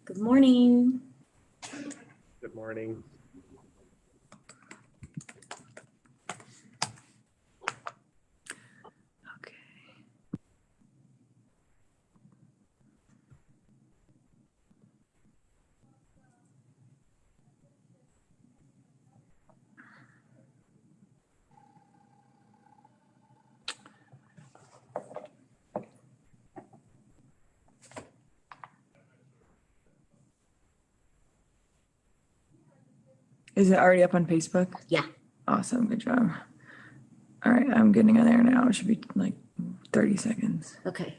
Good morning. Good morning. Okay. Is it already up on Facebook? Yeah. Awesome. Good job. All right. I'm getting on there now. It should be like 30 seconds. Okay.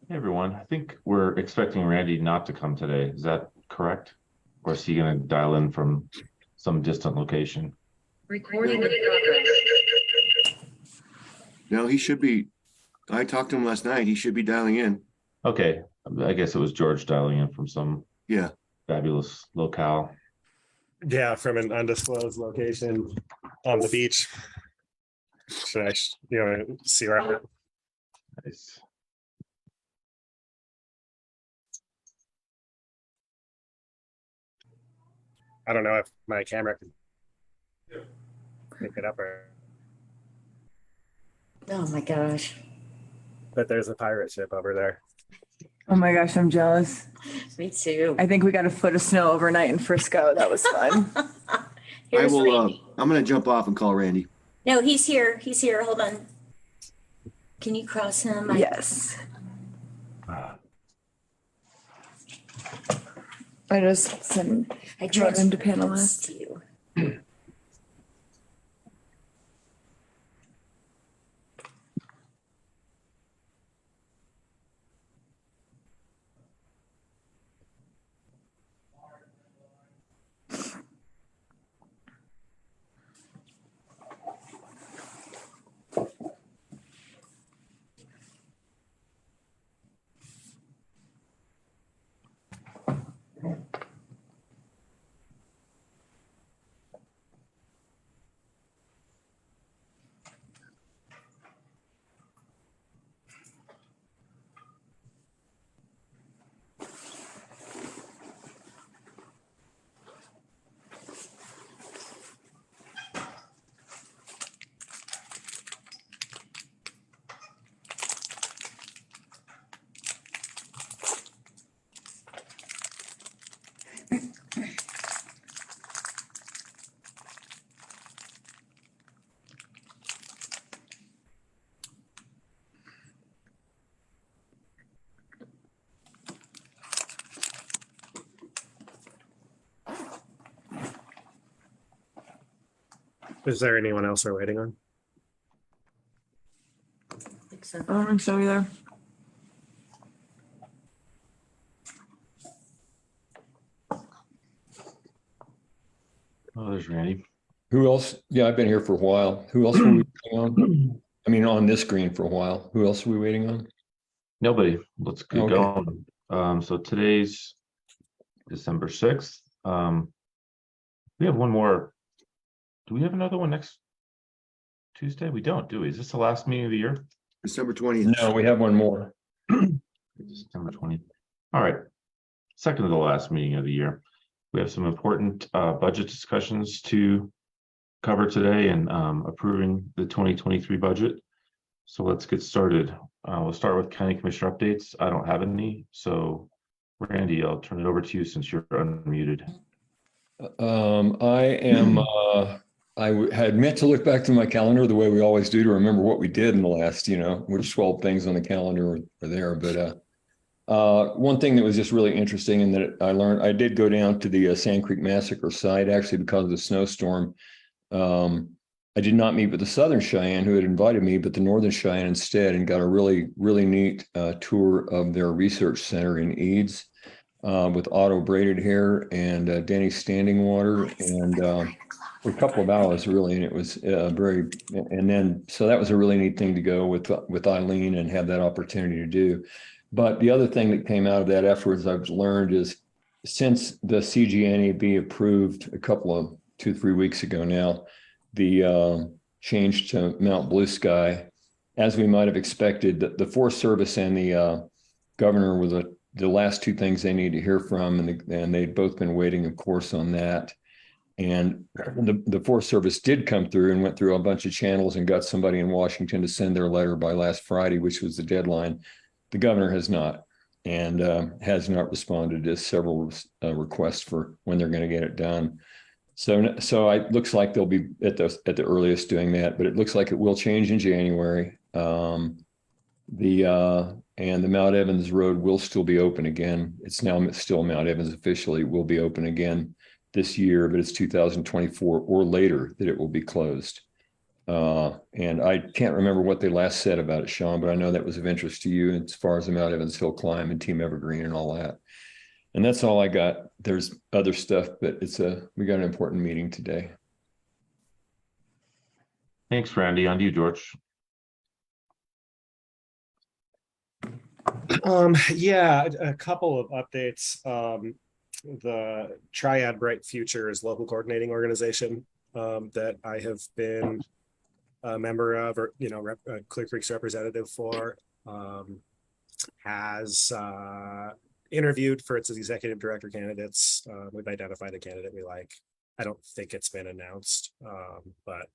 Hey everyone, I think we're expecting Randy not to come today. Is that correct? Or is he going to dial in from some distant location? Recording in progress. No, he should be. I talked to him last night. He should be dialing in. Okay, I guess it was George dialing in from some Yeah. fabulous locale. Yeah, from an undisclosed location on the beach. Should I, see where I'm at? Nice. I don't know if my camera can pick it up or, Oh my gosh. but there's a pirate ship over there. Oh my gosh, I'm jealous. Me too. I think we got a foot of snow overnight in Frisco. That was fun. Here's I will. Randy. I'm going to jump off and call Randy. No, he's here. He's here. Hold on. Can you cross him? Yes. Ah, I just sent I Jordan tried to panelist. you. Is there anyone else we're waiting on? Think so. I don't think so either. oh, there's Randy. Who else? Yeah, I've been here for a while. Who else were we waiting on? I mean, on this screen for a while. Who else are we waiting on? Nobody. Let's get Okay. going. So today's December 6th. We have one more. Do we have another one next Tuesday? We don't, do we? Is this the last meeting of the year? December 20th. No, we have one more. September 20th. All right. Second to the last meeting of the year. We have some important budget discussions to cover today and approving the 2023 budget. So let's get started. We'll start with county commissioner updates. I don't have any. So Randy, I'll turn it over to you since you're unmuted. I had meant to look back to my calendar the way we always do to remember what we did in the last, which 12 things on the calendar are there. But one thing that was just really interesting and that I learned, I did go down to the Sand Creek Massacre site actually because of the snowstorm. I did not meet with the Southern Cheyenne who had invited me, but the Northern Cheyenne instead, and got a really, really neat tour of their research center in Eads with Otto Braided Hair and Danny Standing Water, and for a couple of hours really, and it was so that was a really neat thing to go with Eileen and have that opportunity to do. But the other thing that came out of that afterwards I've learned is since the CGNAB approved a couple of 3 weeks ago now, the change to Mount Blue Sky, as we might have expected, the Forest Service and the governor were the last two things they need to hear from, and they'd both been waiting, of course, on that. And the Forest Service did come through and went through a bunch of channels and got somebody in Washington to send their letter by last Friday, which was the deadline. The governor has not, and has not responded to several requests for when they're going to get it done. So it looks like they'll be at the earliest doing that, but it looks like it will change in January. And the Mount Evans Road will still be open again. It's now still Mount Evans officially, will be open again this year, but it's 2024 or later that it will be closed. And I can't remember what they last said about it, Sean, but I know that was of interest to you as far as the Mount Evans Hill Climb and Team Evergreen and all that. And that's all I got. There's other stuff, but we got an important meeting today. Thanks, Randy. On to you, George. Yeah, a couple of updates. The Triad Bright Futures local coordinating organization that I have been a member of, or Clear Creek's representative for, has interviewed for its executive director candidates. We've identified a candidate we like. I don't think it's been announced, but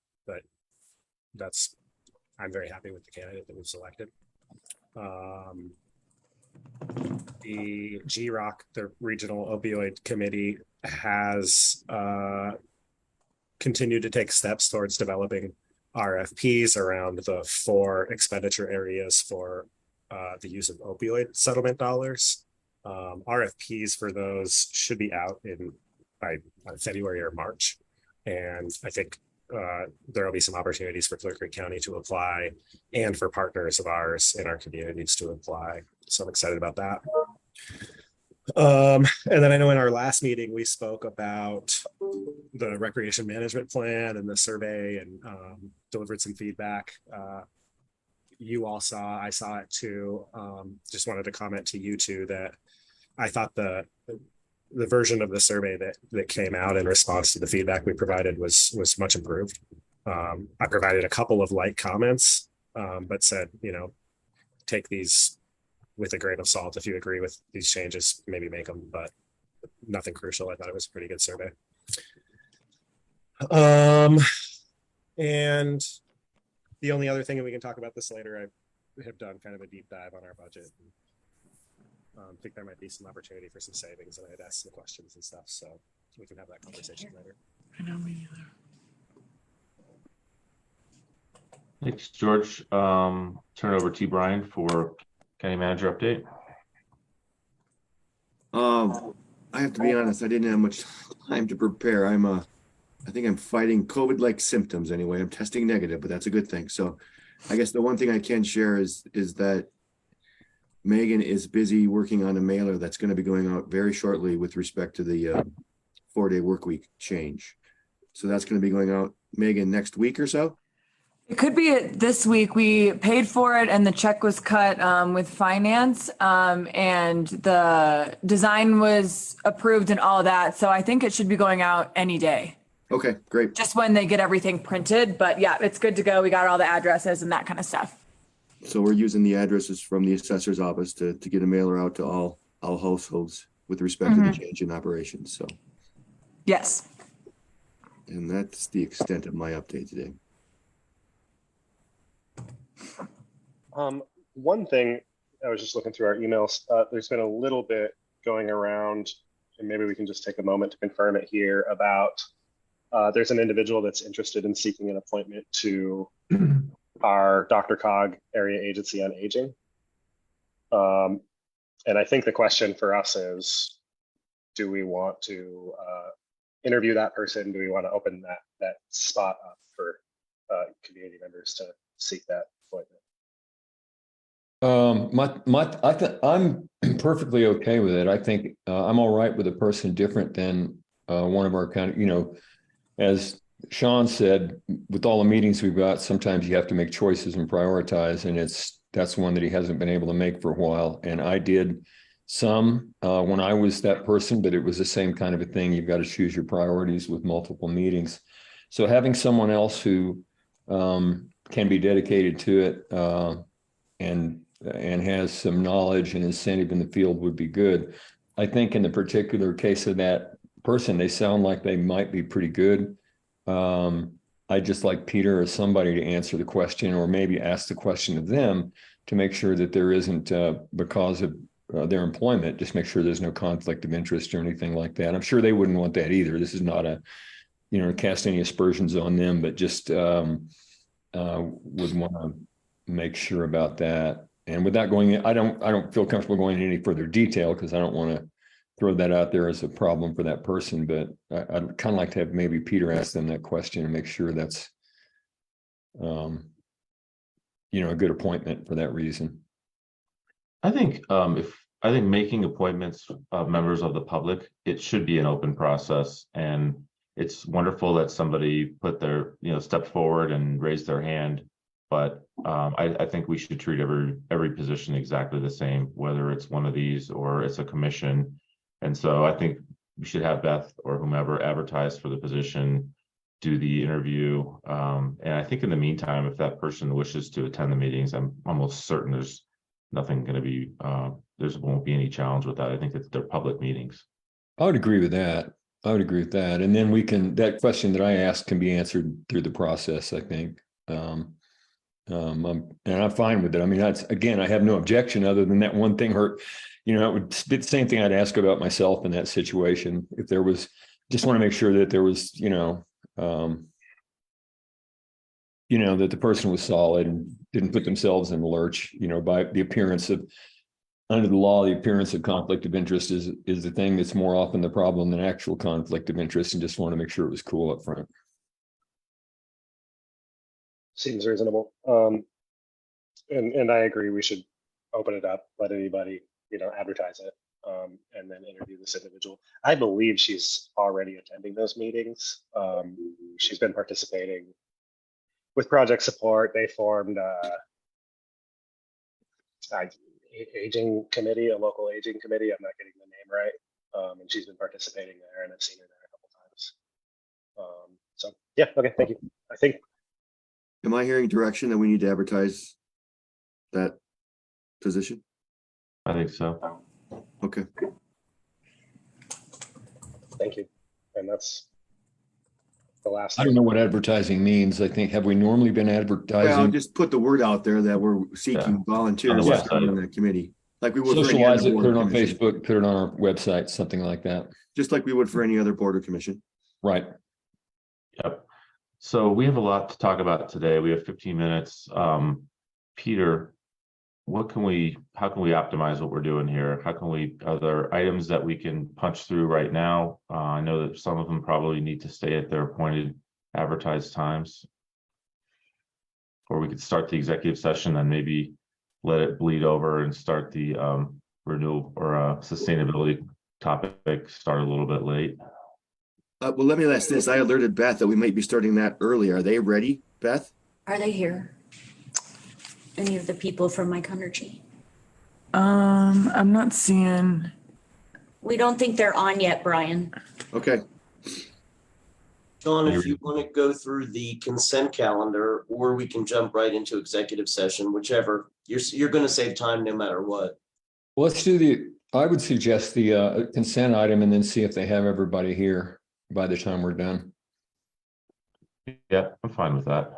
I'm very happy with the candidate that we've selected. The GROC, the Regional Opioid Committee, has continued to take steps towards developing RFPs around the 4 expenditure areas for the use of opioid settlement dollars. RFPs for those should be out by February or March. And I think there will be some opportunities for Clear Creek County to apply and for partners of ours in our communities to apply. So I'm excited about that. And then I know in our last meeting, we spoke about the recreation management plan and the survey, and delivered some feedback. You all saw, I saw it too. Just wanted to comment to you two that I thought the version of the survey that came out in response to the feedback we provided was much improved. I provided a couple of light comments, but said, take these with a grain of salt. If you agree with these changes, maybe make them, but nothing crucial. I thought it was a pretty good survey. And the only other thing, and we can talk about this later, I have done kind of a deep dive on our budget. I think there might be some opportunity for some savings, and I had asked some questions and stuff, so we can have that conversation later. I know, me neither. Thanks, George. Turn it over to you, Brian, for county manager update. I have to be honest, I didn't have much time to prepare. I think I'm fighting COVID-like symptoms anyway. I'm testing negative, but that's a good thing. So I guess the one thing I can share is that Megan is busy working on a mailer that's going to be going out very shortly with respect to the 4-day work week change. So that's going to be going out, Megan, next week or so? It could be this week. We paid for it and the check was cut with finance, and the design was approved and all of that. So I think it should be going out any day. Okay, great. Just when they get everything printed. But yeah, it's good to go. We got all the addresses and that kind of stuff. So we're using the addresses from the assessor's office to get a mailer out to all households with respect to the change in operations. So Yes. and that's the extent of my update today. One thing, I was just looking through our emails. There's been a little bit going around, and maybe we can just take a moment to confirm it here, about there's an individual that's interested in seeking an appointment to our DRCOG Area Agency on Aging. And I think the question for us is, do we want to interview that person? Do we want to open that spot up for community members to seek that appointment? I'm perfectly okay with it. I think I'm all right with a person different than one of our kind of, as Sean said, with all the meetings we've got, sometimes you have to make choices and prioritize, and that's one that he hasn't been able to make for a while. And I did some when I was that person, but it was the same kind of a thing. You've got to choose your priorities with multiple meetings. So having someone else who can be dedicated to it and has some knowledge and incentive in the field would be good. I think in the particular case of that person, they sound like they might be pretty good. I'd just like Peter or somebody to answer the question, or maybe ask the question of them to make sure that there isn't, because of their employment, just make sure there's no conflict of interest or anything like that. I'm sure they wouldn't want that either. This is not a, cast any aspersions on them, but just would want to make sure about that. And without going in, I don't feel comfortable going into any further detail because I don't want to throw that out there as a problem for that person. But I'd kind of like to have maybe Peter ask them that question and make sure that's, a good appointment for that reason. I think making appointments of members of the public, it should be an open process, and it's wonderful that somebody put their, stepped forward and raised their hand. But I think we should treat every position exactly the same, whether it's one of these or it's a commission. And so I think we should have Beth or whomever advertise for the position, do the interview. And I think in the meantime, if that person wishes to attend the meetings, I'm almost certain there's nothing going to be, there won't be any challenge with that. I think that they're public meetings. I would agree with that. And then that question that I asked can be answered through the process, I think. And I'm fine with it. I mean, I have no objection other than that one thing hurt. It would be the same thing I'd ask about myself in that situation. If there was, just want to make sure that there was, that the person was solid and didn't put themselves in the lurch, by the appearance of, under the law, the appearance of conflict of interest is the thing that's more often the problem than actual conflict of interest, and just want to make sure it was cool up front. Seems reasonable. And I agree, we should open it up, let anybody, advertise it, and then interview this individual. I believe she's already attending those meetings. She's been participating with project support. They formed aging committee, a local aging committee. I'm not getting the name right. And she's been participating there, and I've seen her there a couple times. So yeah, okay, thank you. I think. Am I hearing direction that we need to advertise that position? I think so. Okay. Thank you. And that's the last. I don't know what advertising means. I think, have we normally been advertising? Well, just put the word out there that we're seeking volunteers On the to come on that committee, like we would for any Socialize other it, board put it or on commission. Facebook, put it on our website, something like that. Just like we would for any other board or commission. Right. Yep. So we have a lot to talk about today. We have 15 minutes. Peter, how can we optimize what we're doing here? Are there items that we can punch through right now? I know that some of them probably need to stay at their appointed advertised times. Or we could start the executive session and maybe let it bleed over and start the renewal or sustainability topic, start a little bit late. Well, let me ask this. I alerted Beth that we might be starting that early. Are they ready, Beth? Are they here? Any of the people from Mike Huntergy? I'm not seeing. We don't think they're on yet, Brian. Okay. Sean, if you want to go through the consent calendar, or we can jump right into executive session, whichever. You're going to save time no matter what. Well, let's do I would suggest the consent item and then see if they have everybody here by the time we're done. Yeah, I'm fine with that.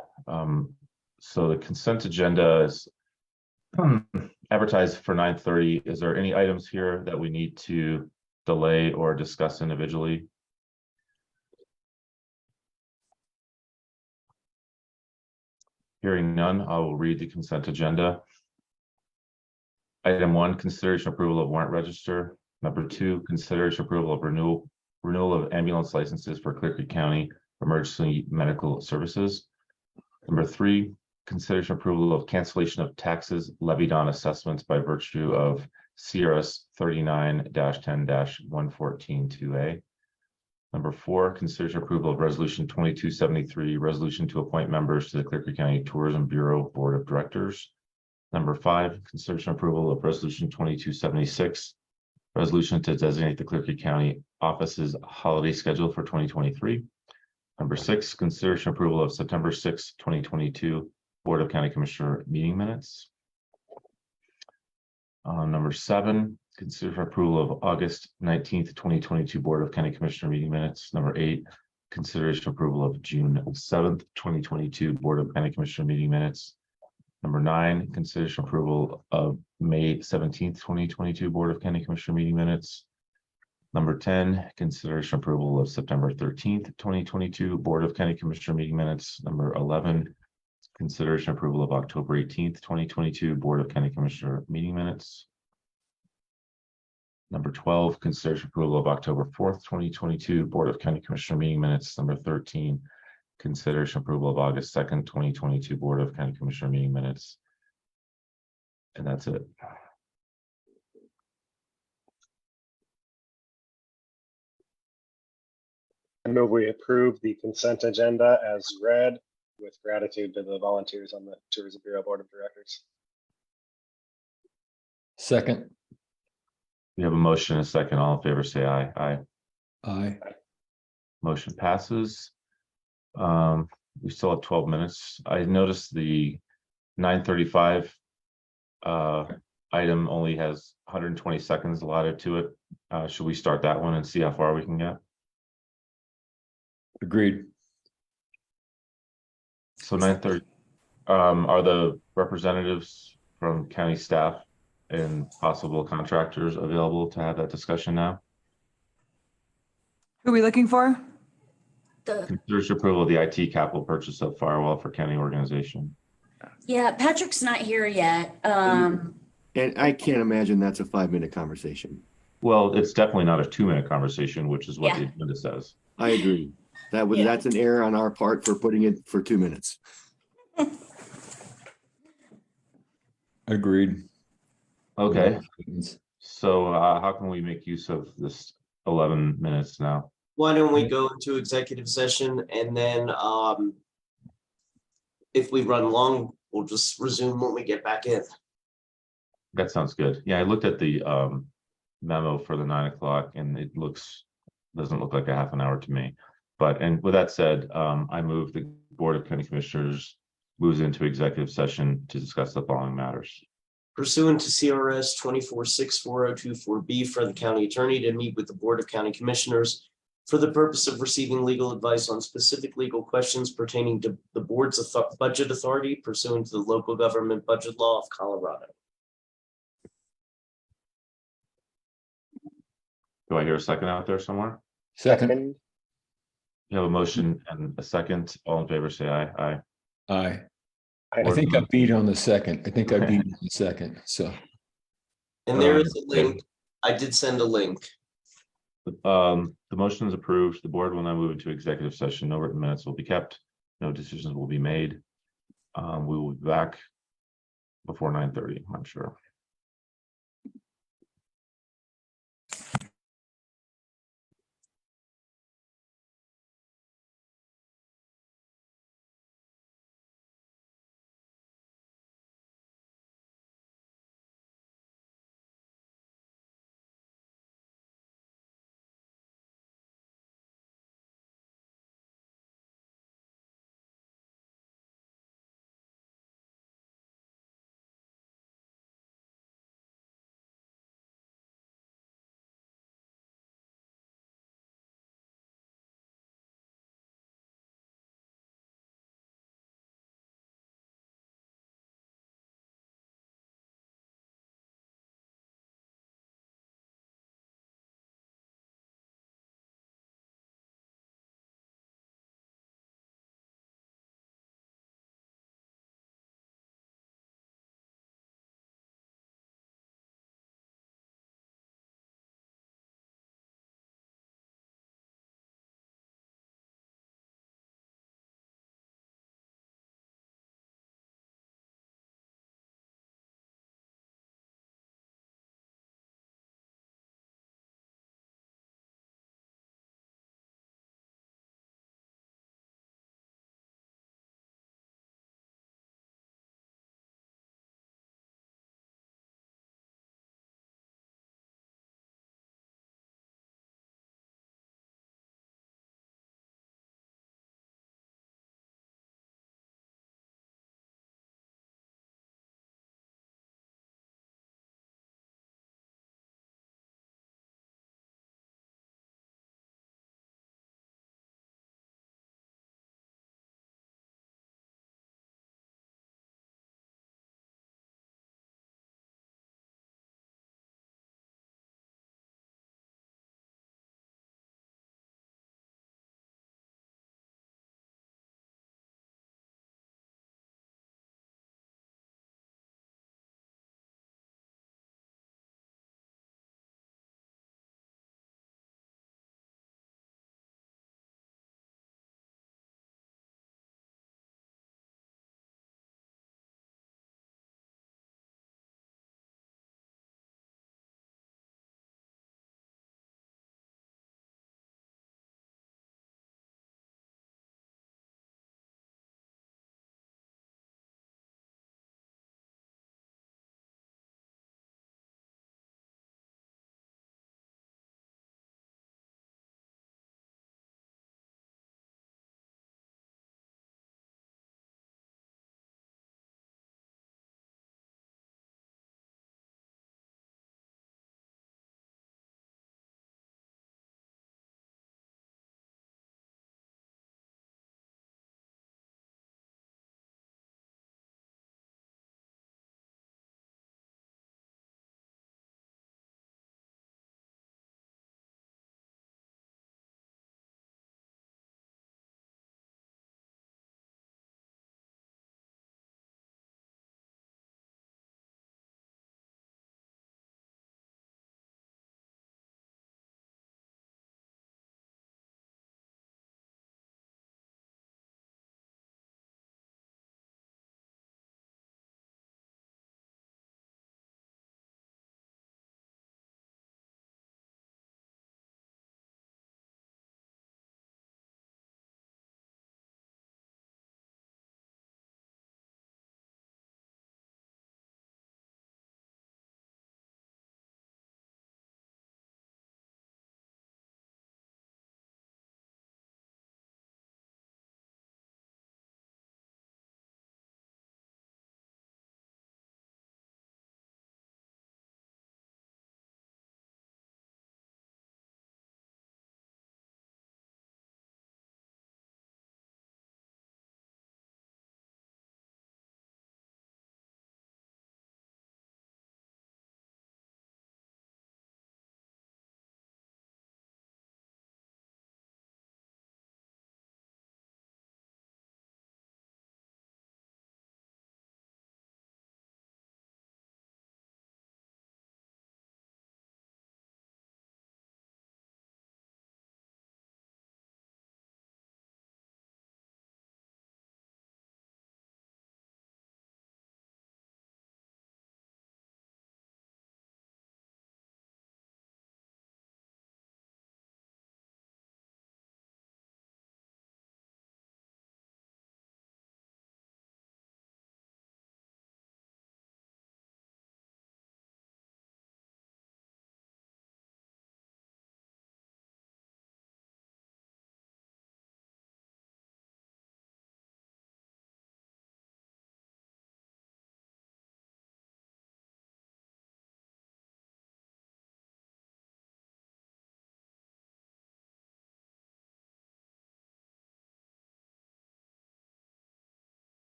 So the consent agenda is advertised for 9:30. Is there any items here that we need to delay or discuss individually? Hearing none, I will read the consent agenda. Item 1, consideration approval of warrant register. Number 2, consideration approval of renewal of ambulance licenses for Clear Creek County Emergency Medical Services. Number 3, consideration approval of cancellation of taxes levied on assessments by virtue of CRS 39-10-114-2A. Number 4, consideration approval of resolution 2273, resolution to appoint members to the Clear Creek County Tourism Bureau Board of Directors. Number 5, consideration approval of resolution 2276, Resolution to designate the Clear Creek County office's holiday schedule for 2023. Number 6, consideration approval of September 6, 2022 Board of County Commissioner meeting minutes. Number 7, consider for approval of August 19th, 2022 Board of County Commissioner meeting minutes. Number 8, consideration approval of June 7th, 2022 Board of County Commissioner meeting minutes. Number 9, consideration approval of May 17th, 2022 Board of County Commissioner meeting minutes. Number 10, consideration approval of September 13th, 2022 Board of County Commissioner meeting minutes. Number 11, consideration approval of October 18th, 2022 Board of County Commissioner meeting minutes. Number 12, consideration approval of October 4th, 2022 Board of County Commissioner meeting minutes. Number 13, consideration approval of August 2nd, 2022 Board of County Commissioner meeting minutes. And that's it. I move we approve the consent agenda as read with gratitude to the volunteers on the Tourism Bureau Board of Directors. Second. We have a motion and a second. All in favor, say aye. Aye. Aye. Motion passes. We still have 12 minutes. I noticed the 9:35 item only has 120 seconds allotted to it. Should we start that one and see how far we can get? Agreed. So 9:30, are the representatives from county staff and possible contractors available to have that discussion now? Who are we looking for? There's approval of the IT capital purchase of firewall for county organization. Yeah, Patrick's not here yet. And I can't imagine that's a 5-minute conversation. Well, it's definitely not a 2-minute conversation, which is what the Yeah. agenda says. I agree. Yeah. That's an error on our part for putting it for 2 minutes. Agreed. Okay, so how can we make use of this 11 minutes now? Why don't we go into executive session and then if we run long, we'll just resume when we get back in. That sounds good. Yeah, I looked at the memo for the 9 o'clock and it doesn't look like a half an hour to me. But, and with that said, I move the Board of County Commissioners moves into executive session to discuss the following matters. Pursuant to CRS 24640224B for the county attorney to meet with the Board of County Commissioners for the purpose of receiving legal advice on specific legal questions pertaining to the board's budget authority pursuant to the local government budget law of Colorado. Do I hear a second out there somewhere? Second. You have a motion and a second. All in favor, say aye. Aye. Aye. I think I beat on the second. So And there is a link. I did send a link. The motion is approved. The board will now move into executive session. No written minutes will be kept. No decisions will be made. We will be back before 9:30, I'm sure.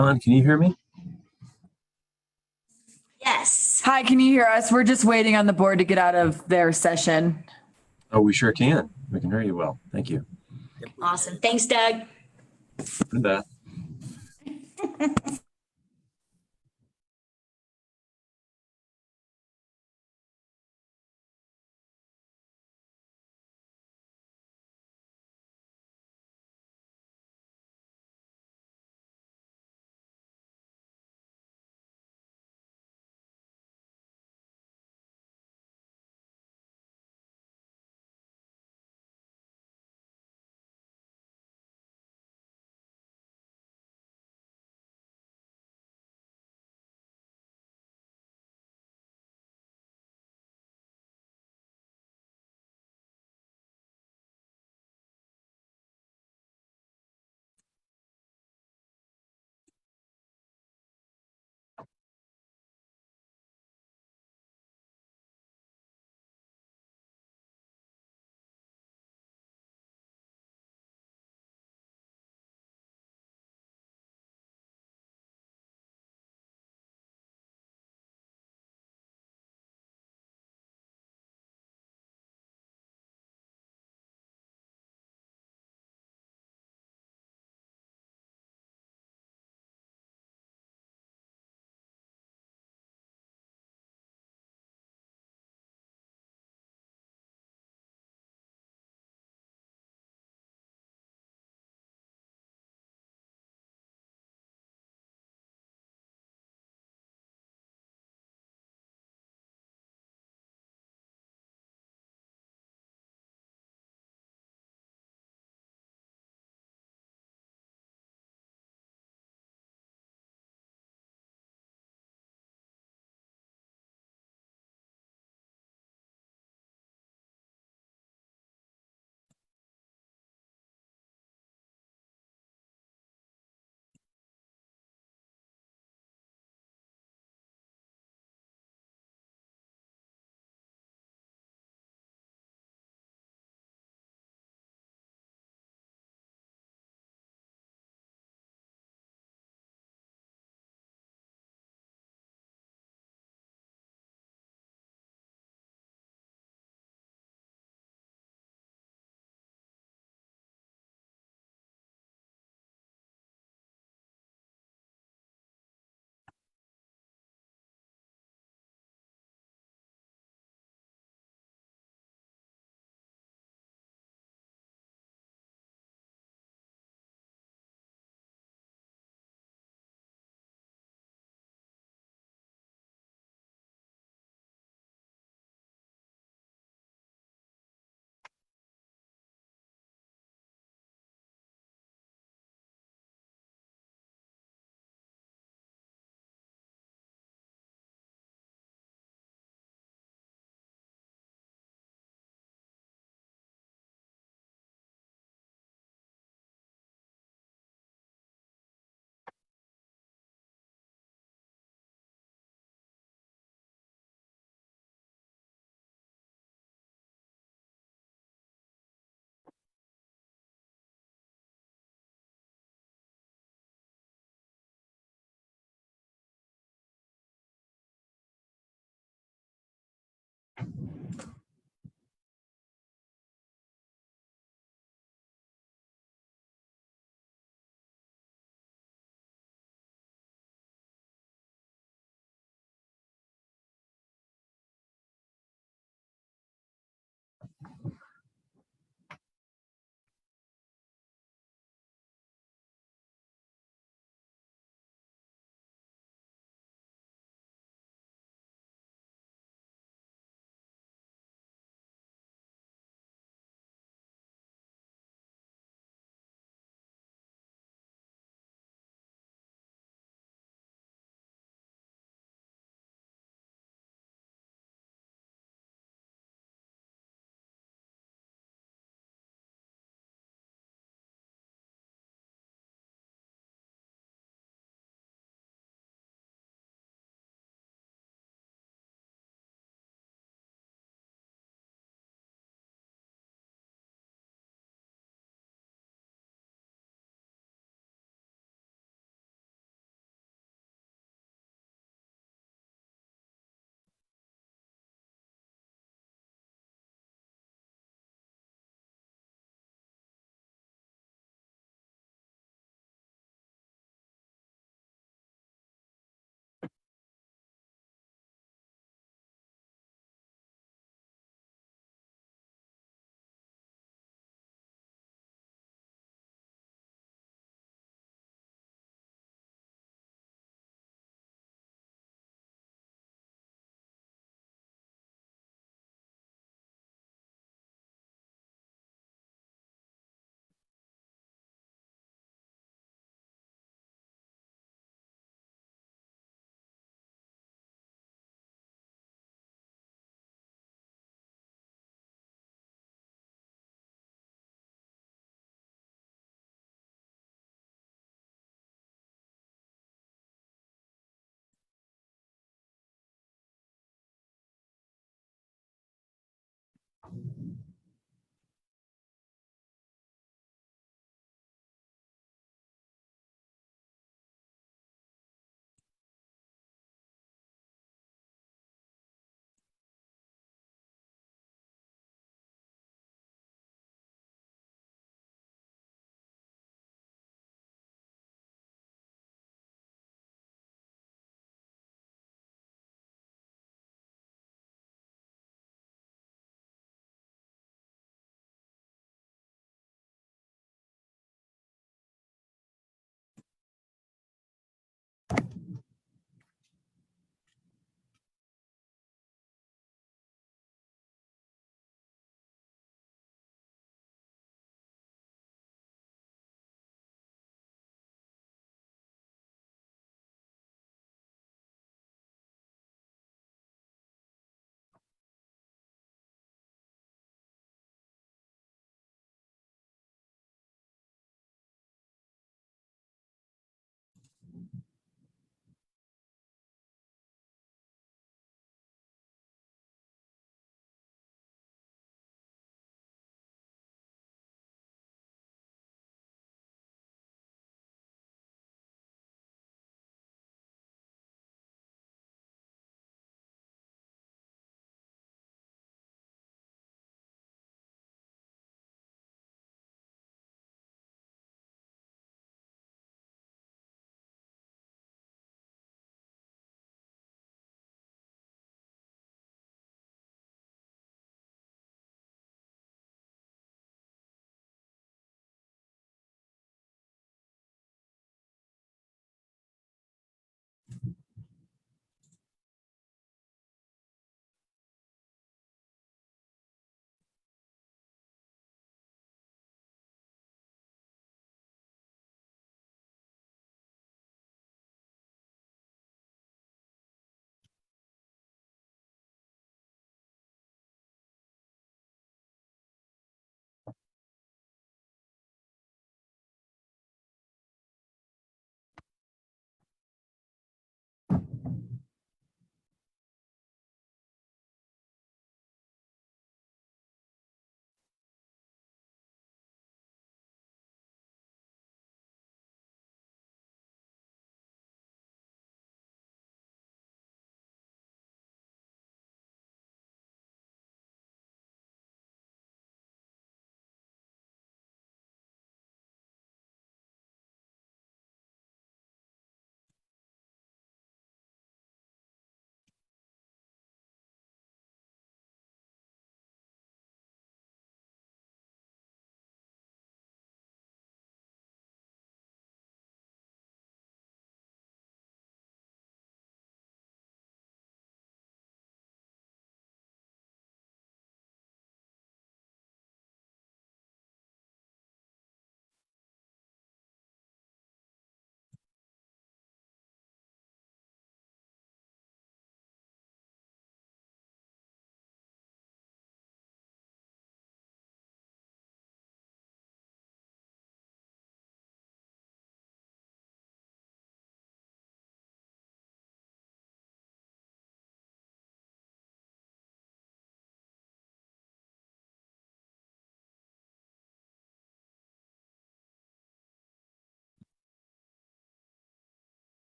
Don, can you hear me? Yes. Hi, can you hear us? We're just waiting on the board to get out of their session. Oh, we sure can. We can hear you well. Thank you. Awesome. Thanks, Doug. And Beth.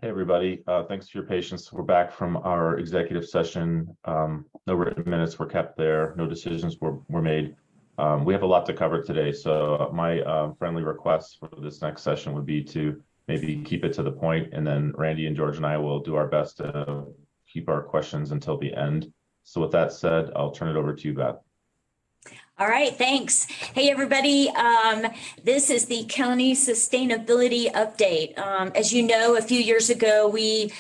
Hey, everybody. Thanks for your patience. We're back from our executive session. No written minutes were kept there. No decisions were made. We have a lot to cover today. So my friendly request for this next session would be to maybe keep it to the point, and then Randy and George and I will do our best to keep our questions until the end. So with that said, I'll turn it over to you, Beth. All right, thanks. Hey, everybody. This is the county sustainability update. As you know, a few years ago, we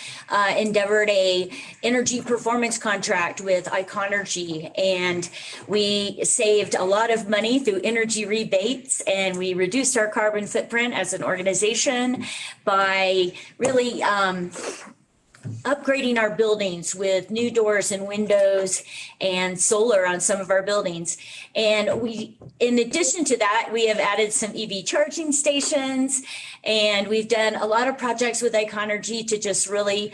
endeavored a energy performance contract with Iconergy, and we saved a lot of money through energy rebates, and we reduced our carbon footprint as an organization by really upgrading our buildings with new doors and windows and solar on some of our buildings. And we, in addition to that, we have added some EV charging stations, and we've done a lot of projects with Iconergy to just really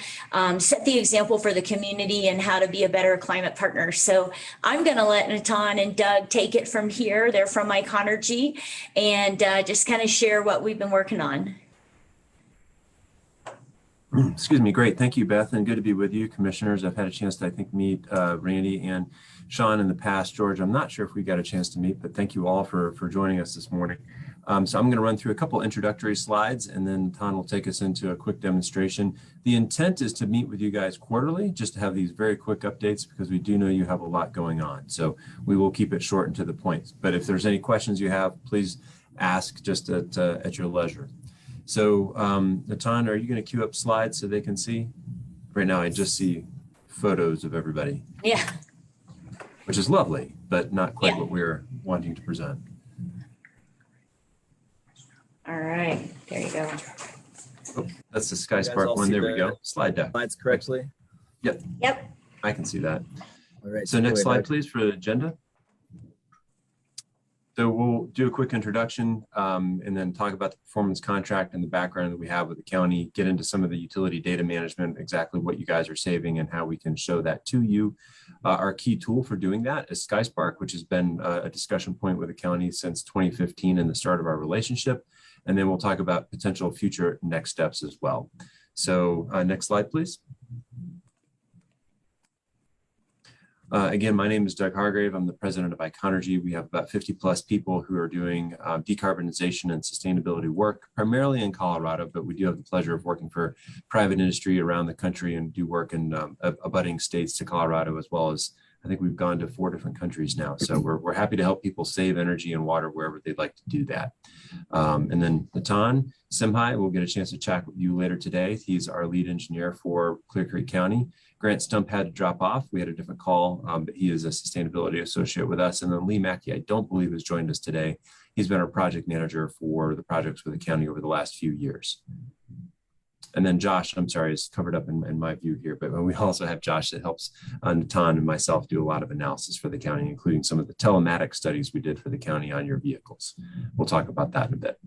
set the example for the community and how to be a better climate partner. So I'm going to let Natan and Doug take it from here. They're from Iconergy, and just kind of share what we've been working on. Excuse me. Great. Thank you, Beth. And good to be with you, commissioners. I've had a chance to, I think, meet Randy and Sean in the past. George, I'm not sure if we got a chance to meet, but thank you all for joining us this morning. So I'm going to run through a couple introductory slides, and then Tan will take us into a quick demonstration. The intent is to meet with you guys quarterly, just to have these very quick updates, because we do know you have a lot going on. So we will keep it short and to the point. But if there's any questions you have, please ask just at your leisure. So Natan, are you going to queue up slides so they can see? Right now, I just see photos of everybody. Yeah. Which is lovely, but not quite what we're wanting to present. All right, there you go. Oh, that's the Sky Spark one. There we go. Slide deck. Slides correctly. Yep. Yep. I can see that. All right. So next slide, please, for the agenda. So we'll do a quick introduction and then talk about the performance contract and the background that we have with the county, get into some of the utility data management, exactly what you guys are saving and how we can show that to you. Our key tool for doing that is SkySpark, which has been a discussion point with the county since 2015 and the start of our relationship. And then we'll talk about potential future next steps as well. So next slide, please. Again, my name is Doug Hargrave. I'm the president of Iconergy. We have about 50 plus people who are doing decarbonization and sustainability work, primarily in Colorado, but we do have the pleasure of working for private industry around the country and do work in abutting states to Colorado, as well as I think we've gone to 4 different countries now. So we're happy to help people save energy and water wherever they'd like to do that. And then Natan Simhai, we'll get a chance to chat with you later today. He's our lead engineer for Clear Creek County. Grant Stump had to drop off. We had a different call, but he is a sustainability associate with us. And then Lee Mackey, I don't believe has joined us today. He's been our project manager for the projects with the county over the last few years. And then Josh, I'm sorry, is covered up in my view here, but we also have Josh that helps Natan and myself do a lot of analysis for the county, including some of the telematics studies we did for the county on your vehicles. We'll talk about that in a bit.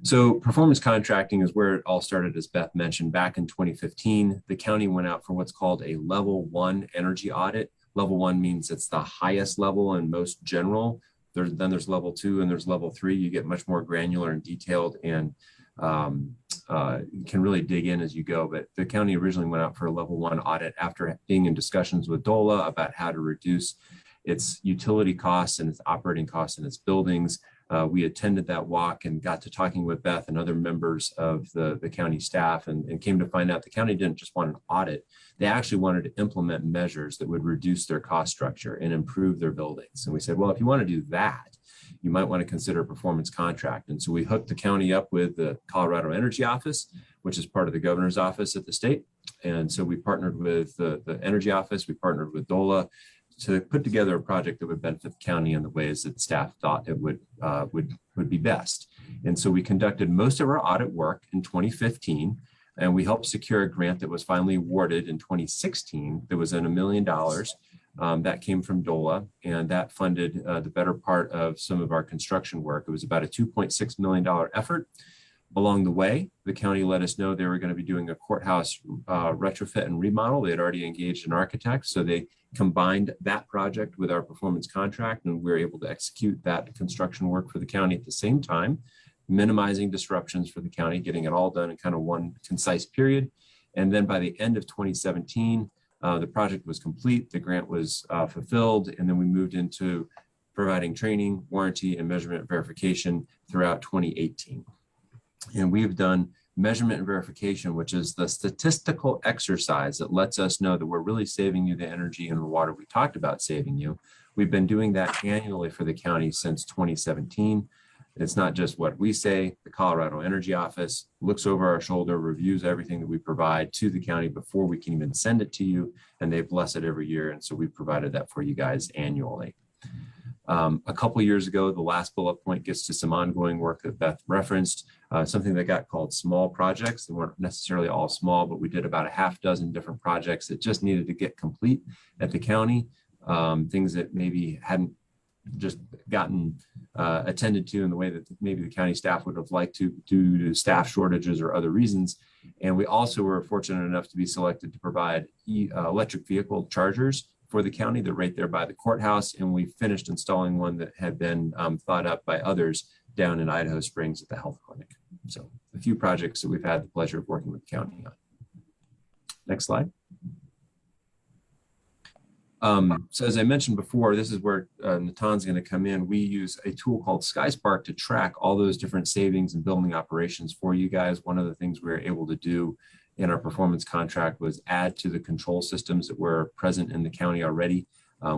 So performance contracting is where it all started, as Beth mentioned, back in 2015. The county went out for what's called a level 1 energy audit. Level 1 means it's the highest level and most general. Then there's level 2 and there's level 3. You get much more granular and detailed, and you can really dig in as you go. But the county originally went out for a level 1 audit after being in discussions with DOLA about how to reduce its utility costs and its operating costs in its buildings. We attended that walk and got to talking with Beth and other members of the county staff, and came to find out the county didn't just want an audit. They actually wanted to implement measures that would reduce their cost structure and improve their buildings. And we said, well, if you want to do that, you might want to consider a performance contract. And so we hooked the county up with the Colorado Energy Office, which is part of the governor's office at the state. And so we partnered with the Energy Office, we partnered with DOLA to put together a project that would benefit the county in the ways that staff thought it would be best. And so we conducted most of our audit work in 2015, and we helped secure a grant that was finally awarded in 2016 that was in $1 million. That came from DOLA, and that funded the better part of some of our construction work. It was about a $2.6 million effort. Along the way, the county let us know they were going to be doing a courthouse retrofit and remodel. They had already engaged an architect, so they combined that project with our performance contract, and we were able to execute that construction work for the county at the same time, minimizing disruptions for the county, getting it all done in kind of one concise period. And then by the end of 2017, the project was complete, the grant was fulfilled, and then we moved into providing training, warranty, and measurement verification throughout 2018. And we've done measurement and verification, which is the statistical exercise that lets us know that we're really saving you the energy and the water we talked about saving you. We've been doing that annually for the county since 2017. It's not just what we say. The Colorado Energy Office looks over our shoulder, reviews everything that we provide to the county before we can even send it to you, and they bless it every year. And so we've provided that for you guys annually. A couple of years ago, the last bullet point gets to some ongoing work that Beth referenced, something that got called small projects. They weren't necessarily all small, but we did about a half dozen different projects that just needed to get complete at the county, things that maybe hadn't just gotten attended to in the way that maybe the county staff would have liked to due to staff shortages or other reasons. And we also were fortunate enough to be selected to provide electric vehicle chargers for the county. They're right there by the courthouse, and we finished installing one that had been thought up by others down in Idaho Springs at the health clinic. So a few projects that we've had the pleasure of working with the county on. Next slide. So as I mentioned before, this is where Natan's going to come in. We use a tool called SkySpark to track all those different savings and building operations for you guys. One of the things we were able to do in our performance contract was add to the control systems that were present in the county already.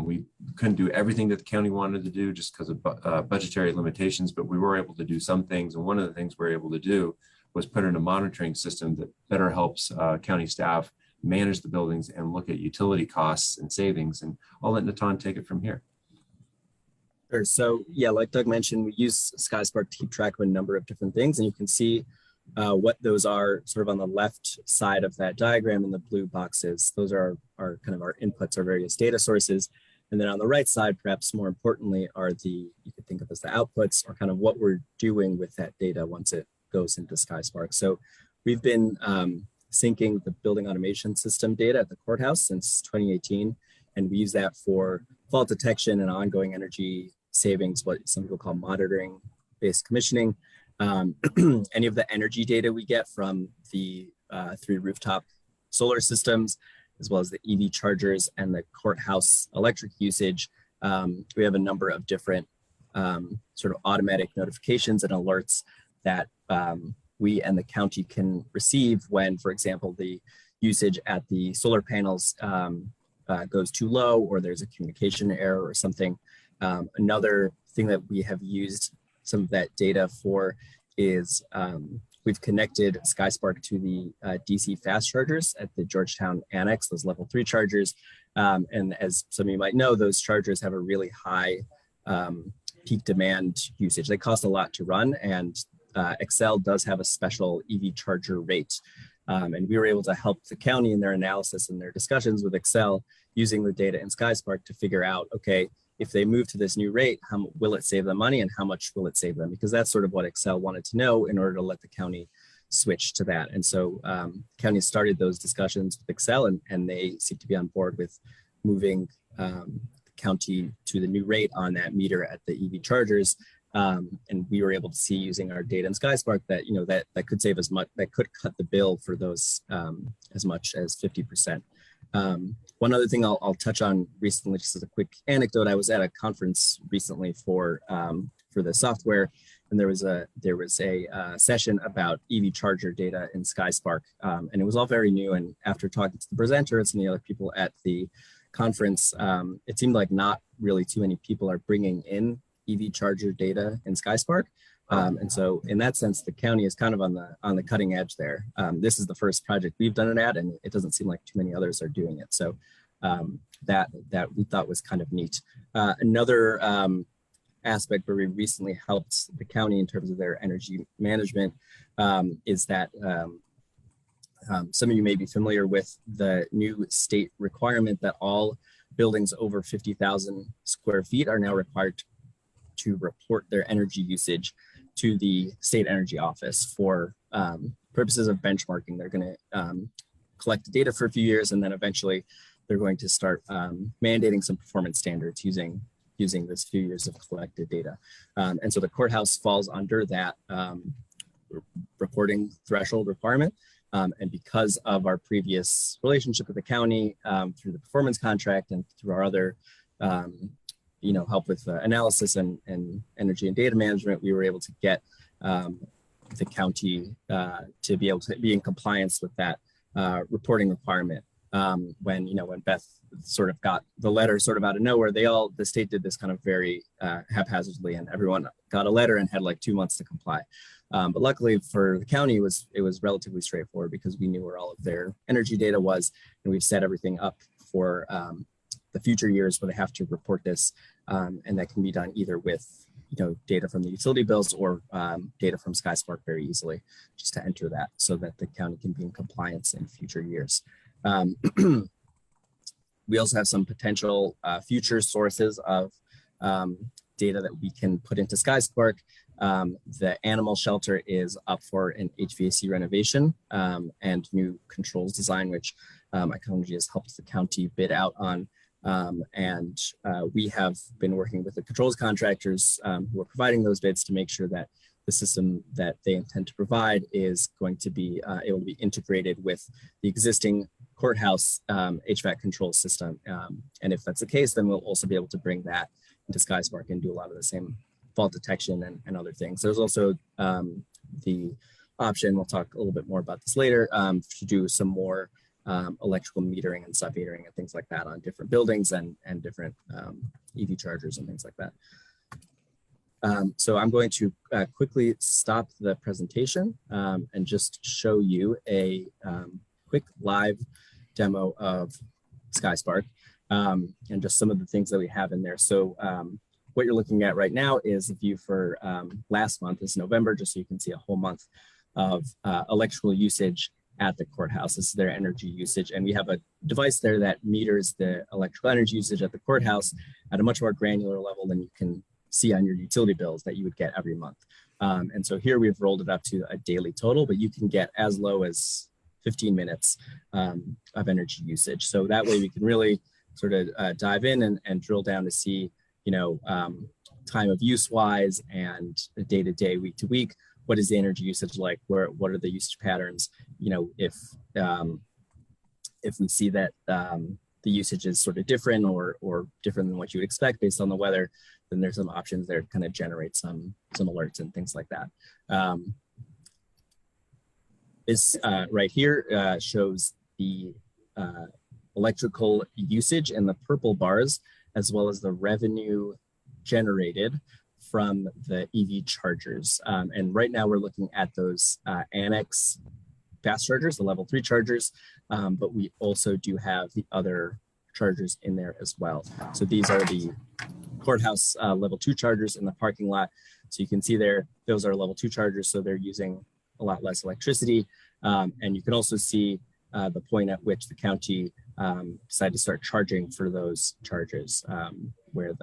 We couldn't do everything that the county wanted to do just because of budgetary limitations, but we were able to do some things. And one of the things we were able to do was put in a monitoring system that better helps county staff manage the buildings and look at utility costs and savings. And I'll let Natan take it from here. Sure. So yeah, like Doug mentioned, we use SkySpark to keep track of a number of different things, and you can see what those are sort of on the left side of that diagram in the blue boxes. Those are our kind of our inputs, our various data sources. And then on the right side, perhaps more importantly, are you could think of as the outputs, or kind of what we're doing with that data once it goes into SkySpark. So we've been syncing the building automation system data at the courthouse since 2018. And we use that for fault detection and ongoing energy savings, what some people call monitoring-based commissioning. Any of the energy data we get from the 3 rooftop solar systems, as well as the EV chargers and the courthouse electric usage. We have a number of different sort of automatic notifications and alerts that we and the county can receive when, for example, the usage at the solar panels goes too low, or there's a communication error or something. Another thing that we have used some of that data for is we've connected SkySpark to the DC fast chargers at the Georgetown Annex, those level 3 chargers. And as some of you might know, those chargers have a really high peak demand usage. They cost a lot to run, and Excel does have a special EV charger rate. And we were able to help the county in their analysis and their discussions with Excel using the data in SkySpark to figure out, okay, if they move to this new rate, how will it save them money and how much will it save them? Because that's sort of what Excel wanted to know in order to let the county switch to that. And so county started those discussions with Excel, and they seem to be on board with moving the county to the new rate on that meter at the EV chargers. And we were able to see using our data in SkySpark that, you know, that could save as much, that could cut the bill for those as much as 50%. One other thing I'll touch on recently, just as a quick anecdote, I was at a conference recently for the software, and there was a session about EV charger data in SkySpark, and it was all very new. And after talking to the presenters and the other people at the conference, it seemed like not really too many people are bringing in EV charger data in SkySpark. And so in that sense, the county is kind of on the cutting edge there. This is the first project we've done it at, and it doesn't seem like too many others are doing it. So that we thought was kind of neat. Another aspect where we recently helped the county in terms of their energy management is that some of you may be familiar with the new state requirement that all buildings over 50,000 square feet are now required to report their energy usage to the state energy office for purposes of benchmarking. They're going to collect the data for a few years, and then eventually they're going to start mandating some performance standards using this few years of collected data. And so the courthouse falls under that reporting threshold requirement. And because of our previous relationship with the county through the performance contract and through our other help with analysis and energy and data management, we were able to get the county to be able to be in compliance with that reporting requirement. When Beth sort of got the letter sort of out of nowhere, the state did this kind of very haphazardly, and everyone got a letter and had like 2 months to comply. But luckily for the county, it was relatively straightforward because we knew where all of their energy data was, and we've set everything up for the future years where they have to report this, and that can be done either with data from the utility bills or data from SkySpark very easily, just to enter that so that the county can be in compliance in future years. We also have some potential future sources of data that we can put into SkySpark. The animal shelter is up for an HVAC renovation and new controls design, which Iconergy has helped the county bid out on. And we have been working with the controls contractors who are providing those bids to make sure that the system that they intend to provide is going to be able to be integrated with the existing courthouse HVAC control system. And if that's the case, then we'll also be able to bring that into SkySpark and do a lot of the same fault detection and other things. There's also the option, we'll talk a little bit more about this later, to do some more electrical metering and sub-metering and things like that on different buildings and different EV chargers and things like that. So I'm going to quickly stop the presentation and just show you a quick live demo of SkySpark and just some of the things that we have in there. So what you're looking at right now is a view for last month, is November, just so you can see a whole month of electrical usage at the courthouse. This is their energy usage. And we have a device there that meters the electrical energy usage at the courthouse at a much more granular level than you can see on your utility bills that you would get every month. And so here we've rolled it up to a daily total, but you can get as low as 15 minutes of energy usage. So that way we can really sort of dive in and drill down to see, time of use wise and the day to day, week to week. What is the energy usage like? What are the usage patterns? If we see that the usage is sort of different or different than what you would expect based on the weather, then there's some options there to kind of generate some alerts and things like that. This right here shows the electrical usage in the purple bars, as well as the revenue generated from the EV chargers. And right now we're looking at those annex fast chargers, the level 3 chargers, but we also do have the other chargers in there as well. So these are the courthouse level 2 chargers in the parking lot. So you can see there, those are level 2 chargers, so they're using a lot less electricity. And you can also see the point at which the county decided to start charging for those chargers. where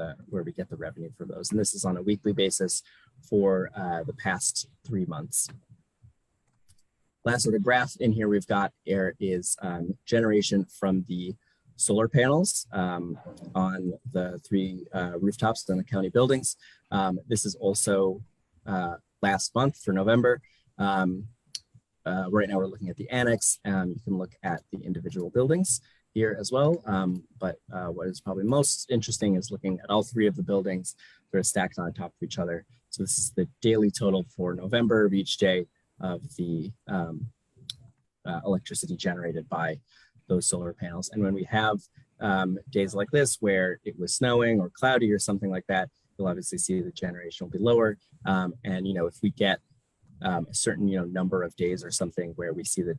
we get the revenue for those. And this is on a weekly basis for the past 3 months. Last sort of graph in here we've got is generation from the solar panels on the 3 rooftops on the county buildings. This is also last month for November. Right now we're looking at the annex. You can look at the individual buildings here as well. But what is probably most interesting is looking at all 3 of the buildings that are stacked on top of each other. So this is the daily total for November of each day of the electricity generated by those solar panels. And when we have days like this where it was snowing or cloudy or something like that, you'll obviously see the generation will be lower. And if we get a certain number of days or something where we see the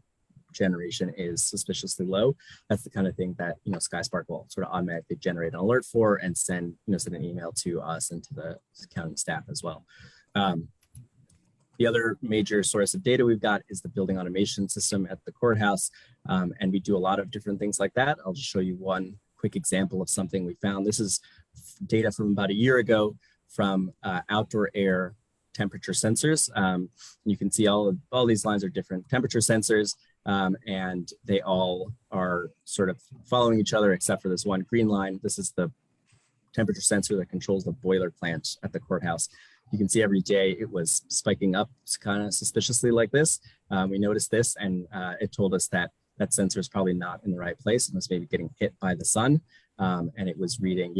generation is suspiciously low, that's the kind of thing that SkySpark will sort of automatically generate an alert for and send an email to us and to the county staff as well. The other major source of data we've got is the building automation system at the courthouse. And we do a lot of different things like that. I'll just show you one quick example of something we found. This is data from about a year ago from outdoor air temperature sensors. You can see all these lines are different temperature sensors, and they all are sort of following each other except for this one green line. This is the temperature sensor that controls the boiler plant at the courthouse. You can see every day it was spiking up kind of suspiciously like this. We noticed this, and it told us that that sensor is probably not in the right place. It was maybe getting hit by the sun, and it was reading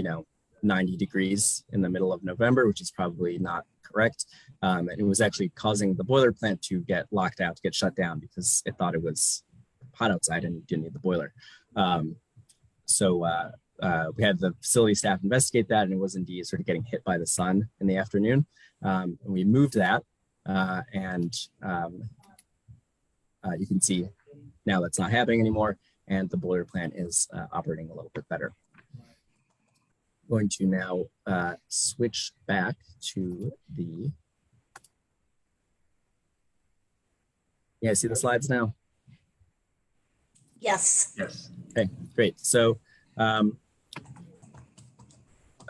90 degrees in the middle of November, which is probably not correct. And it was actually causing the boiler plant to get locked out, to get shut down, because it thought it was hot outside and didn't need the boiler. We had the facility staff investigate that, and it was indeed sort of getting hit by the sun in the afternoon. And we moved that, and you can see now that's not happening anymore, and the boiler plant is operating a little bit better. Going to now switch back to the, see the slides now? Yes. Yes. Okay, great. So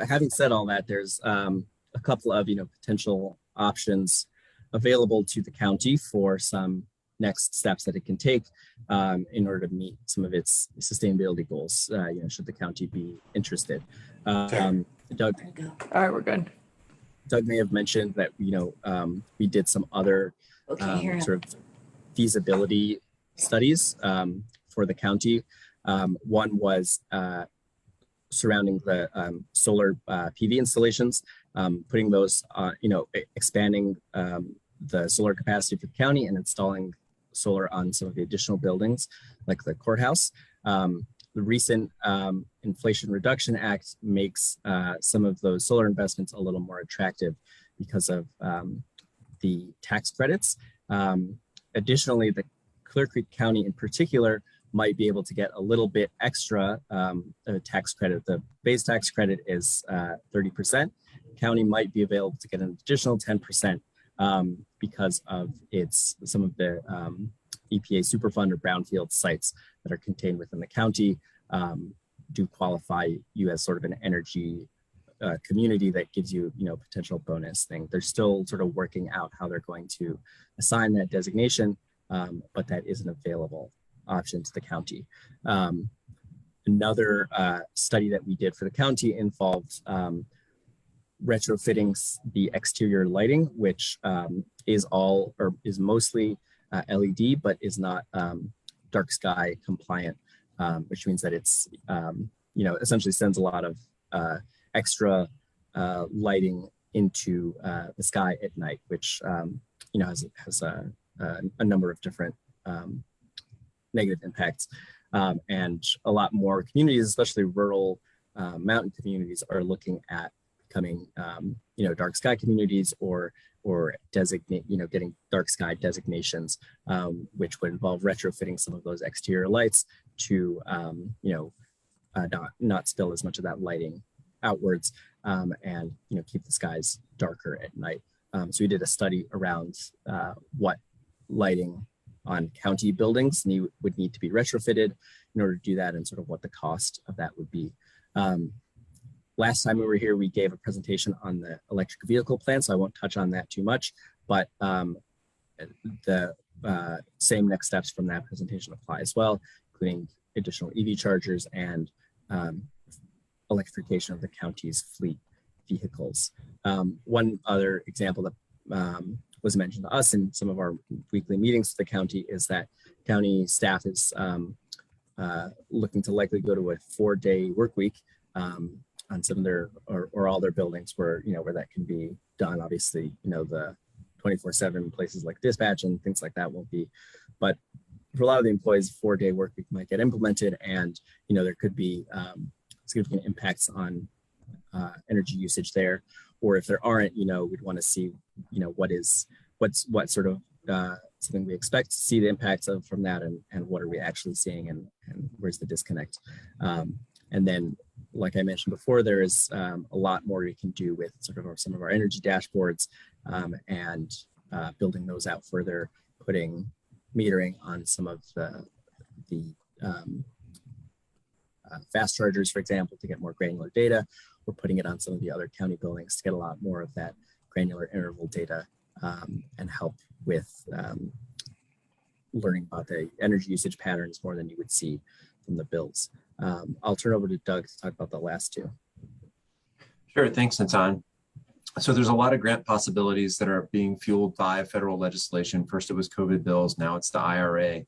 having said all that, there's a couple of potential options available to the county for some next steps that it can take in order to meet some of its sustainability goals, should the county be interested. Doug, All right, we're good. Doug may have mentioned that, we did some other sort of feasibility studies for the county. One was surrounding the solar PV installations, putting those, expanding the solar capacity for the county and installing solar on some of the additional buildings like the courthouse. The recent Inflation Reduction Act makes some of those solar investments a little more attractive because of the tax credits. Additionally, the Clear Creek County in particular might be able to get a little bit extra tax credit. The base tax credit is 30%. County might be available to get an additional 10% because of some of the EPA Superfund or brownfield sites that are contained within the county do qualify you as sort of an energy community that gives you, potential bonus thing. They're still sort of working out how they're going to assign that designation, but that is an available option to the county. Another study that we did for the county involved retrofitting the exterior lighting, which is mostly LED, but is not dark sky compliant, which means that it's essentially sends a lot of extra lighting into the sky at night, which has a number of different negative impacts, and a lot more communities, especially rural mountain communities, are looking at becoming dark sky communities or designate getting dark sky designations, which would involve retrofitting some of those exterior lights to not spill as much of that lighting outwards, and keep the skies darker at night. So we did a study around what lighting on county buildings would need to be retrofitted in order to do that, and sort of what the cost of that would be. Last time we were here, we gave a presentation on the electric vehicle plan, so I won't touch on that too much, but the same next steps from that presentation apply as well, including additional EV chargers and electrification of the county's fleet vehicles. One other example that was mentioned to us in some of our weekly meetings with the county is that county staff is looking to likely go to a 4-day work week on some of their or all their buildings where, where that can be done. Obviously, the 24/7 places like dispatch and things like that won't be, but for a lot of the employees, 4-day work week might get implemented, and there could be significant impacts on energy usage there. Or if there aren't, we'd want to see, what sort of something we expect to see the impacts of from that, and what are we actually seeing, and where's the disconnect. And then, like I mentioned before, there is a lot more we can do with sort of some of our energy dashboards, and building those out further, putting metering on some of the fast chargers, for example, to get more granular data. We're putting it on some of the other county buildings to get a lot more of that granular interval data, and help with learning about the energy usage patterns more than you would see from the bills. I'll turn over to Doug to talk about the last two. Sure, thanks, Natan. So there's a lot of grant possibilities that are being fueled by federal legislation. First it was COVID bills, now it's the IRA.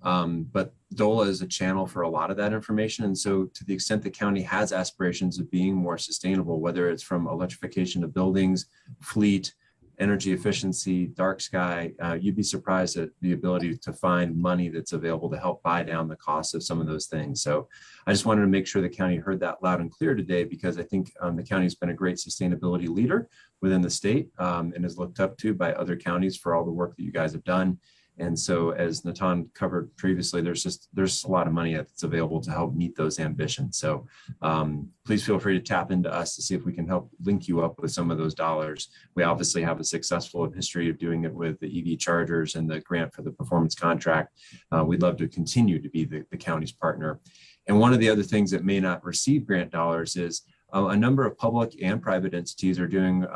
But DOLA is a channel for a lot of that information. And so to the extent the county has aspirations of being more sustainable, whether it's from electrification of buildings, fleet, energy efficiency, dark sky, you'd be surprised at the ability to find money that's available to help buy down the cost of some of those things. So I just wanted to make sure the county heard that loud and clear today, because I think the county has been a great sustainability leader within the state, and is looked up to by other counties for all the work that you guys have done. And so, as Natan covered previously, there's a lot of money that's available to help meet those ambitions. So please feel free to tap into us to see if we can help link you up with some of those dollars. We obviously have a successful history of doing it with the EV chargers and the grant for the performance contract. We'd love to continue to be the county's partner. And one of the other things that may not receive grant dollars is a number of public and private entities are doing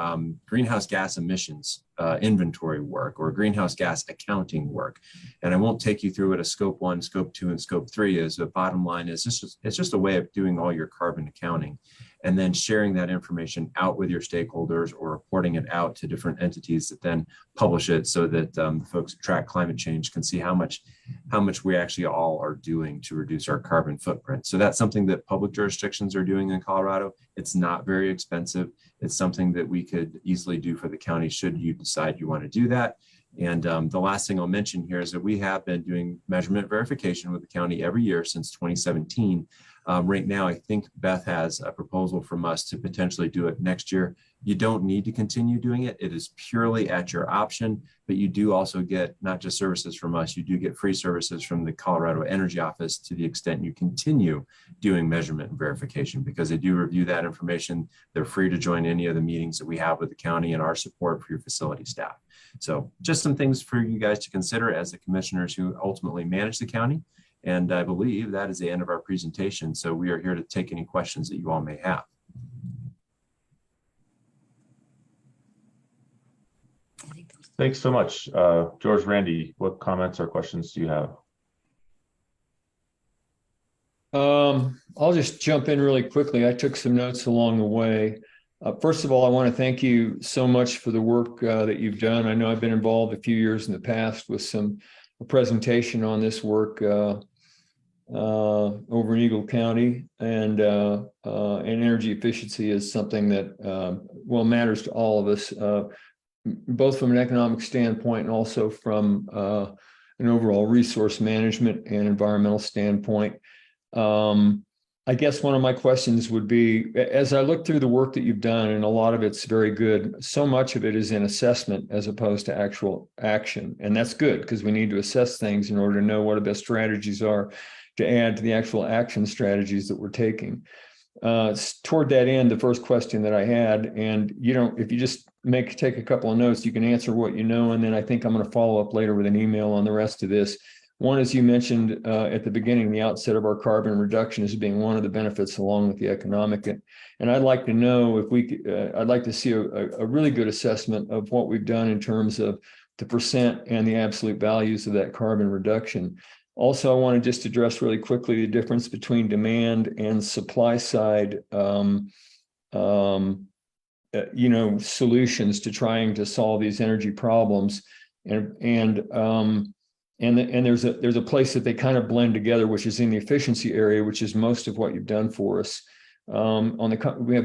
greenhouse gas emissions inventory work or greenhouse gas accounting work. And I won't take you through what a scope 1, scope 2, and scope 3 is. The bottom line is it's just a way of doing all your carbon accounting and then sharing that information out with your stakeholders or reporting it out to different entities that then publish it so that folks who track climate change can see how much we actually all are doing to reduce our carbon footprint. So that's something that public jurisdictions are doing in Colorado. It's not very expensive. It's something that we could easily do for the county should you decide you want to do that. And the last thing I'll mention here is that we have been doing measurement verification with the county every year since 2017. Right now, I think Beth has a proposal from us to potentially do it next year. You don't need to continue doing it. It is purely at your option, but you do also get not just services from us, you do get free services from the Colorado Energy Office to the extent you continue doing measurement and verification, because they do review that information. They're free to join any of the meetings that we have with the county and our support for your facility staff. So just some things for you guys to consider as the commissioners who ultimately manage the county. And I believe that is the end of our presentation. So we are here to take any questions that you all may have. Thanks so much. George, Randy, what comments or questions do you have? I'll just jump in really quickly. I took some notes along the way. First of all, I want to thank you so much for the work that you've done. I know I've been involved a few years in the past with a presentation on this work over in Eagle County, and energy efficiency is something that matters to all of us, both from an economic standpoint and also from an overall resource management and environmental standpoint. I guess one of my questions would be, as I look through the work that you've done, and a lot of it's very good, so much of it is in assessment as opposed to actual action. And that's good, because we need to assess things in order to know what the best strategies are to add to the actual action strategies that we're taking. Toward that end, the first question that I had, and if you just take a couple of notes, you can answer what you know, and then I think I'm going to follow up later with an email on the rest of this, One, as you mentioned at the beginning, the outset of our carbon reduction as being one of the benefits along with the economic. And I'd like to know if I'd like to see a really good assessment of what we've done in terms of the percent and the absolute values of that carbon reduction. Also, I want to just address really quickly the difference between demand and supply side solutions to trying to solve these energy problems. And there's a place that they kind of blend together, which is in the efficiency area, which is most of what you've done for us. We have we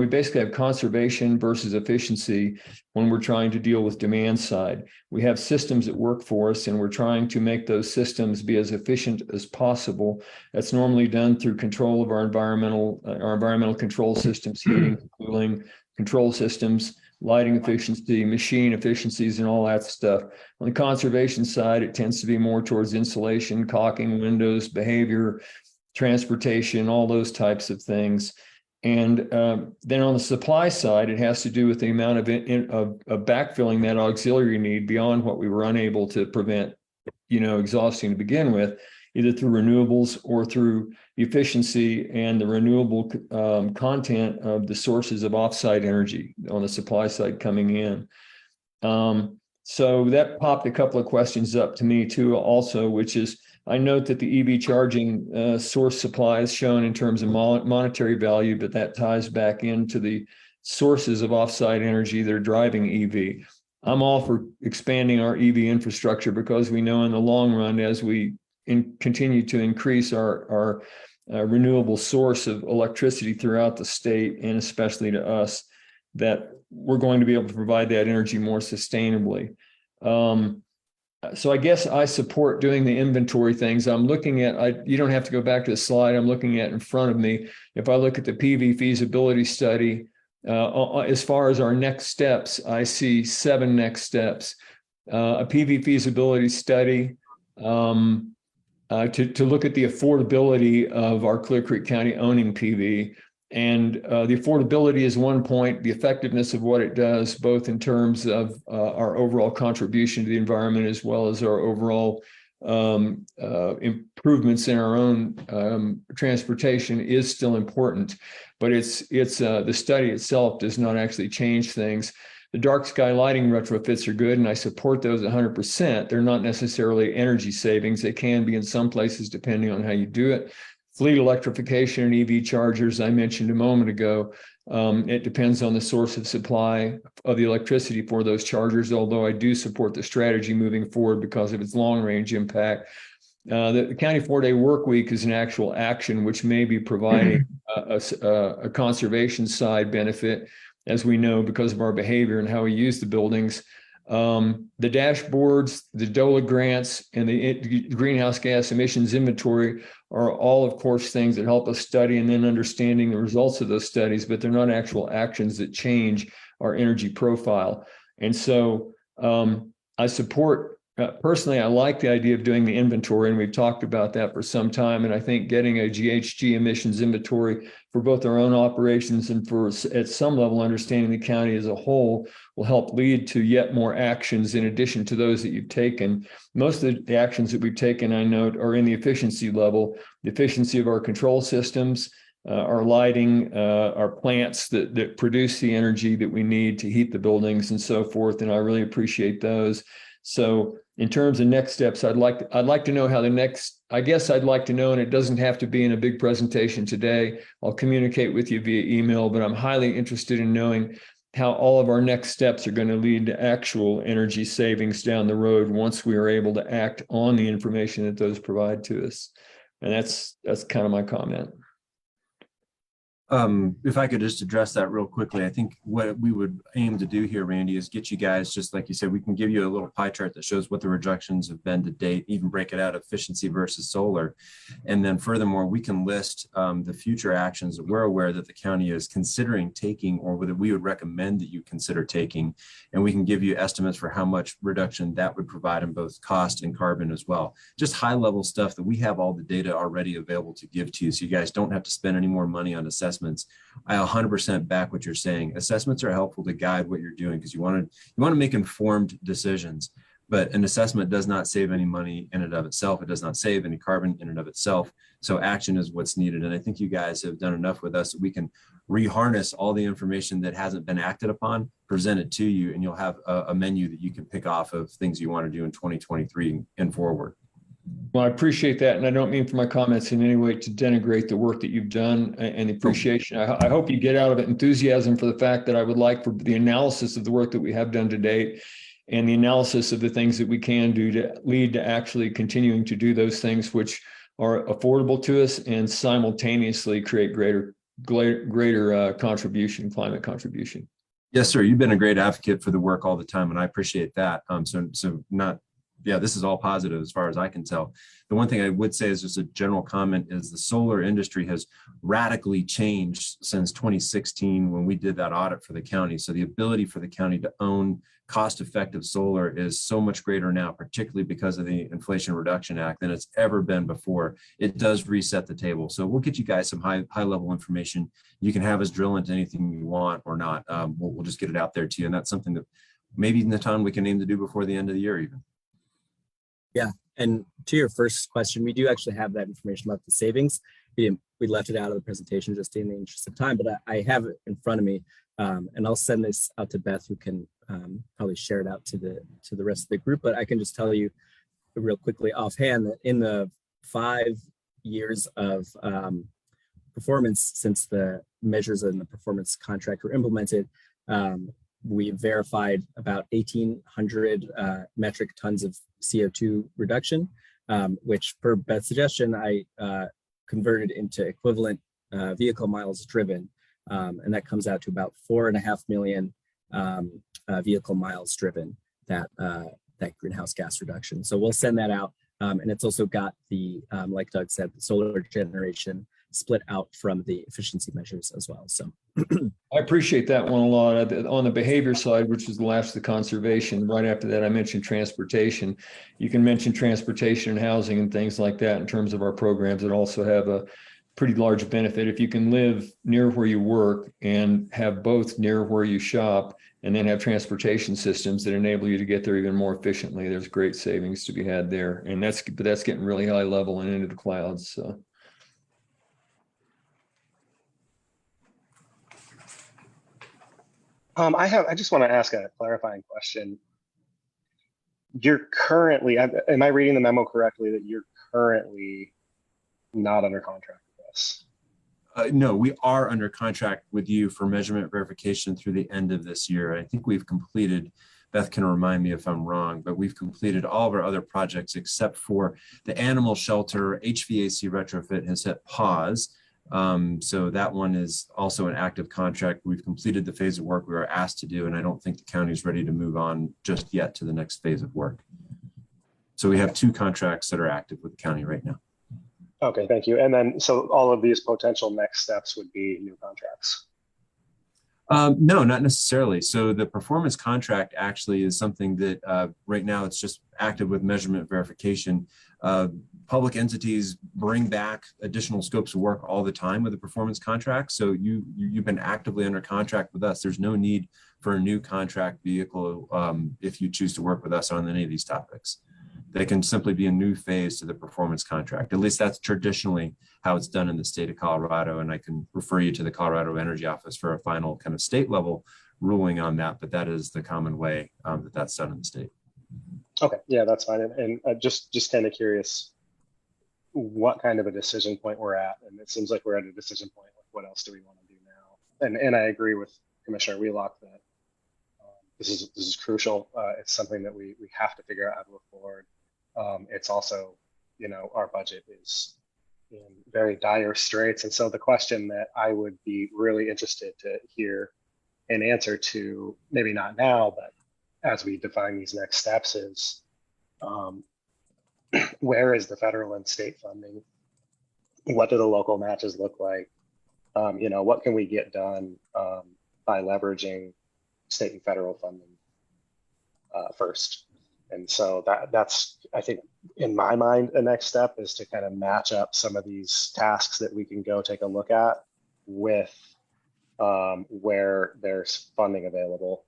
basically have conservation versus efficiency when we're trying to deal with demand side. We have systems that work for us, and we're trying to make those systems be as efficient as possible. That's normally done through control of our environmental control systems, heating, cooling, control systems, lighting efficiency, machine efficiencies, and all that stuff. On the conservation side, it tends to be more towards insulation, caulking, windows, behavior, transportation, all those types of things. And then on the supply side, it has to do with the amount of backfilling that auxiliary need beyond what we were unable to prevent, exhausting to begin with, either through renewables or through the efficiency and the renewable content of the sources of offsite energy on the supply side coming in. So that popped a couple of questions up to me too also, which is, I note that the EV charging source supply is shown in terms of monetary value, but that ties back into the sources of offsite energy that are driving EV. I'm all for expanding our EV infrastructure because we know in the long run, as we continue to increase our renewable source of electricity throughout the state, and especially to us, that we're going to be able to provide that energy more sustainably. So I guess I support doing the inventory things. I'm looking at, you don't have to go back to the slide I'm looking at in front of me. If I look at the PV feasibility study, as far as our next steps, I see 7 next steps. A PV feasibility study to look at the affordability of our Clear Creek County owning PV. And the affordability is one point, the effectiveness of what it does, both in terms of our overall contribution to the environment, as well as our overall improvements in our own transportation, is still important. But it's the study itself does not actually change things. The dark sky lighting retrofits are good, and I support those 100%. They're not necessarily energy savings. They can be in some places, depending on how you do it. Fleet electrification and EV chargers, I mentioned a moment ago, it depends on the source of supply of the electricity for those chargers, although I do support the strategy moving forward because of its long-range impact. The county 4-day work week is an actual action which may be providing a conservation side benefit, as we know, because of our behavior and how we use the buildings. The dashboards, the DOLA grants, and the greenhouse gas emissions inventory are all, of course, things that help us study and then understanding the results of those studies, but they're not actual actions that change our energy profile. And so I support, personally, I like the idea of doing the inventory, and we've talked about that for some time. And I think getting a GHG emissions inventory for both our own operations and for, at some level, understanding the county as a whole will help lead to yet more actions in addition to those that you've taken. Most of the actions that we've taken, I note, are in the efficiency level, the efficiency of our control systems, our lighting, our plants that produce the energy that we need to heat the buildings and so forth. And I really appreciate those. So in terms of next steps, I'd like to know how I'd like to know, and it doesn't have to be in a big presentation today. I'll communicate with you via email, but I'm highly interested in knowing how all of our next steps are going to lead to actual energy savings down the road once we are able to act on the information that those provide to us. And that's kind of my comment. If I could just address that real quickly, I think what we would aim to do here, Randy, is get you guys, just like you said, we can give you a little pie chart that shows what the reductions have been to date, even break it out efficiency versus solar. And then furthermore, we can list the future actions that we're aware that the county is considering taking, or whether we would recommend that you consider taking. And we can give you estimates for how much reduction that would provide in both cost and carbon as well. Just high level stuff that we have all the data already available to give to you, so you guys don't have to spend any more money on assessments. I 100% back what you're saying. Assessments are helpful to guide what you're doing because you want to make informed decisions. But an assessment does not save any money in and of itself. It does not save any carbon in and of itself. So action is what's needed. And I think you guys have done enough with us that we can reharness all the information that hasn't been acted upon, present it to you, and you'll have a menu that you can pick off of things you want to do in 2023 and forward. Well, I appreciate that. And I don't mean for my comments in any way to denigrate the work that you've done and the appreciation. I hope you get out of it enthusiasm for the fact that I would like for the analysis of the work that we have done to date and the analysis of the things that we can do to lead to actually continuing to do those things which are affordable to us and simultaneously create greater contribution, climate contribution. Yes, sir. You've been a great advocate for the work all the time, and I appreciate that. This is all positive as far as I can tell. The one thing I would say is just a general comment is the solar industry has radically changed since 2016 when we did that audit for the county. So the ability for the county to own cost-effective solar is so much greater now, particularly because of the Inflation Reduction Act, than it's ever been before. It does reset the table. So we'll get you guys some high-level information. You can have us drill into anything you want or not. We'll just get it out there to you. And that's something that maybe Natan, we can aim to do before the end of the year even. Yeah, and to your first question, we do actually have that information about the savings. We left it out of the presentation just in the interest of time, but I have it in front of me, and I'll send this out to Beth, who can probably share it out to the rest of the group. But I can just tell you real quickly offhand that in the 5 years of performance since the measures in the performance contract were implemented, we verified about 1,800 metric tons of CO2 reduction, which per Beth's suggestion, I converted into equivalent vehicle miles driven. And that comes out to about 4.5 million vehicle miles driven, that greenhouse gas reduction. So we'll send that out. And it's also got the, like Doug said, the solar generation split out from the efficiency measures as well. So I appreciate that one a lot. On the behavior side, which is the last of the conservation, right after that, I mentioned transportation. You can mention transportation and housing and things like that in terms of our programs that also have a pretty large benefit. If you can live near where you work and have both near where you shop, and then have transportation systems that enable you to get there even more efficiently, there's great savings to be had there. And that's getting really high level and into the clouds. So. I just want to ask a clarifying question. You're currently, am I reading the memo correctly that you're currently not under contract with us? No, we are under contract with you for measurement verification through the end of this year. I think we've completed, Beth can remind me if I'm wrong, but we've completed all of our other projects except for the animal shelter HVAC retrofit has hit pause. So that one is also an active contract. We've completed the phase of work we were asked to do, and I don't think the county is ready to move on just yet to the next phase of work. So we have 2 contracts that are active with the county right now. Okay, thank you. And then, so all of these potential next steps would be new contracts? No, not necessarily. So the performance contract actually is something that right now it's just active with measurement verification. Public entities bring back additional scopes of work all the time with the performance contract. So you've been actively under contract with us. There's no need for a new contract vehicle if you choose to work with us on any of these topics. They can simply be a new phase to the performance contract. At least that's traditionally how it's done in the state of Colorado. And I can refer you to the Colorado Energy Office for a final kind of state level ruling on that. But that is the common way that that's done in the state. Okay, yeah, that's fine. And just kind of curious what kind of a decision point we're at. And it seems like we're at a decision point. Like, what else do we want to do now? And I agree with Commissioner Wheelock that this is crucial. It's something that we have to figure out how to move forward. It's also, our budget is in very dire straits. And so the question that I would be really interested to hear an answer to, maybe not now, but as we define these next steps is, where is the federal and state funding? What do the local matches look like? What can we get done by leveraging state and federal funding first? And so that's, I think, in my mind, the next step is to kind of match up some of these tasks that we can go take a look at with where there's funding available.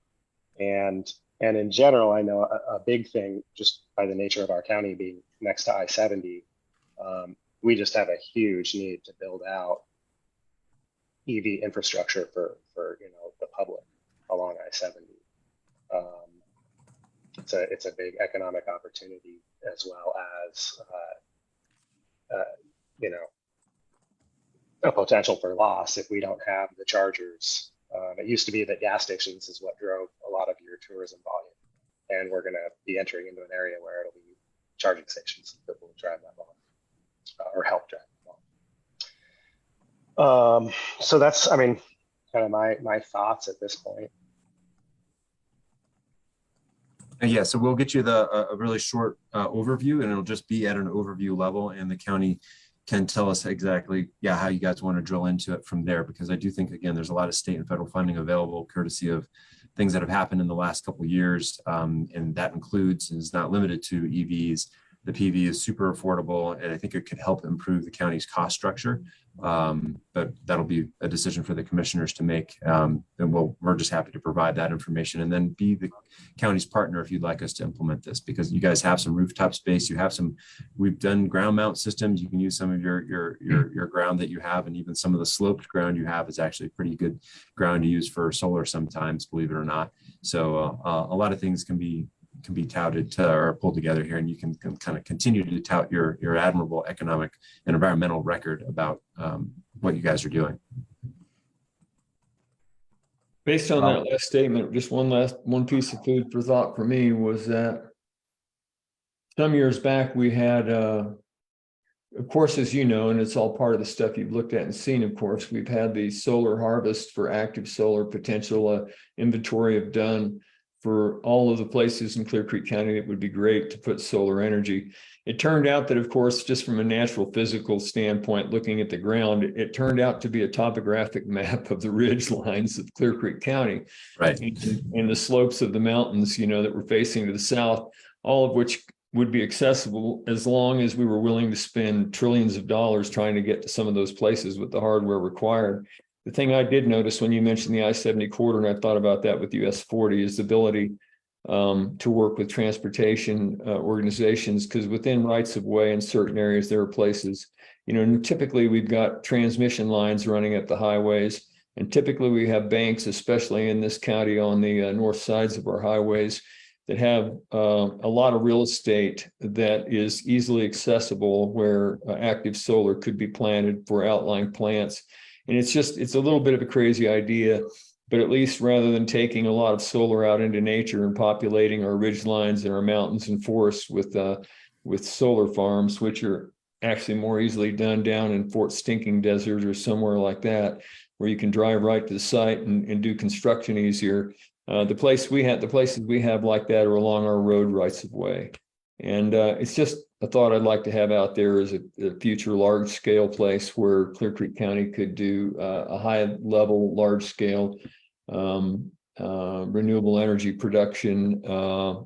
And And in general, I know a big thing, just by the nature of our county being next to I-70, we just have a huge need to build out EV infrastructure for the public along I-70. It's a big economic opportunity, as well as a potential for loss if we don't have the chargers. It used to be that gas stations is what drove a lot of your tourism volume, and we're going to be entering into an area where it'll be charging stations that will drive that volume or help drive that volume. So that's, kind of my thoughts at this point. Yeah, so we'll get you a really short overview, and it'll just be at an overview level, and the county can tell us exactly, how you guys want to drill into it from there, because I do think, again, there's a lot of state and federal funding available courtesy of things that have happened in the last couple of years, and that includes and is not limited to EVs. The PV is super affordable, and I think it could help improve the county's cost structure. But that'll be a decision for the commissioners to make. And we're just happy to provide that information and then be the county's partner if you'd like us to implement this, because you guys have some rooftop space. You have we've done ground mount systems. You can use some of your ground that you have, and even some of the sloped ground you have is actually pretty good ground to use for solar sometimes, believe it or not. So a lot of things can be touted or pulled together here, and you can kind of continue to tout your admirable economic and environmental record about what you guys are doing. Based on that last statement, just one piece of food for thought for me was that some years back we had, of course, as you know, and it's all part of the stuff you've looked at and seen, of course, we've had the solar harvest for active solar potential inventory of done for all of the places in Clear Creek County that would be great to put solar energy. It turned out that, of course, just from a natural physical standpoint, looking at the ground, it turned out to be a topographic map of the ridge lines of Clear Creek County. Right. And the slopes of the mountains, that were facing to the south, all of which would be accessible as long as we were willing to spend trillions of dollars trying to get to some of those places with the hardware required. The thing I did notice when you mentioned the I-70 corridor, and I thought about that with US 40, is the ability to work with transportation organizations, because within rights of way in certain areas, there are places, typically we've got transmission lines running at the highways, and typically we have banks, especially in this county on the north sides of our highways, that have a lot of real estate that is easily accessible, where active solar could be planted for outlying plants. And it's a little bit of a crazy idea, but at least rather than taking a lot of solar out into nature and populating our ridge lines and our mountains and forests with solar farms, which are actually more easily done down in Fort Stinking Desert or somewhere like that, where you can drive right to the site and do construction easier. The places we have like that are along our road rights of way. And it's just a thought I'd like to have out there as a future large scale place where Clear Creek County could do a high level, large scale renewable energy production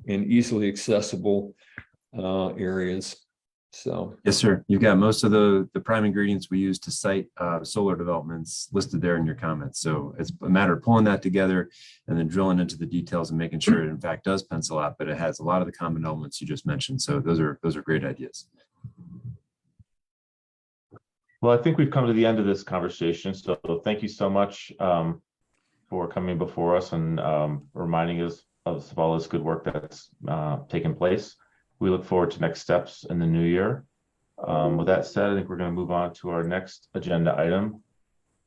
in easily accessible areas. So yes, sir. You've got most of the prime ingredients we use to cite solar developments listed there in your comments. So it's a matter of pulling that together and then drilling into the details and making sure it in fact does pencil out, but it has a lot of the common elements you just mentioned. So those are great ideas. Well, I think we've come to the end of this conversation. So thank you so much for coming before us and reminding us of all this good work that's taken place. We look forward to next steps in the new year. With that said, I think we're going to move on to our next agenda item.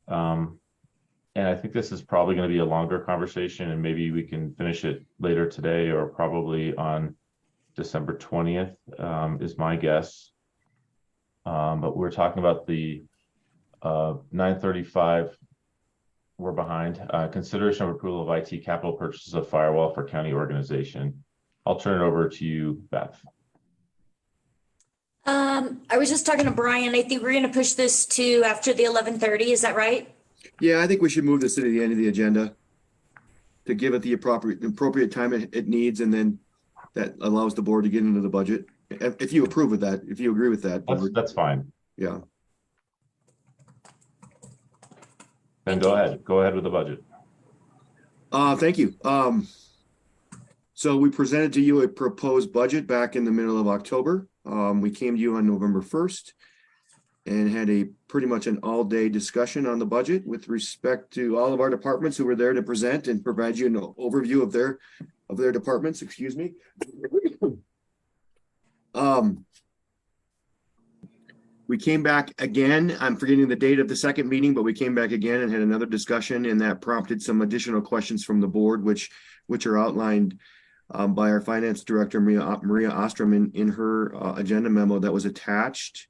And I think this is probably going to be a longer conversation, and maybe we can finish it later today or probably on December 20th is my guess. But we're talking about the 935, we're behind, consideration of approval of IT capital purchases of firewall for county organization. I'll turn it over to you, Beth. I was just talking to Brian. I think we're going to push this to after the 11:30. Is that right? Yeah, I think we should move this to the end of the agenda to give it the appropriate time it needs, and then that allows the board to get into the budget. If you approve of that, if you agree with that. That's fine. Yeah. Then go ahead with the budget. Thank you. So we presented to you a proposed budget back in the middle of October. We came to you on November 1st and had a pretty much an all-day discussion on the budget with respect to all of our departments who were there to present and provide you an overview of their departments, excuse me. We came back again. I'm forgetting the date of the second meeting, but we came back again and had another discussion, and that prompted some additional questions from the board, which are outlined by our finance director, Maria Ostrom, in her agenda memo that was attached.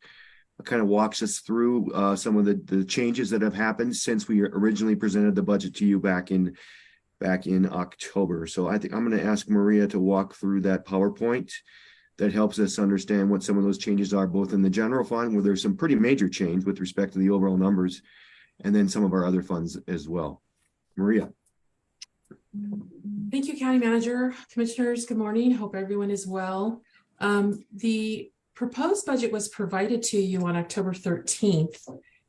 It kind of walks us through some of the changes that have happened since we originally presented the budget to you back in October. So I think I'm going to ask Maria to walk through that PowerPoint that helps us understand what some of those changes are, both in the general fund, where there's some pretty major change with respect to the overall numbers, and then some of our other funds as well. Maria. Thank you, County Manager. Commissioners, good morning. Hope everyone is well. The proposed budget was provided to you on October 13th,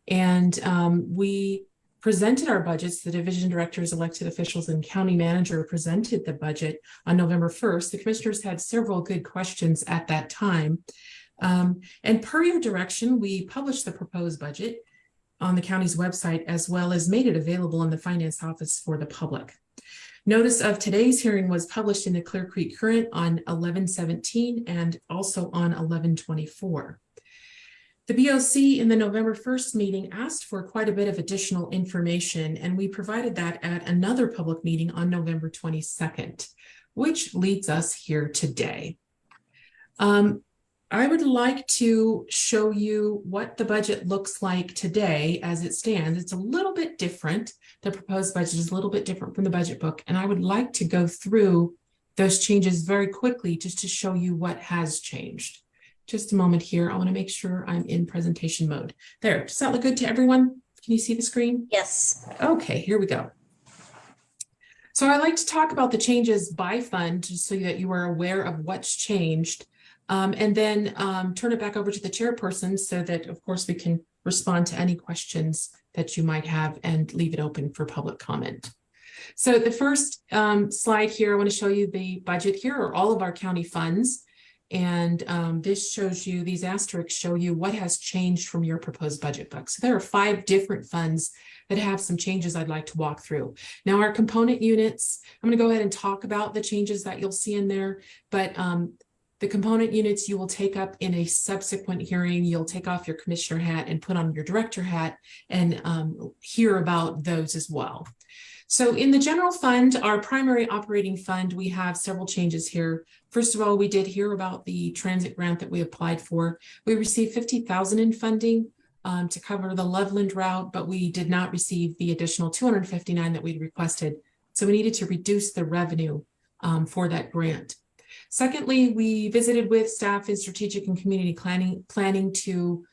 and we presented our budgets. The division directors, elected officials, and county manager presented the budget on November 1st. The commissioners had several good questions at that time. And per your direction, we published the proposed budget on the county's website, as well as made it available in the finance office for the public. Notice of today's hearing was published in the Clear Creek Current on 11/17 and also on 11/24. The BOC in the November 1st meeting asked for quite a bit of additional information, and we provided that at another public meeting on November 22nd, which leads us here today. I would like to show you what the budget looks like today as it stands. It's a little bit different. The proposed budget is a little bit different from the budget book, and I would like to go through those changes very quickly just to show you what has changed. Just a moment here. I want to make sure I'm in presentation mode. There, does that look good to everyone? Can you see the screen? Yes. Okay, here we go. So I like to talk about the changes by fund just so that you are aware of what's changed. And then turn it back over to the chairperson so that, of course, we can respond to any questions that you might have and leave it open for public comment. So the first slide here, I want to show you the budget. Here are all of our county funds. And this shows you, these asterisks show you what has changed from your proposed budget book. So there are 5 different funds that have some changes I'd like to walk through. Now our component units, I'm going to go ahead and talk about the changes that you'll see in there, but the component units you will take up in a subsequent hearing. You'll take off your commissioner hat and put on your director hat and hear about those as well. So in the general fund, our primary operating fund, we have several changes here. First of all, we did hear about the transit grant that we applied for. We received $50,000 in funding to cover the Loveland route, but we did not receive the additional $259,000 that we'd requested. So we needed to reduce the revenue for that grant. Secondly, we visited with staff in strategic and community planning to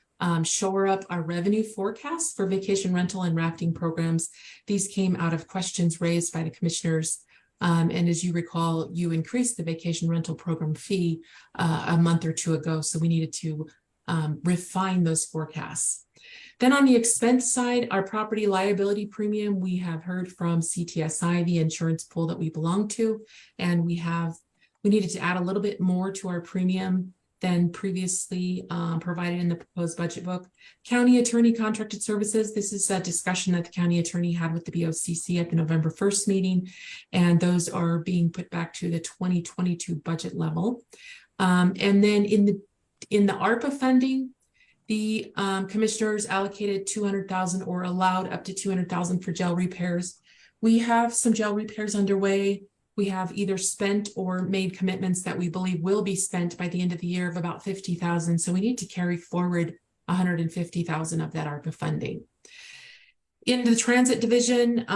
shore up our revenue forecasts for vacation rental and rafting programs. These came out of questions raised by the commissioners. And as you recall, you increased the vacation rental program fee a month or 2 ago. So we needed to refine those forecasts. Then on the expense side, our property liability premium, we have heard from CTSI, the insurance pool that we belong to, and we needed to add a little bit more to our premium than previously provided in the proposed budget book. County attorney contracted services. This is a discussion that the county attorney had with the BOCC at the November 1st meeting, and those are being put back to the 2022 budget level. And then in the ARPA funding, the commissioners allocated $200,000 or allowed up to $200,000 for jail repairs. We have some jail repairs underway. We have either spent or made commitments that we believe will be spent by the end of the year of about $50,000. So we need to carry forward $150,000 of that ARPA funding. In the transit division,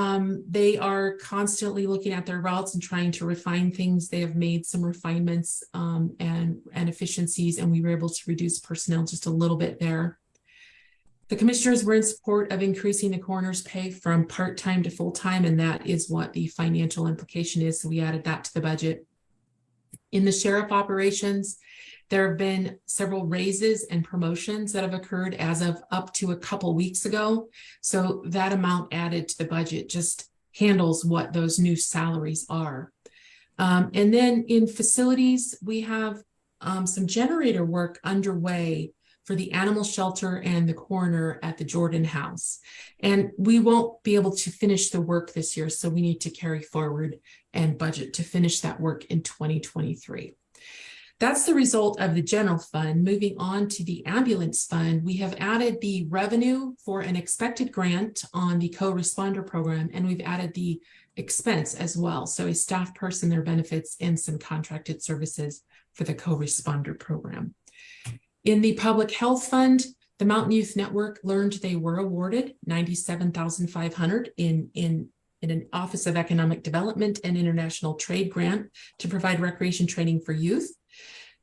they are constantly looking at their routes and trying to refine things. They have made some refinements and efficiencies, and we were able to reduce personnel just a little bit there. The commissioners were in support of increasing the coroner's pay from part-time to full-time, and that is what the financial implication is. So we added that to the budget. In the sheriff operations, there have been several raises and promotions that have occurred as of up to a couple weeks ago. So that amount added to the budget just handles what those new salaries are. And then in facilities, we have some generator work underway for the animal shelter and the coroner at the Jordan House. And we won't be able to finish the work this year, so we need to carry forward and budget to finish that work in 2023. That's the result of the general fund. Moving on to the ambulance fund, we have added the revenue for an expected grant on the co-responder program, and we've added the expense as well. So a staff person, their benefits, and some contracted services for the co-responder program. In the public health fund, the Mountain Youth Network learned they were awarded $97,500 in an Office of Economic Development and International Trade grant to provide recreation training for youth.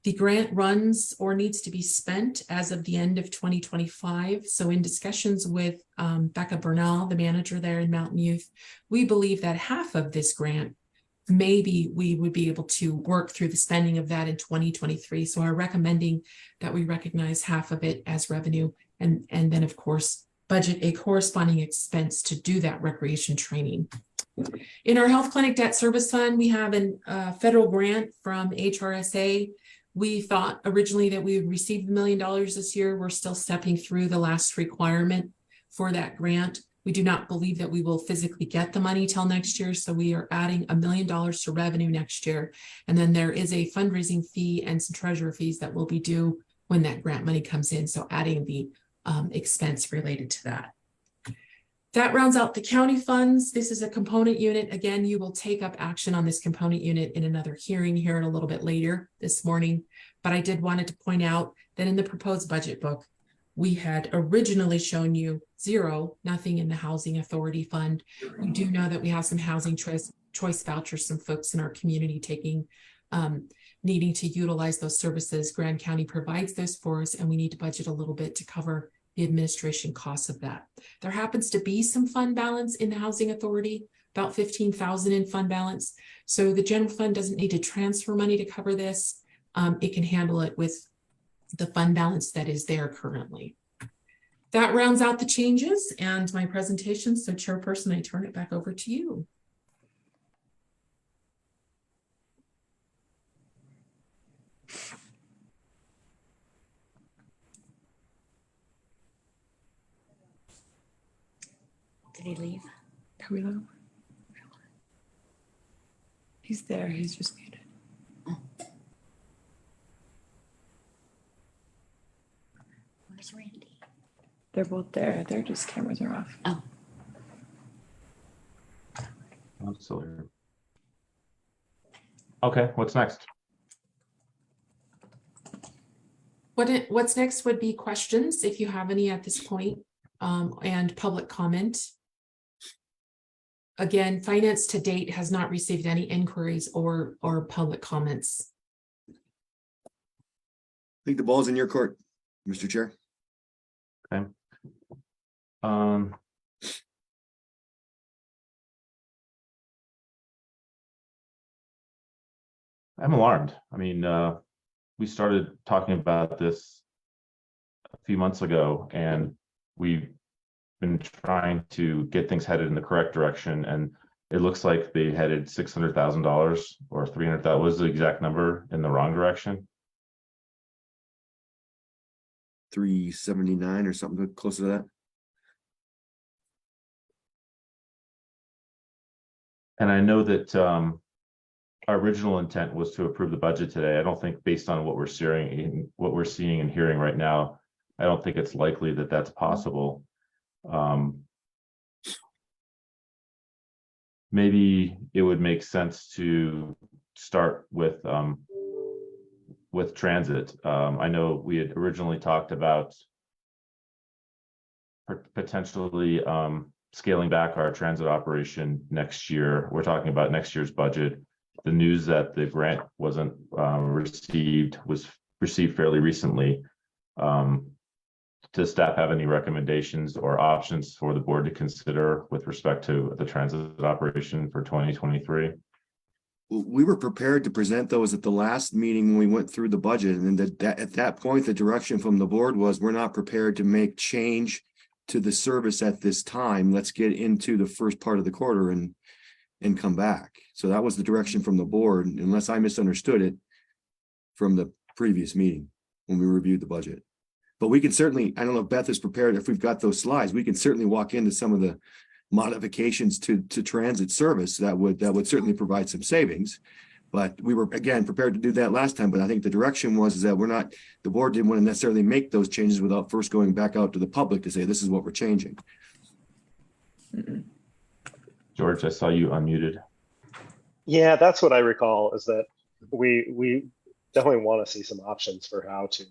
The grant runs or needs to be spent as of the end of 2025. So in discussions with Becca Bernal, the manager there in Mountain Youth, we believe that half of this grant, maybe we would be able to work through the spending of that in 2023. So are recommending that we recognize half of it as revenue and then of course budget a corresponding expense to do that recreation training. In our health clinic debt service fund, we have a federal grant from HRSA. We thought originally that we would receive $1 million this year. We're still stepping through the last requirement for that grant. We do not believe that we will physically get the money till next year, so we are adding $1 million to revenue next year. And then there is a fundraising fee and some treasurer fees that will be due when that grant money comes in, so adding the expense related to that. That rounds out the county funds. This is a component unit. Again, you will take up action on this component unit in another hearing here a little bit later this morning. But I did wanted to point out that in the proposed budget book, we had originally shown you nothing in the Housing Authority Fund. You do know that we have some housing choice vouchers, some folks in our community needing to utilize those services. Grand County provides those for us, and we need to budget a little bit to cover the administration costs of that. There happens to be some fund balance in the Housing Authority, about $15,000 in fund balance. So the general fund doesn't need to transfer money to cover this. It can handle it with the fund balance that is there currently. That rounds out the changes and my presentation. So Chairperson, I turn it back over to you. Did he leave? Carrillo. He's there. He's just muted. Where's Randy? They're both there. They're just cameras are off. Oh. I'm still here. Okay, what's next? What's next would be questions, if you have any at this point, and public comment. Again, finance to date has not received any inquiries or public comments. I think the ball's in your court, Mr. Chair. Okay. I'm alarmed. I mean, we started talking about this a few months ago, and we've been trying to get things headed in the correct direction. And it looks like they headed $600,000 or 300,000. That was the exact number in the wrong direction. 379 or something close to that. And I know that our original intent was to approve the budget today. I don't think, based on what we're seeing and hearing right now, I don't think it's likely that that's possible. Maybe it would make sense to start with transit. I know we had originally talked about potentially scaling back our transit operation next year. We're talking about next year's budget. The news that the grant wasn't was received fairly recently. Does staff have any recommendations or options for the board to consider with respect to the transit operation for 2023? We were prepared to present those at the last meeting when we went through the budget, and that at that point, the direction from the board was we're not prepared to make change to the service at this time. Let's get into the first part of the quarter and and come back. So that was the direction from the board, unless I misunderstood it from the previous meeting when we reviewed the budget. But we can certainly, I don't know if Beth is prepared, if we've got those slides, we can certainly walk into some of the modifications to transit service that would certainly provide some savings. But we were, again, prepared to do that last time, but I think the direction was that the board didn't want to necessarily make those changes without first going back out to the public to say, this is what we're changing. George, I saw you unmuted. Yeah, that's what I recall, is that we definitely want to see some options for how to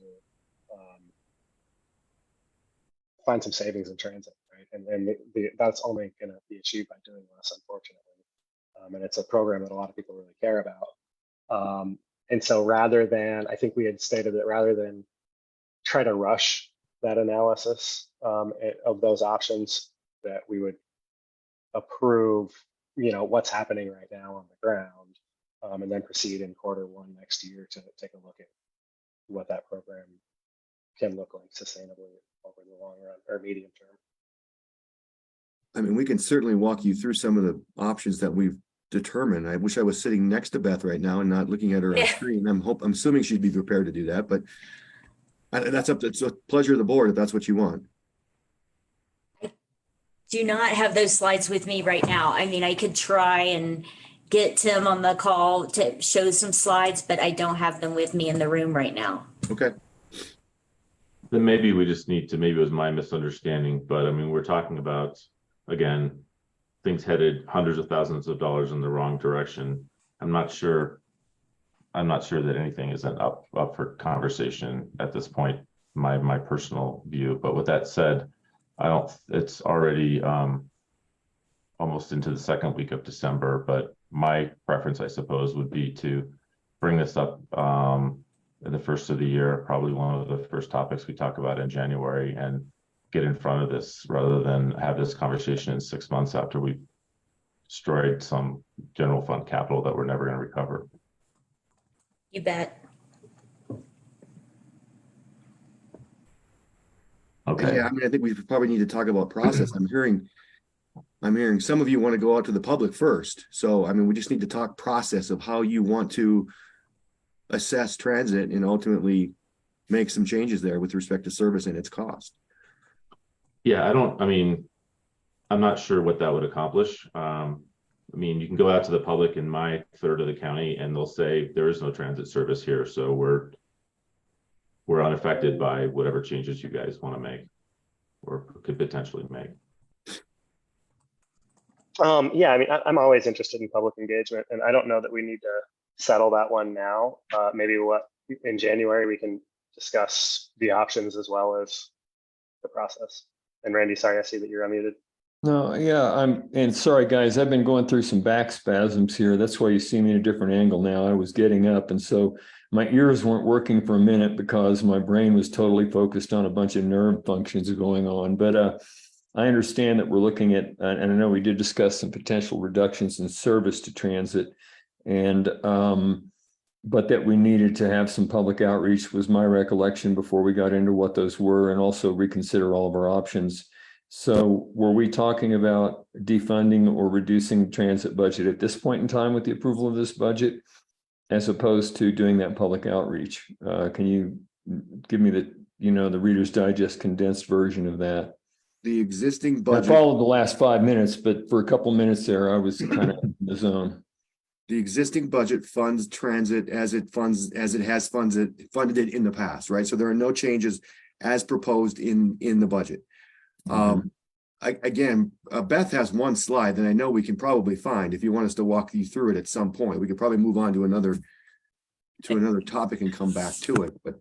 find some savings in transit, right? And that's only going to be achieved by doing less, unfortunately. And it's a program that a lot of people really care about. And so I think we had stated that rather than try to rush that analysis of those options, that we would approve, what's happening right now on the ground, and then proceed in Q1 next year to take a look at what that program can look like sustainably over the long run or medium term. I mean, we can certainly walk you through some of the options that we've determined. I wish I was sitting next to Beth right now and not looking at her on screen. I'm assuming she'd be prepared to do that, but it's a pleasure of the board if that's what you want. Do not have those slides with me right now. I mean, I could try and get Tim on the call to show some slides, but I don't have them with me in the room right now. Okay. Then maybe we just need to, maybe it was my misunderstanding, but I mean, we're talking about, again, things headed hundreds of thousands of dollars in the wrong direction. I'm not sure that anything isn't up for conversation at this point, my personal view. But with that said, it's already almost into the second week of December, but my preference, I suppose, would be to bring this up in the first of the year, probably one of the first topics we talk about in January, and get in front of this rather than have this conversation in 6 months after we've destroyed some general fund capital that we're never going to recover. You bet. Okay. Yeah, I mean, I think we probably need to talk about process. I'm hearing some of you want to go out to the public first. So, I mean, we just need to talk process of how you want to assess transit and ultimately make some changes there with respect to service and its cost. Yeah, I'm not sure what that would accomplish. I mean, you can go out to the public in my third of the county and they'll say there is no transit service here. So we're unaffected by whatever changes you guys want to make or could potentially make. Yeah, I mean, I'm always interested in public engagement, and I don't know that we need to settle that one now. Maybe in January we can discuss the options as well as the process. And Randy, sorry, I see that you're unmuted. No, yeah, and sorry guys, I've been going through some back spasms here. That's why you see me in a different angle now. I was getting up, and so my ears weren't working for a minute because my brain was totally focused on a bunch of nerve functions going on. But I understand that we're looking at, and I know we did discuss some potential reductions in service to transit, and but that we needed to have some public outreach was my recollection before we got into what those were, and also reconsider all of our options. So were we talking about defunding or reducing transit budget at this point in time with the approval of this budget, as opposed to doing that public outreach? Can you give me the Reader's Digest condensed version of that? The existing budget. I followed the last 5 minutes, but for a couple of minutes there, I was kind of in the zone. The existing budget funds transit as it has funded it in the past, right? So there are no changes as proposed in the budget. Again, Beth has one slide that I know we can probably find. If you want us to walk you through it at some point, we could probably move on to another topic and come back to it. But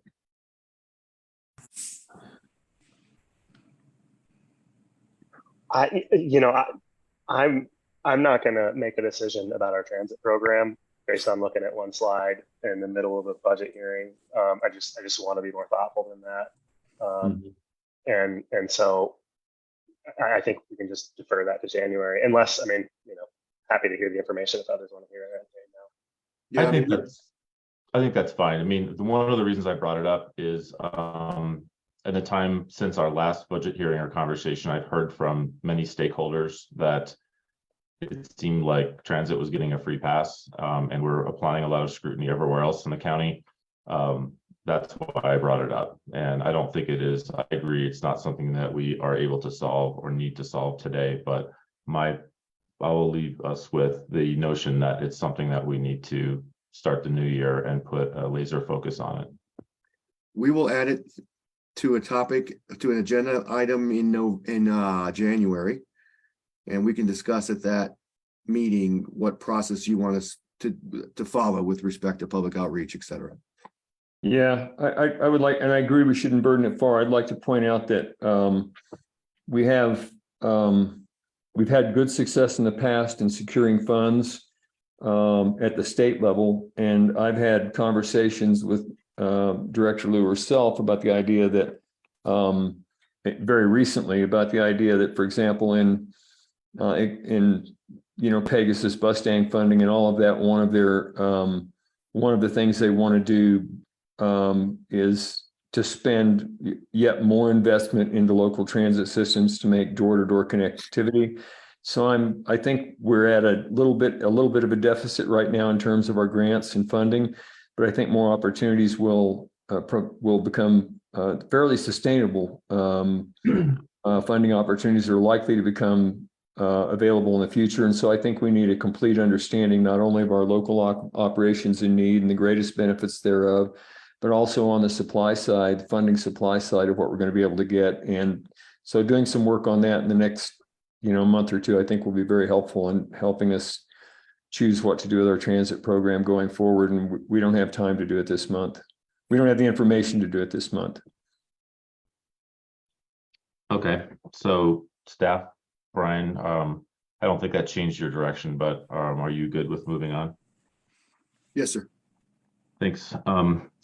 I'm not going to make a decision about our transit program based on looking at one slide in the middle of a budget hearing. I just want to be more thoughtful than that. And so I think we can just defer that to January, unless, happy to hear the information if others want to hear it now. yeah, I think that's fine. I mean, one of the reasons I brought it up is at the time since our last budget hearing or conversation, I've heard from many stakeholders that it seemed like transit was getting a free pass, and we're applying a lot of scrutiny everywhere else in the county. That's why I brought it up. And I don't think it is. I agree, it's not something that we are able to solve or need to solve today, but I will leave us with the notion that it's something that we need to start the new year and put a laser focus on it. We will add it to a topic, to an agenda item in January. And we can discuss at that meeting what process you want us to follow with respect to public outreach, et cetera. Yeah, I would like, and I agree we shouldn't burden it far. I'd like to point out that we've had good success in the past in securing funds at the state level. And I've had conversations with Director Liu herself about the idea that very recently about the idea that, for example, in Pegasus bus stand funding and all of that, one of the things they want to do is to spend yet more investment into local transit systems to make door-to-door connectivity. So I think we're at a little bit of a deficit right now in terms of our grants and funding, but I think more opportunities will become fairly sustainable. Funding opportunities are likely to become available in the future. And so I think we need a complete understanding not only of our local operations in need and the greatest benefits thereof, but also on the supply side, funding supply side of what we're going to be able to get. And so doing some work on that in the next month or two, I think will be very helpful in helping us choose what to do with our transit program going forward. And we don't have time to do it this month. We don't have the information to do it this month. Okay, so staff, Brian, I don't think that changed your direction, but are you good with moving on? Yes, sir. Thanks.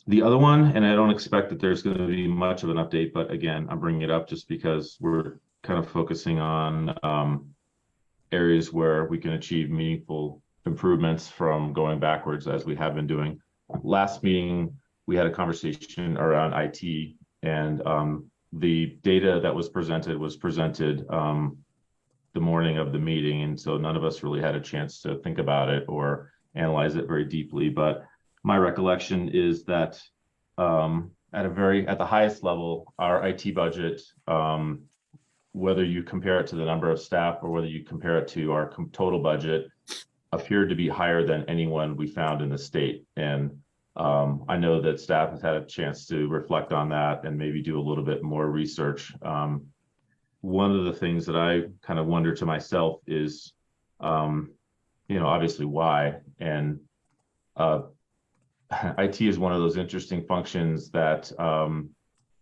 The other one, and I don't expect that there's going to be much of an update, but again, I'm bringing it up just because we're kind of focusing on areas where we can achieve meaningful improvements from going backwards as we have been doing. Last meeting, we had a conversation around IT, and the data that was presented the morning of the meeting. And so none of us really had a chance to think about it or analyze it very deeply. But my recollection is that at the highest level, our IT budget, whether you compare it to the number of staff or whether you compare it to our total budget, appeared to be higher than anyone we found in the state. And I know that staff has had a chance to reflect on that and maybe do a little bit more research. One of the things that I kind of wonder to myself is, obviously why. And IT is one of those interesting functions that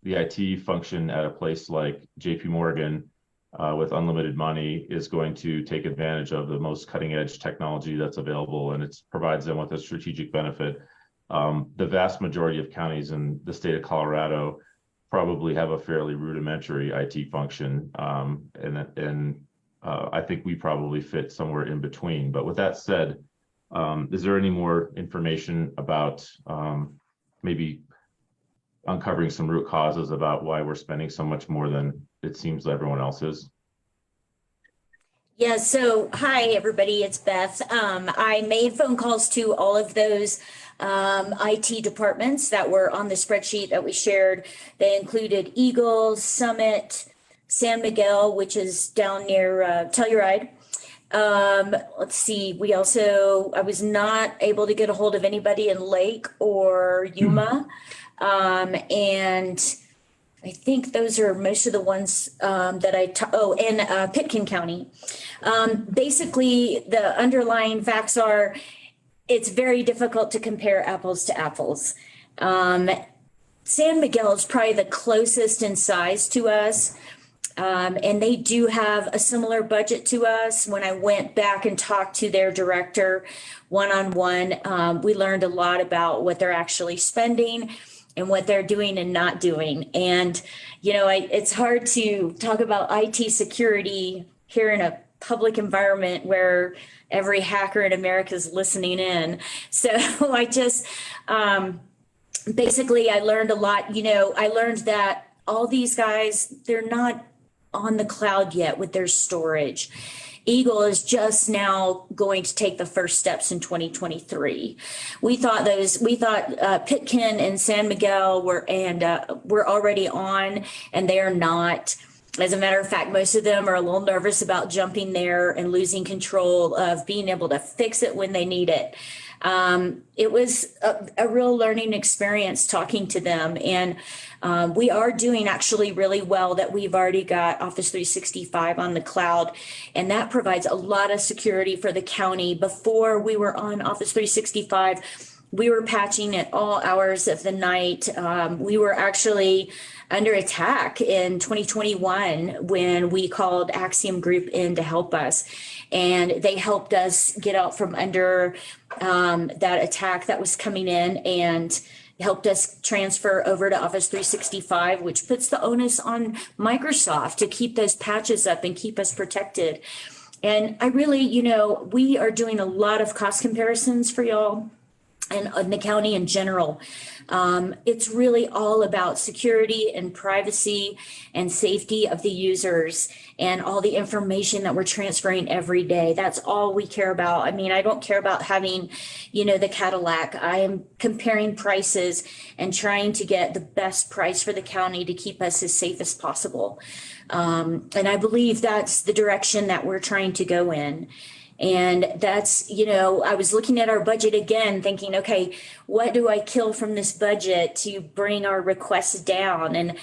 the IT function at a place like JP Morgan with unlimited money is going to take advantage of the most cutting edge technology that's available, and it provides them with a strategic benefit. The vast majority of counties in the state of Colorado probably have a fairly rudimentary IT function, and I think we probably fit somewhere in between. But with that said, is there any more information about maybe uncovering some root causes about why we're spending so much more than it seems everyone else is? Yeah, so hi, everybody, it's Beth. I made phone calls to all of those IT departments that were on the spreadsheet that we shared. They included Eagle, Summit, San Miguel, which is down near Telluride. Let's see, I was not able to get a hold of anybody in Lake or Yuma. And I think those are most of the ones and Pitkin County. Basically, the underlying facts are it's very difficult to compare apples to apples. San Miguel is probably the closest in size to us. And they do have a similar budget to us. When I went back and talked to their director one-on-one, we learned a lot about what they're actually spending and what they're doing and not doing. And, it's hard to talk about IT security here in a public environment where every hacker in America is listening in. So I just, basically I learned a lot. I learned that all these guys, they're not on the cloud yet with their storage. Eagle is just now going to take the first steps in 2023. We thought Pitkin and San Miguel were already on, and they are not. As a matter of fact, most of them are a little nervous about jumping there and losing control of being able to fix it when they need it. It was a real learning experience talking to them, and we are doing actually really well that we've already got Office 365 on the cloud, and that provides a lot of security for the county. Before we were on Office 365, we were patching at all hours of the night. We were actually under attack in 2021 when we called Axiom Group in to help us. And they helped us get out from under that attack that was coming in and helped us transfer over to Office 365, which puts the onus on Microsoft to keep those patches up and keep us protected. And I really, we are doing a lot of cost comparisons for y'all and in the county in general. It's really all about security and privacy and safety of the users and all the information that we're transferring every day. That's all we care about. I mean, I don't care about having, the Cadillac. I am comparing prices and trying to get the best price for the county to keep us as safe as possible. And I believe that's the direction that we're trying to go in. And that's, I was looking at our budget again, thinking, okay, what do I kill from this budget to bring our requests down? And,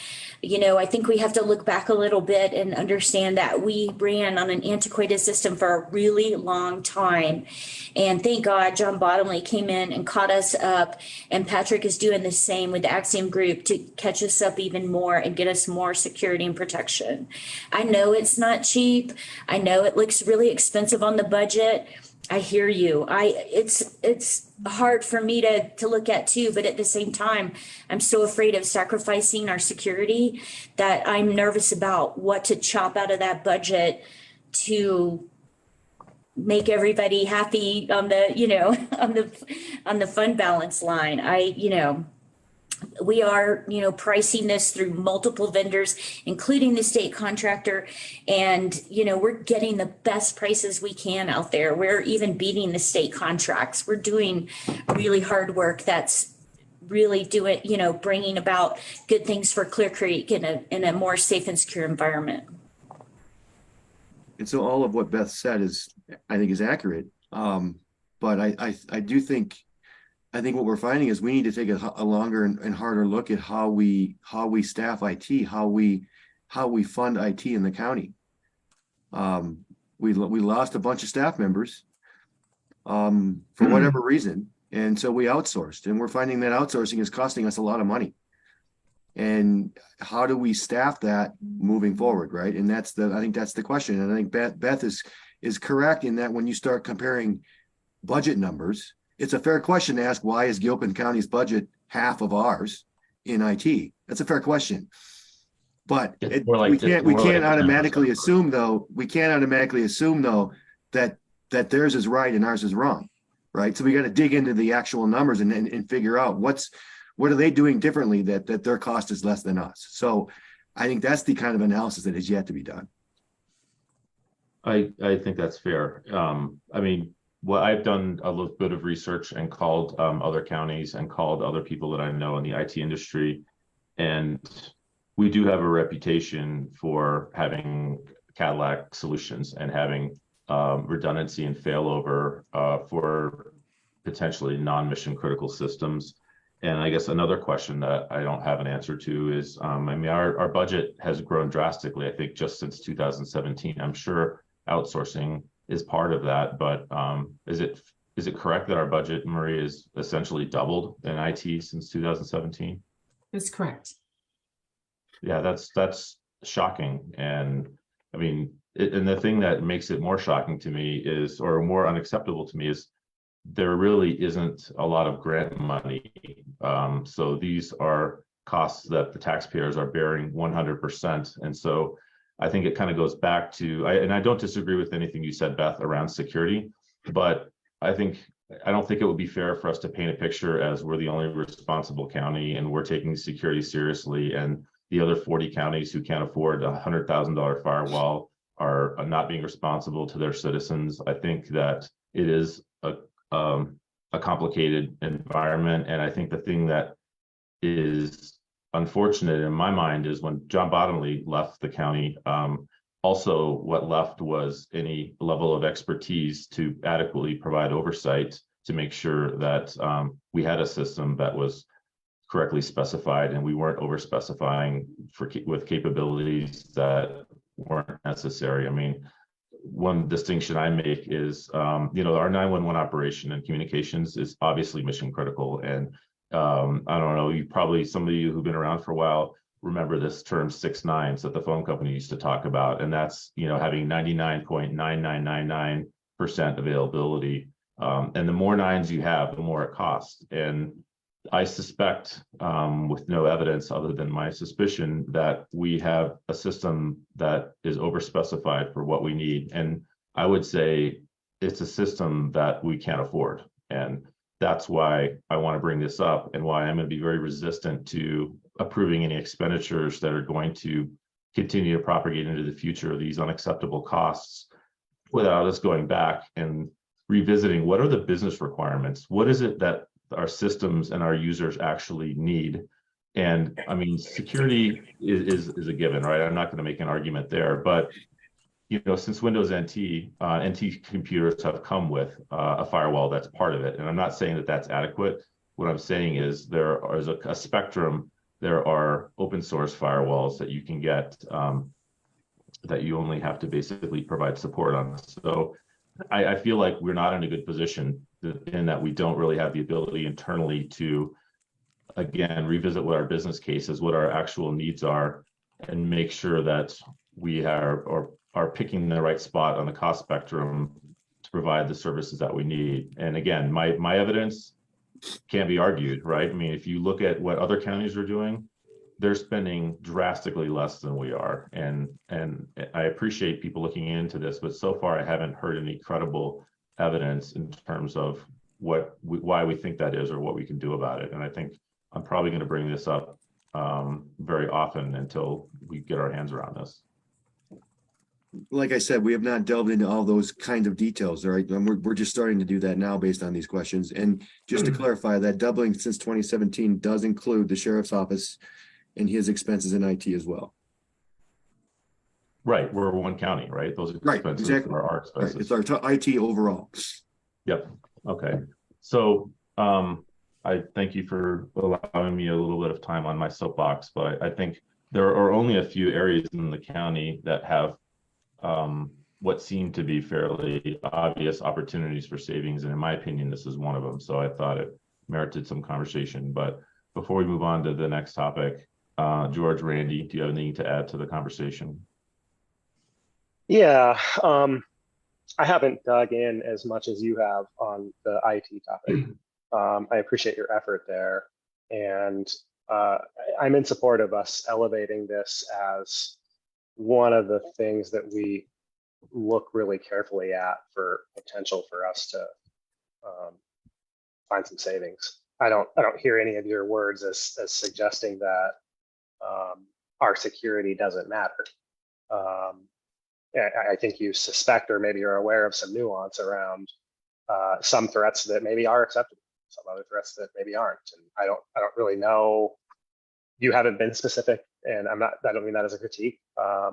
I think we have to look back a little bit and understand that we ran on an antiquated system for a really long time. And thank God John Bottomley came in and caught us up. And Patrick is doing the same with the Axiom Group to catch us up even more and get us more security and protection. I know it's not cheap. I know it looks really expensive on the budget. I hear you. It's hard for me to look at too, but at the same time, I'm so afraid of sacrificing our security that I'm nervous about what to chop out of that budget to make everybody happy on the, on the fund balance line. We are, pricing this through multiple vendors, including the state contractor. And, we're getting the best prices we can out there. We're even beating the state contracts. We're doing really hard work that's really doing, bringing about good things for Clear Creek in a more safe and secure environment. And so all of what Beth said I think is accurate. But I do think, what we're finding is we need to take a longer and harder look at how we staff IT, how we fund IT in the county. We lost a bunch of staff members for whatever reason, and so we outsourced, and we're finding that outsourcing is costing us a lot of money. And how do we staff that moving forward, right? And I think that's the question. And I think Beth is correct in that when you start comparing budget numbers, it's a fair question to ask, why is Gilpin County's budget half of ours in IT? That's a fair question. But we can't automatically assume though that theirs is right and ours is wrong, right? So we got to dig into the actual numbers and figure out what are they doing differently that their cost is less than us. So I think that's the kind of analysis that is yet to be done. I think that's fair. Well, I've done a little bit of research and called other counties and called other people that I know in the IT industry. And we do have a reputation for having Cadillac solutions and having redundancy and failover for potentially non-mission critical systems. And I guess another question that I don't have an answer to is, our budget has grown drastically, I think, just since 2017. I'm sure outsourcing is part of that, but is it correct that our budget, Marie, is essentially doubled in IT since 2017? That's correct. Yeah, that's shocking. And and the thing that makes it more shocking to me is, or more unacceptable to me, is there really isn't a lot of grant money. So these are costs that the taxpayers are bearing 100%. And so I think it kind of goes back to, and I don't disagree with anything you said, Beth, around security, but I don't think it would be fair for us to paint a picture as we're the only responsible county and we're taking security seriously, and the other 40 counties who can't afford a $100,000 firewall are not being responsible to their citizens. I think that it is a complicated environment. And I think the thing that is unfortunate in my mind is when John Bottomley left the county, also what left was any level of expertise to adequately provide oversight to make sure that we had a system that was correctly specified and we weren't over specifying with capabilities that weren't necessary. I mean, one distinction I make is, our 911 operation and communications is obviously mission critical. And I don't know, some of you who've been around for a while remember this term 6 nines that the phone company used to talk about. And that's, having 99.9999% availability. And the more nines you have, the more it costs. And I suspect, with no evidence other than my suspicion, that we have a system that is overspecified for what we need. And I would say it's a system that we can't afford. And that's why I want to bring this up and why I'm going to be very resistant to approving any expenditures that are going to continue to propagate into the future these unacceptable costs without us going back and revisiting what are the business requirements? What is it that our systems and our users actually need? And I mean, security is a given, right? I'm not going to make an argument there, but since Windows NT, NT computers have come with a firewall that's part of it. And I'm not saying that that's adequate. What I'm saying is there is a spectrum. There are open source firewalls that you can get that you only have to basically provide support on. So I feel like we're not in a good position in that we don't really have the ability internally to, again, revisit what our business case is, what our actual needs are, and make sure that we are picking the right spot on the cost spectrum to provide the services that we need. And again, my evidence can't be argued, right? I mean, if you look at what other counties are doing, they're spending drastically less than we are. And I appreciate people looking into this, but so far I haven't heard any credible evidence in terms of why we think that is or what we can do about it. And I think I'm probably going to bring this up very often until we get our hands around this. Like I said, we have not delved into all those kinds of details, all right? And we're just starting to do that now based on these questions. And just to clarify, that doubling since 2017 does include the sheriff's office and his expenses in IT as well. Right, we're one county, right? Those expenses are our expenses. Right. It's our IT overall. Yep. Okay. So I thank you for allowing me a little bit of time on my soapbox, but I think there are only a few areas in the county that have what seem to be fairly obvious opportunities for savings. And in my opinion, this is one of them. So I thought it merited some conversation. But before we move on to the next topic, George, Randy, do you have anything to add to the conversation? Yeah, I haven't dug in as much as you have on the IT topic. I appreciate your effort there. And I'm in support of us elevating this as one of the things that we look really carefully at for potential for us to find some savings. I don't hear any of your words as suggesting that our security doesn't matter. I think you suspect, or maybe you're aware of some nuance around some threats that maybe are acceptable, some other threats that maybe aren't. And I don't really know. You haven't been specific, and I don't mean that as a critique. I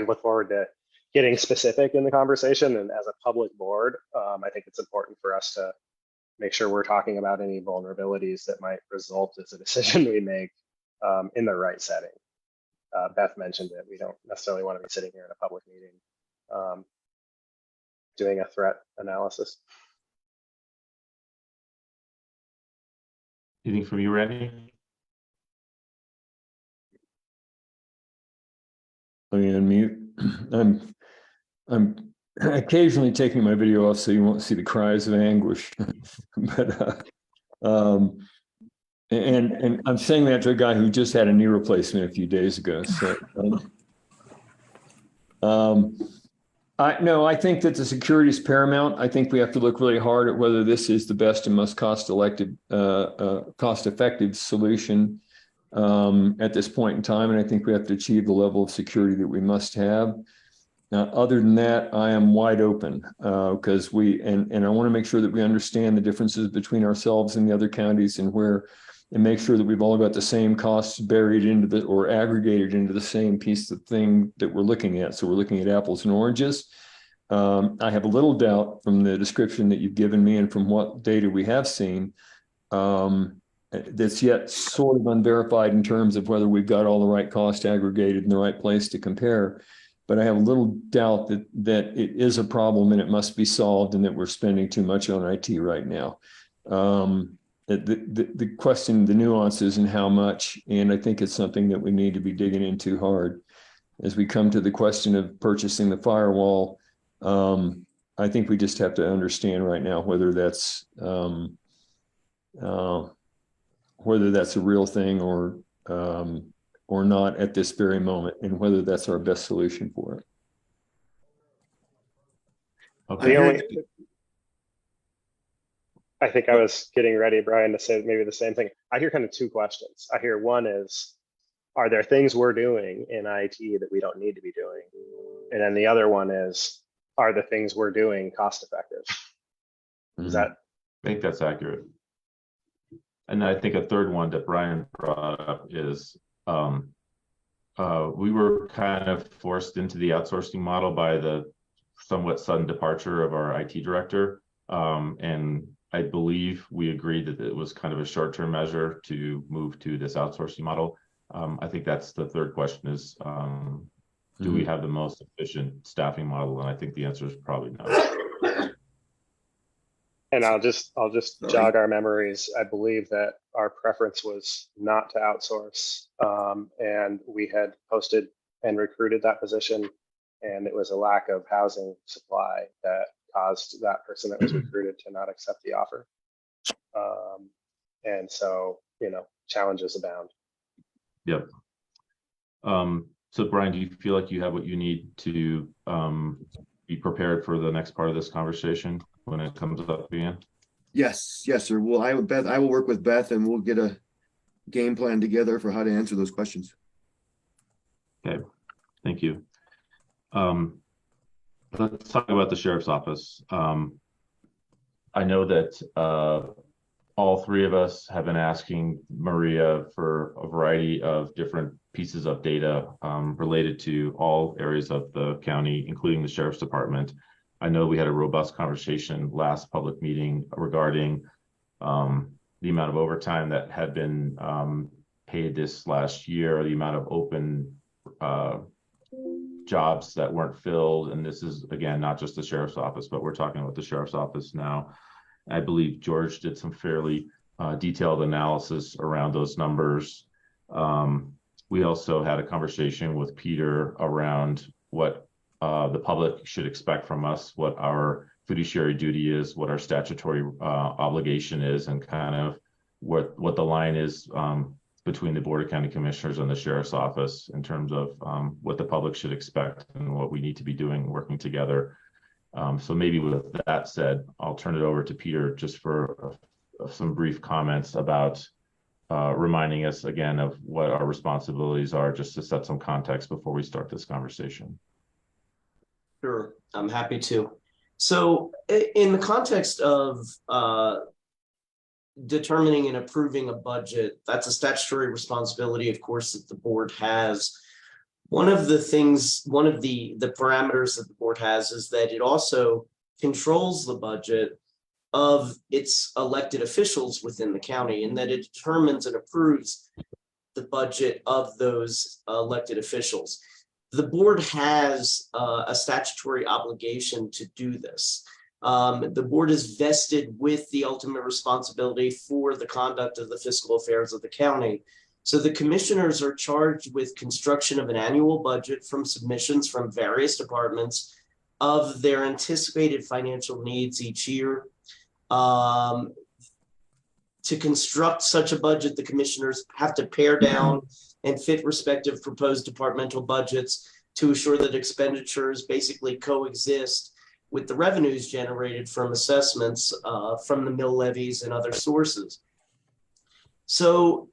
look forward to getting specific in the conversation, and as a public board, I think it's important for us to make sure we're talking about any vulnerabilities that might result as a decision we make in the right setting. Beth mentioned it. We don't necessarily want to be sitting here in a public meeting doing a threat analysis. Anything from you, Randy? Let me unmute. I'm occasionally taking my video off so you won't see the cries of anguish. But and I'm saying that to a guy who just had a knee replacement a few days ago. So I think that the security is paramount. I think we have to look really hard at whether this is the best and most cost-effective solution. at this point in time, and I think we have to achieve the level of security that we must have. Now, other than that, I am wide open because and I want to make sure that we understand the differences between ourselves and the other counties and make sure that we've all got the same costs buried into or aggregated into the same piece of thing that we're looking at. So we're looking at apples and oranges. I have a little doubt from the description that you've given me and from what data we have seen that's yet sort of unverified in terms of whether we've got all the right cost aggregated in the right place to compare. But I have a little doubt that it is a problem and it must be solved and that we're spending too much on IT right now. The question, the nuances and how much, and I think it's something that we need to be digging into hard. As we come to the question of purchasing the firewall, I think we just have to understand right now whether that's a real thing or not at this very moment, and whether that's our best solution for it. Okay. I think I was getting ready, Brian, to say maybe the same thing. I hear kind of two questions. I hear one is, are there things we're doing in IT that we don't need to be doing? And then the other one is, are the things we're doing cost effective? Is that? I think that's accurate. And I think a third one that Brian brought up is we were kind of forced into the outsourcing model by the somewhat sudden departure of our IT director. And I believe we agreed that it was kind of a short-term measure to move to this outsourcing model. I think that's the third question is, do we have the most efficient staffing model? And I think the answer is probably no. And I'll just jog our memories. I believe that our preference was not to outsource, and we had posted and recruited that position, and it was a lack of housing supply that caused that person that was recruited to not accept the offer. And so, challenges abound. Yep. So Brian, do you feel like you have what you need to be prepared for the next part of this conversation when it comes up again? Yes, sir. Well, I will work with Beth and we'll get a game plan together for how to answer those questions. Okay, thank you. Let's talk about the sheriff's office. I know that all three of us have been asking Maria for a variety of different pieces of data related to all areas of the county, including the sheriff's department. I know we had a robust conversation last public meeting regarding the amount of overtime that had been paid this last year, the amount of open jobs that weren't filled. And this is, again, not just the sheriff's office, but we're talking about the sheriff's office now. I believe George did some fairly detailed analysis around those numbers. We also had a conversation with Peter around what the public should expect from us, what our fiduciary duty is, what our statutory obligation is, and kind of what the line is between the Board of County Commissioners and the Sheriff's Office in terms of what the public should expect and what we need to be doing, working together. So maybe with that said, I'll turn it over to Peter just for some brief comments about reminding us again of what our responsibilities are, just to set some context before we start this conversation. Sure, I'm happy to. So in the context of determining and approving a budget, that's a statutory responsibility, of course, that the board has. One of the parameters that the board has is that it also controls the budget of its elected officials within the county, and that it determines and approves the budget of those elected officials. The board has a statutory obligation to do this. The board is vested with the ultimate responsibility for the conduct of the fiscal affairs of the county. So the commissioners are charged with construction of an annual budget from submissions from various departments of their anticipated financial needs each year. To construct such a budget, the commissioners have to pare down and fit respective proposed departmental budgets to assure that expenditures basically coexist with the revenues generated from assessments from the mill levies and other sources. So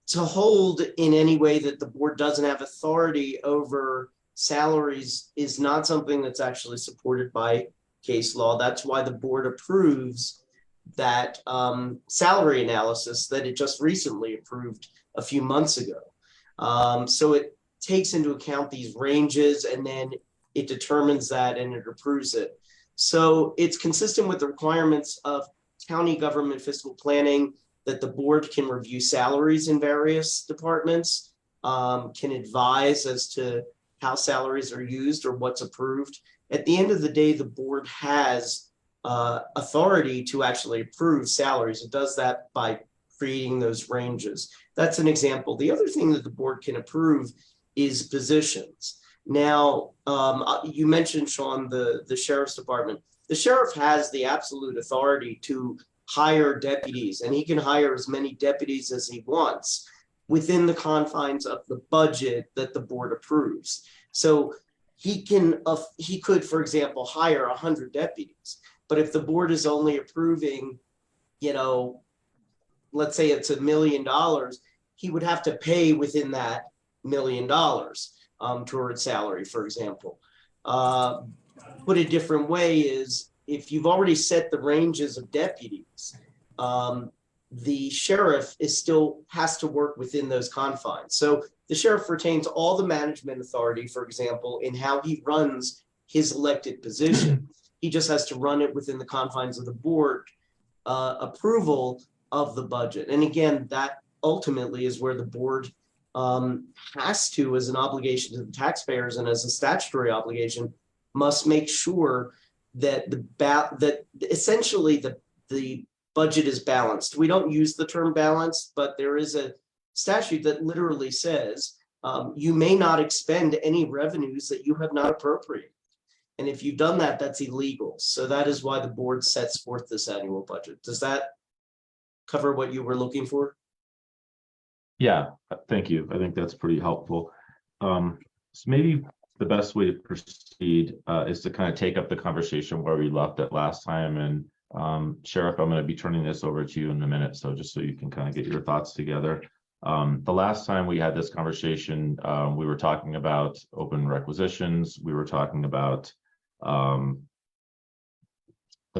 to hold in any way that the board doesn't have authority over salaries is not something that's actually supported by case law. That's why the board approves that salary analysis that it just recently approved a few months ago. So it takes into account these ranges and then it determines that and it approves it. So it's consistent with the requirements of county government fiscal planning that the board can review salaries in various departments, can advise as to how salaries are used or what's approved. At the end of the day, the board has authority to actually approve salaries. It does that by creating those ranges. That's an example. The other thing that the board can approve is positions. Now, you mentioned, Sean, the sheriff's department. The sheriff has the absolute authority to hire deputies, and he can hire as many deputies as he wants within the confines of the budget that the board approves. So he could, for example, hire 100 deputies. But if the board is only approving, let's say it's $1 million, he would have to pay within that $1 million towards salary, for example. Put a different way is, if you've already set the ranges of deputies, the sheriff still has to work within those confines. So the sheriff retains all the management authority, for example, in how he runs his elected position. He just has to run it within the confines of the board approval of the budget. And again, that ultimately is where the board has to, as an obligation to the taxpayers and as a statutory obligation, must make sure that essentially the budget is balanced. We don't use the term balanced, but there is a statute that literally says you may not expend any revenues that you have not appropriated. And if you've done that, that's illegal. So that is why the board sets forth this annual budget. Does that cover what you were looking for? Yeah, thank you. I think that's pretty helpful. So maybe the best way to proceed is to kind of take up the conversation where we left it last time. And Sheriff, I'm going to be turning this over to you in a minute. So just so you can kind of get your thoughts together. The last time we had this conversation, we were talking about open requisitions. We were talking about the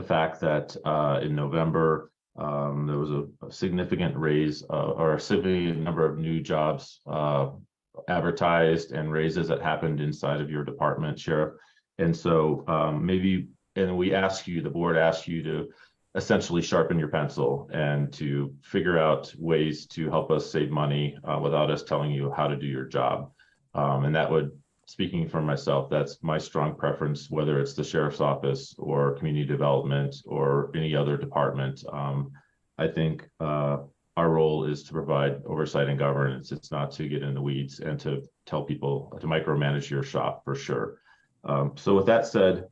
fact that in November, there was a significant raise or a significant number of new jobs advertised and raises that happened inside of your department, Sheriff. And so the board asked you to essentially sharpen your pencil and to figure out ways to help us save money without us telling you how to do your job. And that would, speaking for myself, that's my strong preference, whether it's the sheriff's office or community development or any other department. I think our role is to provide oversight and governance. It's not to get in the weeds and to tell people to micromanage your shop, for sure. So with that said,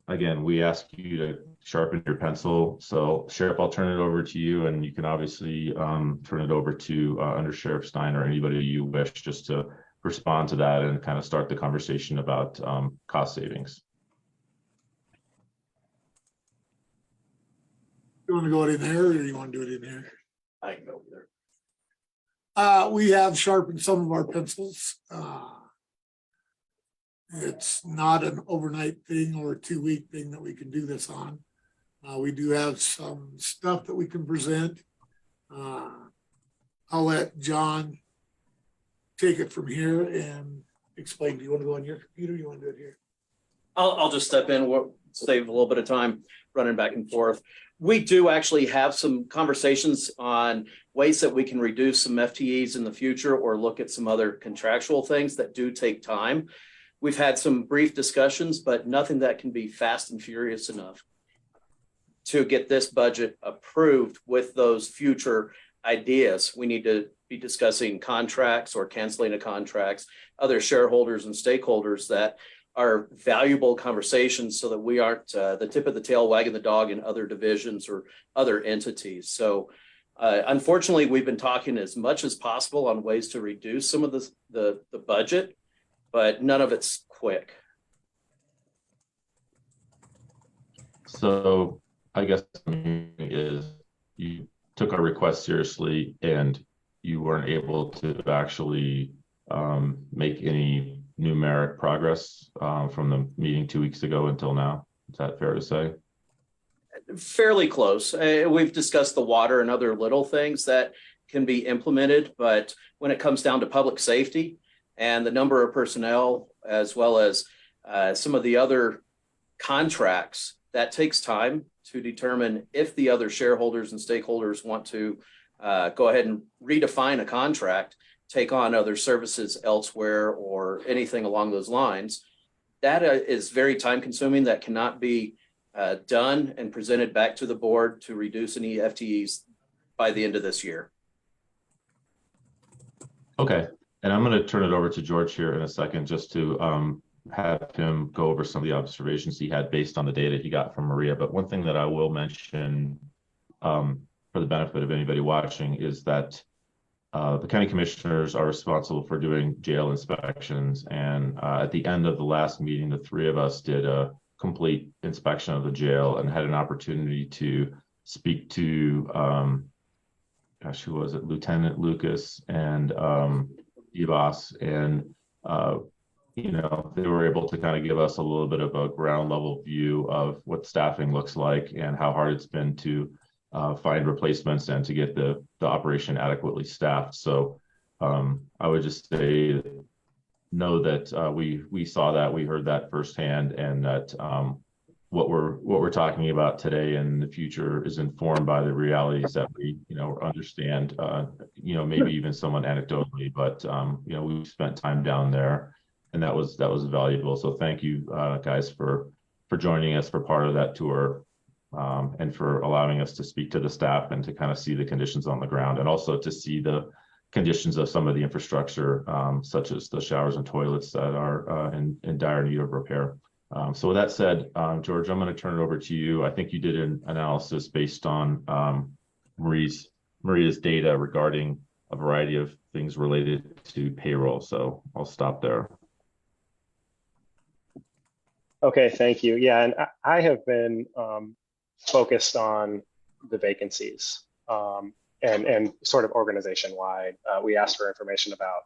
again, we ask you to sharpen your pencil. So Sheriff, I'll turn it over to you, and you can obviously turn it over to Under Sheriff Stein or anybody you wish, just to respond to that and kind of start the conversation about cost savings. You want to go in there, or you want to do it in here? I can go over there. We have sharpened some of our pencils. It's not an overnight thing or a 2-week thing that we can do this on. We do have some stuff that we can present. I'll let John take it from here and explain. Do you want to go on your computer? Or you want to do it here? I'll just step in. We'll save a little bit of time running back and forth. We do actually have some conversations on ways that we can reduce some FTEs in the future or look at some other contractual things that do take time. We've had some brief discussions, but nothing that can be fast and furious enough to get this budget approved with those future ideas. We need to be discussing contracts or canceling of contracts, other shareholders and stakeholders that are valuable conversations so that we aren't the tip of the tail wagging the dog in other divisions or other entities. So unfortunately, we've been talking as much as possible on ways to reduce some of the budget, but none of it's quick. So I guess is you took our request seriously and you weren't able to actually make any numeric progress from the meeting 2 weeks ago until now. Is that fair to say? Fairly close. We've discussed the water and other little things that can be implemented, but when it comes down to public safety and the number of personnel, as well as some of the other contracts, that takes time to determine if the other shareholders and stakeholders want to go ahead and redefine a contract, take on other services elsewhere, or anything along those lines. That is very time consuming. That cannot be done and presented back to the board to reduce any FTEs by the end of this year. Okay, and I'm going to turn it over to George here in a second, just to have him go over some of the observations he had based on the data he got from Maria. But one thing that I will mention for the benefit of anybody watching is that the county commissioners are responsible for doing jail inspections. And at the end of the last meeting, the three of us did a complete inspection of the jail and had an opportunity to speak to, gosh, who was it? Lieutenant Lucas and Evas. And, you know, they were able to kind of give us a little bit of a ground level view of what staffing looks like and how hard it's been to find replacements and to get the operation adequately staffed. So I would just say, know that we saw that, we heard that firsthand, and that what we're talking about today and the future is informed by the realities that we understand. Maybe even somewhat anecdotally, but we spent time down there, and that was valuable. So thank you guys for joining us for part of that tour. And for allowing us to speak to the staff and to kind of see the conditions on the ground, and also to see the conditions of some of the infrastructure, such as the showers and toilets that are in dire need of repair. So with that said, George, I'm going to turn it over to you. I think you did an analysis based on Maria's data regarding a variety of things related to payroll. So I'll stop there. Okay, thank you. Yeah, and I have been focused on the vacancies and sort of organization-wide. We asked for information about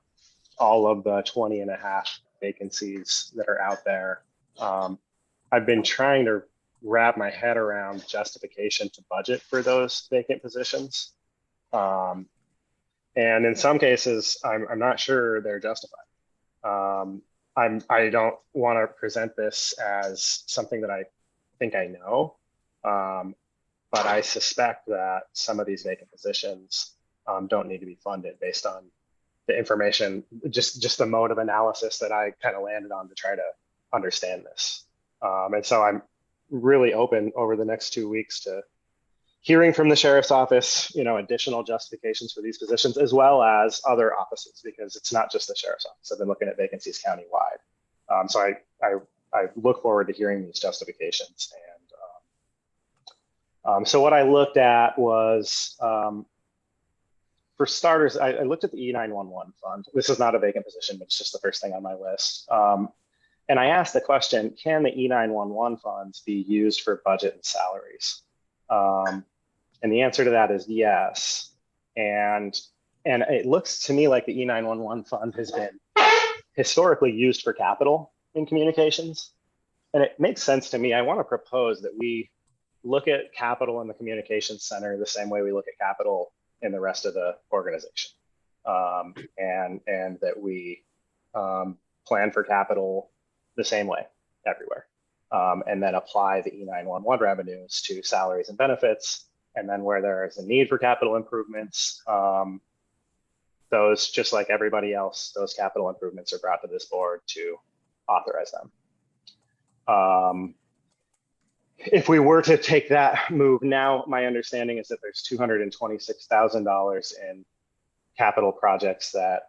all of the 20 and a half vacancies that are out there. I've been trying to wrap my head around justification to budget for those vacant positions. And in some cases, I'm not sure they're justified. I don't want to present this as something that I think I know. But I suspect that some of these vacant positions don't need to be funded based on the information, just the mode of analysis that I kind of landed on to try to understand this. And so I'm really open over the next 2 weeks to hearing from the sheriff's office, additional justifications for these positions, as well as other offices, because it's not just the sheriff's office. I've been looking at vacancies countywide. So I look forward to hearing these justifications. So what I looked at was, for starters, I looked at the E911 fund. This is not a vacant position, but it's just the first thing on my list. And I asked the question, can the E911 funds be used for budget and salaries? And the answer to that is yes. And it looks to me like the E911 fund has been historically used for capital in communications. And it makes sense to me. I want to propose that we look at capital in the communications center the same way we look at capital in the rest of the organization, and that we plan for capital the same way everywhere, and then apply the E911 revenues to salaries and benefits, and then where there is a need for capital improvements, those, just like everybody else, those capital improvements are brought to this board to authorize them. If we were to take that move now, my understanding is that there's $226,000 in capital projects that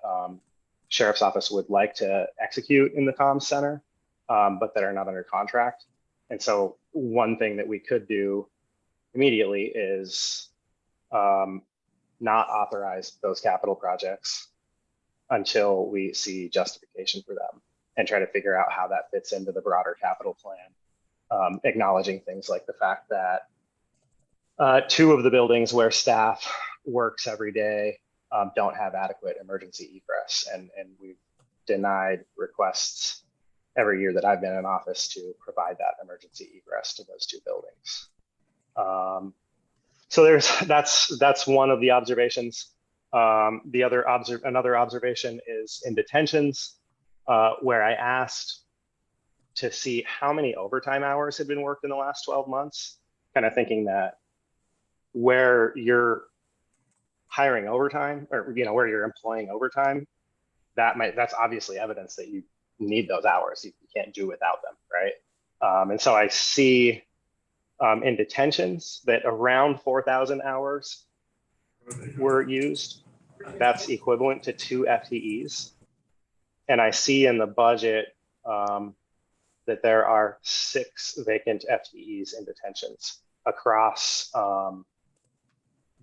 Sheriff's Office would like to execute in the comms center, but that are not under contract. And so one thing that we could do immediately is not authorize those capital projects until we see justification for them, and try to figure out how that fits into the broader capital plan. Acknowledging things like the fact that 2 of the buildings where staff works every day don't have adequate emergency egress, and we've denied requests every year that I've been in office to provide that emergency egress to those two buildings. So that's one of the observations. Another observation is in detentions, where I asked to see how many overtime hours had been worked in the last 12 months, kind of thinking that where you're hiring overtime, or where you're employing overtime, that's obviously evidence that you need those hours. You can't do without them, right? And so I see in detentions that around 4,000 hours were used. That's equivalent to 2 FTEs. And I see in the budget that there are 6 vacant FTEs in detentions across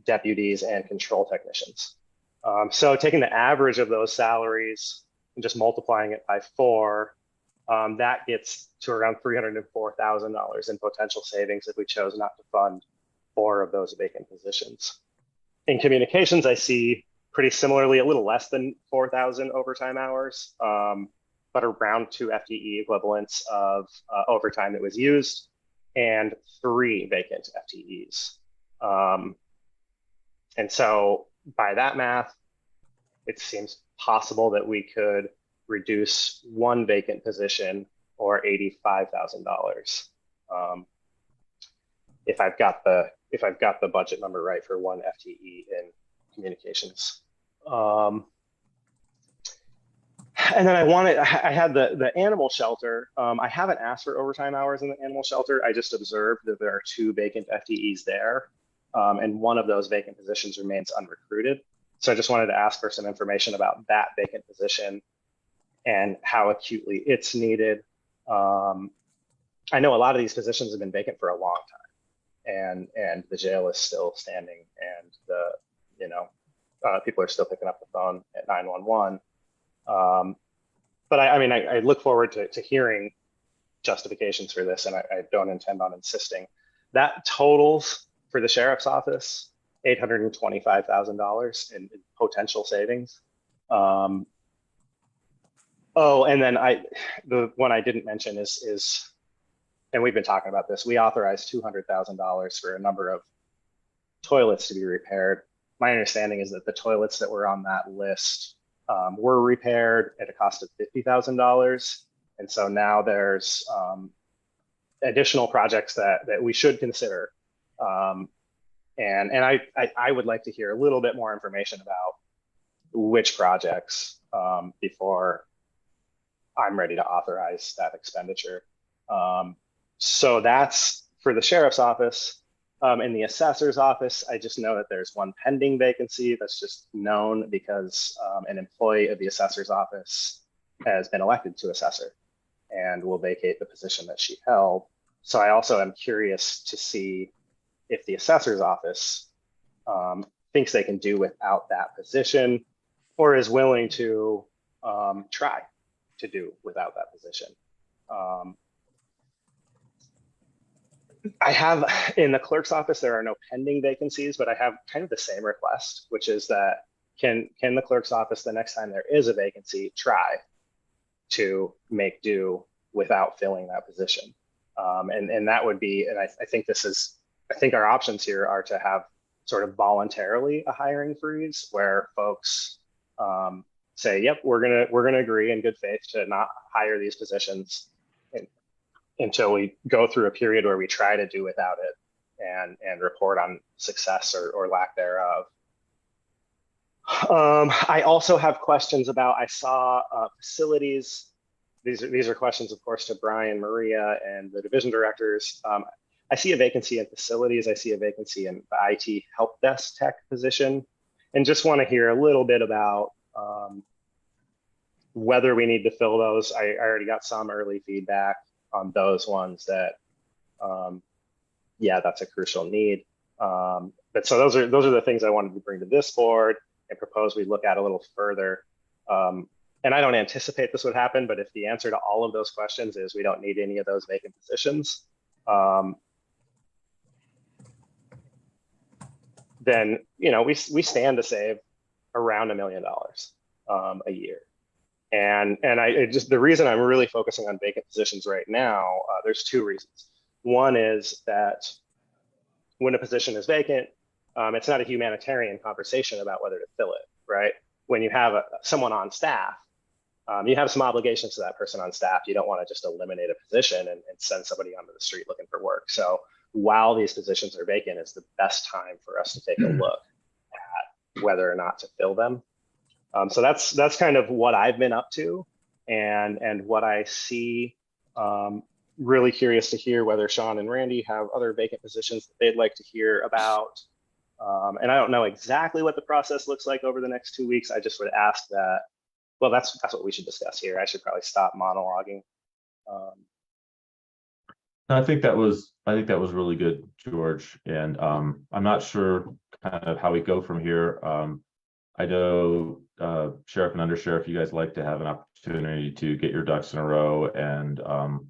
deputies and control technicians. So taking the average of those salaries and just multiplying it by 4, that gets to around $304,000 in potential savings if we chose not to fund 4 of those vacant positions. In communications, I see pretty similarly a little less than 4,000 overtime hours, but around 2 FTE equivalents of overtime that was used and 3 vacant FTEs. And so by that math, it seems possible that we could reduce 1 vacant position or $85,000 if I've got the budget number right for 1 FTE in communications. And then I had the animal shelter. I haven't asked for overtime hours in the animal shelter. I just observed that there are 2 vacant FTEs there, and one of those vacant positions remains unrecruited. So I just wanted to ask for some information about that vacant position and how acutely it's needed. I know a lot of these positions have been vacant for a long time, and the jail is still standing, and people are still picking up the phone at 911. But I look forward to hearing justifications for this, and I don't intend on insisting. That totals for the sheriff's office $825,000 in potential savings. Oh, and then the one I didn't mention is, and we've been talking about this, we authorized $200,000 for a number of toilets to be repaired. My understanding is that the toilets that were on that list were repaired at a cost of $50,000. And so now there's additional projects that we should consider. And I would like to hear a little bit more information about which projects before I'm ready to authorize that expenditure. So that's for the sheriff's office. In the assessor's office, I just know that there's 1 pending vacancy that's just known because an employee of the assessor's office has been elected to assessor and will vacate the position that she held. So I also am curious to see if the assessor's office thinks they can do without that position, or is willing to try to do without that position. I have in the clerk's office, there are no pending vacancies, but I have kind of the same request, which is that can the clerk's office, the next time there is a vacancy, try to make do without filling that position. And that would be, and I think our options here are to have sort of voluntarily a hiring freeze where folks say, yep, we're gonna agree in good faith to not hire these positions until we go through a period where we try to do without it and report on success or lack thereof. I also have questions about, I saw facilities. These are questions, of course, to Brian, Maria, and the division directors. I see a vacancy in facilities. I see a vacancy in the IT help desk tech position, and just want to hear a little bit about whether we need to fill those. I already got some early feedback on those ones that, yeah, that's a crucial need. But so those are the things I wanted to bring to this board and propose we look at a little further. And I don't anticipate this would happen, but if the answer to all of those questions is we don't need any of those vacant positions, then we stand to save around $1 million a year. And the reason I'm really focusing on vacant positions right now, there's two reasons. One is that when a position is vacant, it's not a humanitarian conversation about whether to fill it, right? When you have someone on staff, you have some obligations to that person on staff. You don't want to just eliminate a position and send somebody onto the street looking for work. So while these positions are vacant, it's the best time for us to take a look at whether or not to fill them. So that's kind of what I've been up to and what I see. Really curious to hear whether Sean and Randy have other vacant positions that they'd like to hear about. And I don't know exactly what the process looks like over the next 2 weeks. I just would ask that, well, that's what we should discuss here. I should probably stop monologuing. I think that was really good, George. And I'm not sure kind of how we go from here. I know Sheriff and Undersheriff, you guys like to have an opportunity to get your ducks in a row and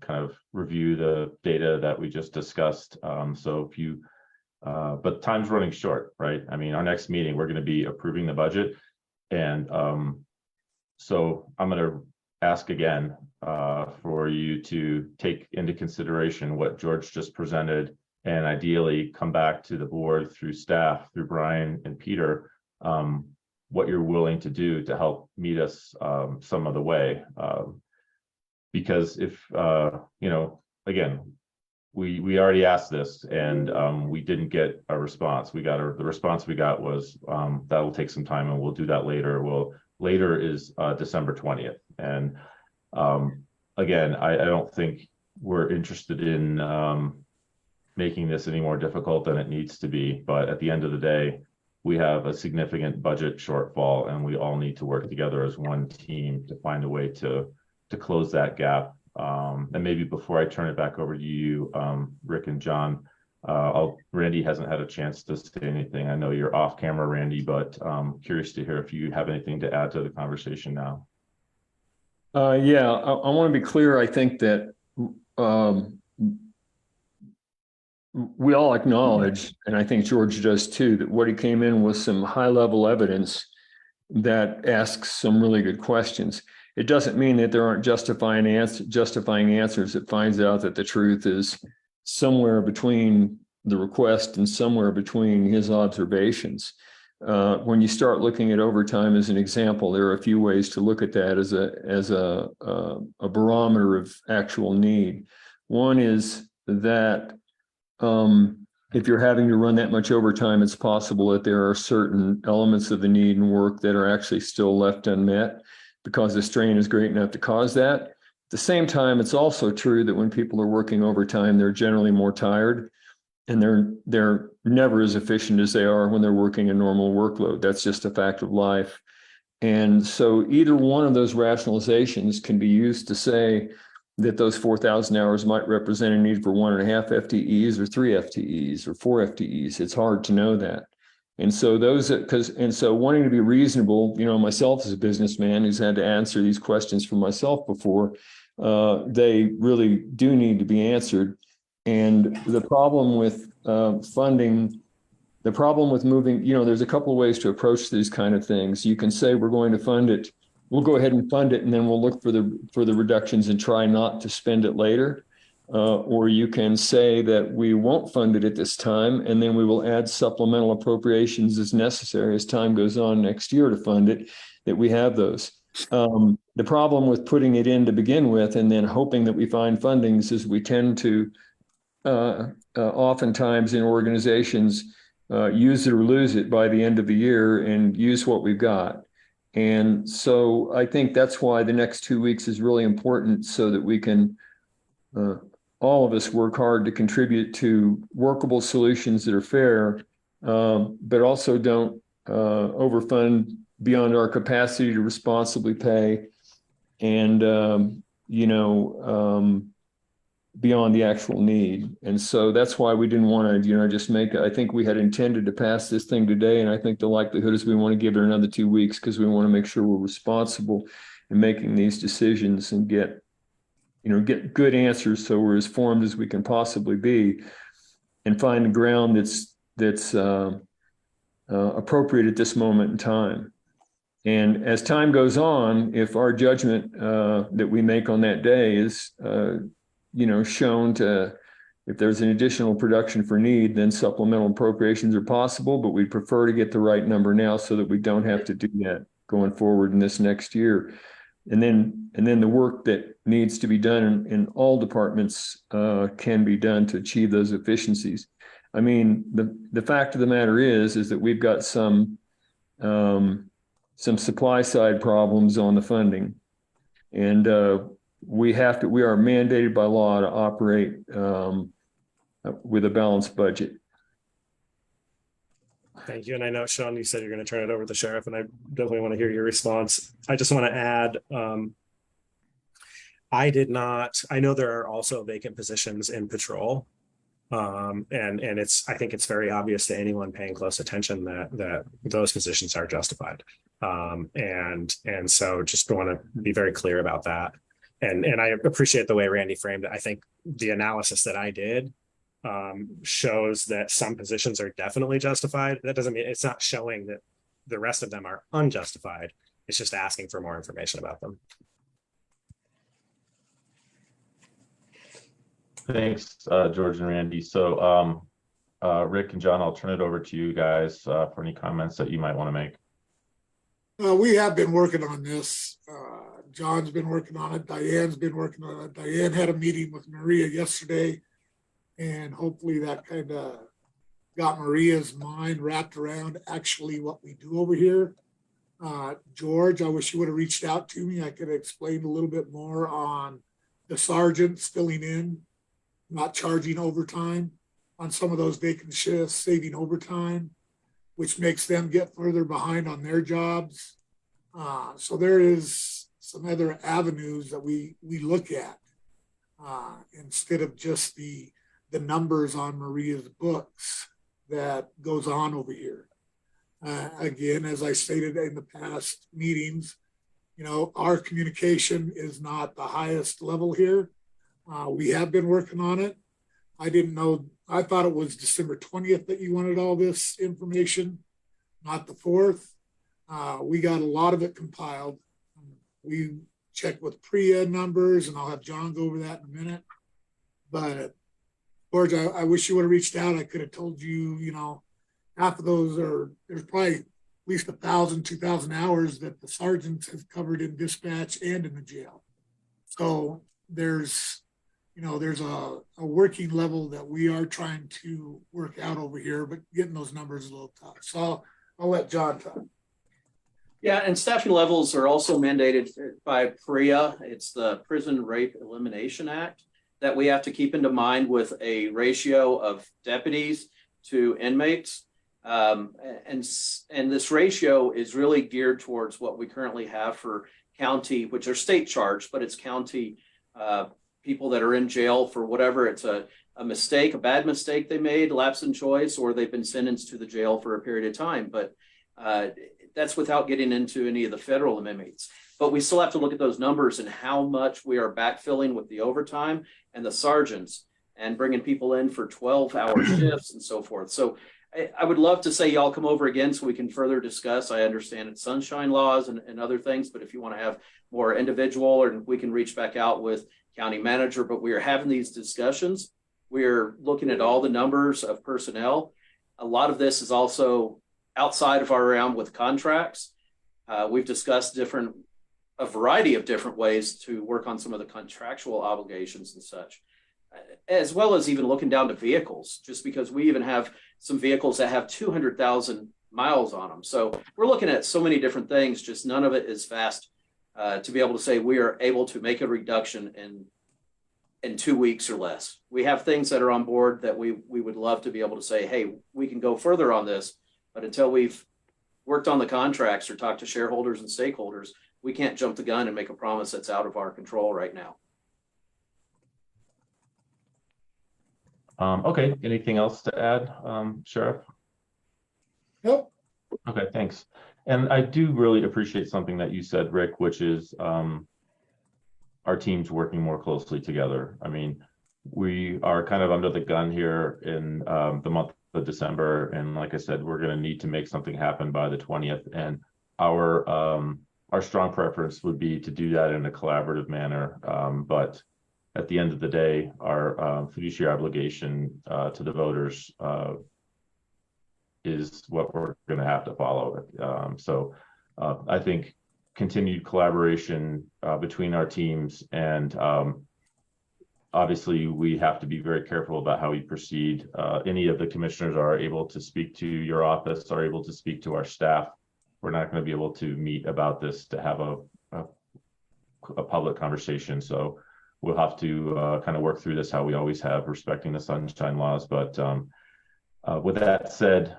kind of review the data that we just discussed. So if you, but time's running short, right? I mean, our next meeting, we're going to be approving the budget. And so I'm going to ask again for you to take into consideration what George just presented and ideally come back to the board through staff, through Brian and Peter, what you're willing to do to help meet us some of the way. Because if, you know, again, we already asked this and we didn't get a response. The response we got was that'll take some time and we'll do that later. Well, later is December 20th. And again, I don't think we're interested in making this any more difficult than it needs to be. But at the end of the day, we have a significant budget shortfall and we all need to work together as one team to find a way to close that gap. And maybe before I turn it back over to you, Rick and John, Randy hasn't had a chance to say anything. I know you're off camera, Randy, but curious to hear if you have anything to add to the conversation now. Yeah, I want to be clear. I think that we all acknowledge, and I think George does too, that what he came in with some high level evidence that asks some really good questions. It doesn't mean that there aren't justifying answers. It finds out that the truth is somewhere between the request and somewhere between his observations. When you start looking at overtime as an example, there are a few ways to look at that as a barometer of actual need. One is that if you're having to run that much overtime, it's possible that there are certain elements of the need and work that are actually still left unmet because the strain is great enough to cause that. At the same time, it's also true that when people are working overtime, they're generally more tired and they're never as efficient as they are when they're working a normal workload. That's just a fact of life. And so either one of those rationalizations can be used to say that those 4,000 hours might represent a need for 1.5 FTEs or 3 FTEs or 4 FTEs. It's hard to know that. And so wanting to be reasonable, you know, myself as a businessman who's had to answer these questions for myself before, they really do need to be answered. And the problem with funding, the problem with moving, you know, there's a couple of ways to approach these kind of things. You can say we're going to fund it. We'll go ahead and fund it, and then we'll look for the reductions and try not to spend it later. Or you can say that we won't fund it at this time, and then we will add supplemental appropriations as necessary as time goes on next year to fund it, that we have those. The problem with putting it in to begin with and then hoping that we find fundings is we tend to oftentimes in organizations use it or lose it by the end of the year and use what we've got. And so I think that's why the next 2 weeks is really important so that we can all of us work hard to contribute to workable solutions that are fair, but also don't overfund beyond our capacity to responsibly pay and, beyond the actual need. And so that's why we didn't want to, just I think we had intended to pass this thing today. And I think the likelihood is we want to give it another 2 weeks because we want to make sure we're responsible in making these decisions and get good answers so we're as formed as we can possibly be and find the ground that's appropriate at this moment in time. And as time goes on, if our judgment that we make on that day is, shown to, if there's an additional production for need, then supplemental appropriations are possible, but we prefer to get the right number now so that we don't have to do that going forward in this next year. And then the work that needs to be done in all departments can be done to achieve those efficiencies. I mean, the fact of the matter is that we've got some supply side problems on the funding, and we are mandated by law to operate with a balanced budget. Thank you. And I know, Sean, you said you're going to turn it over to the sheriff, and I definitely want to hear your response. I just want to add, I know there are also vacant positions in patrol. And I think it's very obvious to anyone paying close attention that those positions are justified. And so just want to be very clear about that. And I appreciate the way Randy framed it. I think the analysis that I did shows that some positions are definitely justified. That doesn't mean, it's not showing that the rest of them are unjustified. It's just asking for more information about them. Thanks, George and Randy. So Rick and John, I'll turn it over to you guys for any comments that you might want to make. We have been working on this. John's been working on it. Diane's been working on it. Diane had a meeting with Maria yesterday, and hopefully that kind of got Maria's mind wrapped around actually what we do over here. George, I wish you would have reached out to me. I could have explained a little bit more on the sergeants filling in, not charging overtime on some of those vacant shifts, saving overtime, which makes them get further behind on their jobs. So there is some other avenues that we look at instead of just the numbers on Maria's books that goes on over here. Again, as I stated in the past meetings, our communication is not the highest level here. We have been working on it. I didn't know, I thought it was December 20th that you wanted all this information, not the 4th. We got a lot of it compiled. We checked with PREA numbers, and I'll have John go over that in a minute. But George, I wish you would have reached out. I could have told you, half of those there's probably at least 1,000, 2,000 hours that the sergeants have covered in dispatch and in the jail. So there's a working level that we are trying to work out over here, but getting those numbers is a little tough. So I'll let John talk. Yeah, and staffing levels are also mandated by PREA. It's the Prison Rape Elimination Act that we have to keep into mind with a ratio of deputies to inmates. And this ratio is really geared towards what we currently have for county, which are state charged, but it's county people that are in jail for whatever. It's a mistake, a bad mistake they made, lapse in choice, or they've been sentenced to the jail for a period of time. But that's without getting into any of the federal inmates. But we still have to look at those numbers and how much we are backfilling with the overtime and the sergeants and bringing people in for 12-hour shifts and so forth. So I would love to say y'all come over again so we can further discuss. I understand it's sunshine laws and other things, but if you want to have more individual, or we can reach back out with county manager, but we are having these discussions. We're looking at all the numbers of personnel. A lot of this is also outside of our realm with contracts. We've discussed a variety of different ways to work on some of the contractual obligations and such, as well as even looking down to vehicles, just because we even have some vehicles that have 200,000 miles on them. So we're looking at so many different things, just none of it is fast to be able to say we are able to make a reduction in 2 weeks or less. We have things that are on board that we would love to be able to say, hey, we can go further on this. But until we've worked on the contracts or talked to shareholders and stakeholders, we can't jump the gun and make a promise that's out of our control right now. Okay, anything else to add, Sheriff? Nope. Okay, thanks. And I do really appreciate something that you said, Rick, which is our teams working more closely together. I mean, we are kind of under the gun here in the month of December. And like I said, we're going to need to make something happen by the 20th. And our strong preference would be to do that in a collaborative manner. But at the end of the day, our fiduciary obligation to the voters is what we're going to have to follow. I think continued collaboration between our teams, and obviously we have to be very careful about how we proceed. Any of the commissioners are able to speak to your office, are able to speak to our staff. We're not going to be able to meet about this to have a public conversation. So we'll have to kind of work through this how we always have, respecting the sunshine laws. But with that said,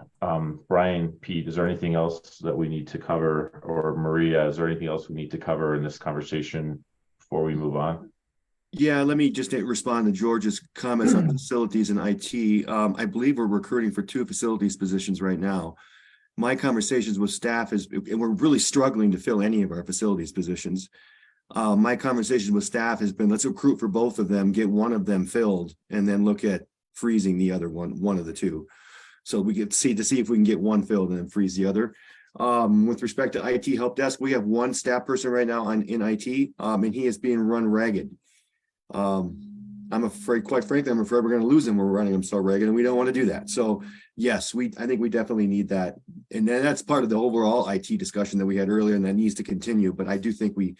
Brian, Pete, is there anything else that we need to cover, or Maria, is there anything else we need to cover in this conversation before we move on? Yeah, let me just respond to George's comments on facilities and IT. I believe we're recruiting for 2 facilities positions right now. My conversations with staff and we're really struggling to fill any of our facilities positions. My conversation with staff has been, let's recruit for both of them, get one of them filled, and then look at freezing the other one of the 2. So we get to see if we can get one filled and then freeze the other. With respect to IT help desk, we have 1 staff person right now in IT, and he is being run ragged. I'm afraid, quite frankly, we're going to lose him when we're running him so ragged, and we don't want to do that. So yes, I think we definitely need that. And then that's part of the overall IT discussion that we had earlier, and that needs to continue. But I do think we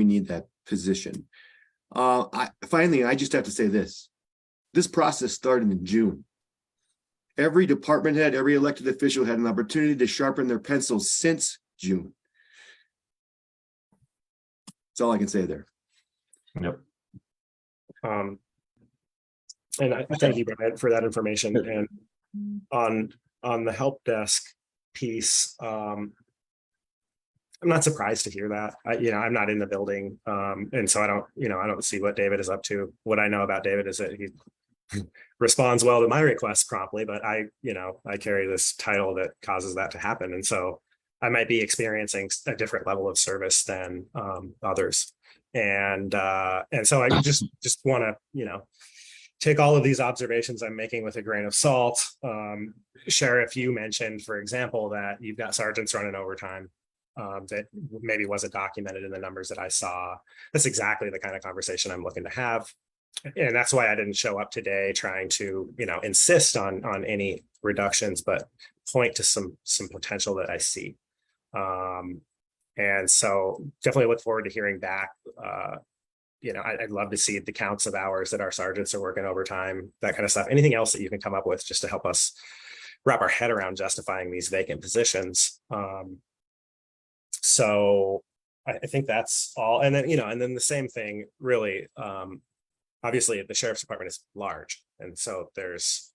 need that position. Finally, I just have to say this process started in June. Every department head, every elected official had an opportunity to sharpen their pencils since June. That's all I can say there. Yep. And I thank you, Brian, for that information. And on the help desk piece, I'm not surprised to hear that. I'm not in the building, and so I don't see what David is up to. What I know about David is that he responds well to my requests promptly, but I carry this title that causes that to happen, and so I might be experiencing a different level of service than others. And so I just want to, take all of these observations I'm making with a grain of salt. Sheriff, you mentioned, for example, that you've got sergeants running overtime that maybe wasn't documented in the numbers that I saw. That's exactly the kind of conversation I'm looking to have. And that's why I didn't show up today trying to, insist on any reductions, but point to some potential that I see. And so definitely look forward to hearing back. I'd love to see the counts of hours that our sergeants are working overtime, that kind of stuff. Anything else that you can come up with just to help us wrap our head around justifying these vacant positions. So I think that's all. And then the same thing, really. Obviously, the sheriff's department is large, and so there's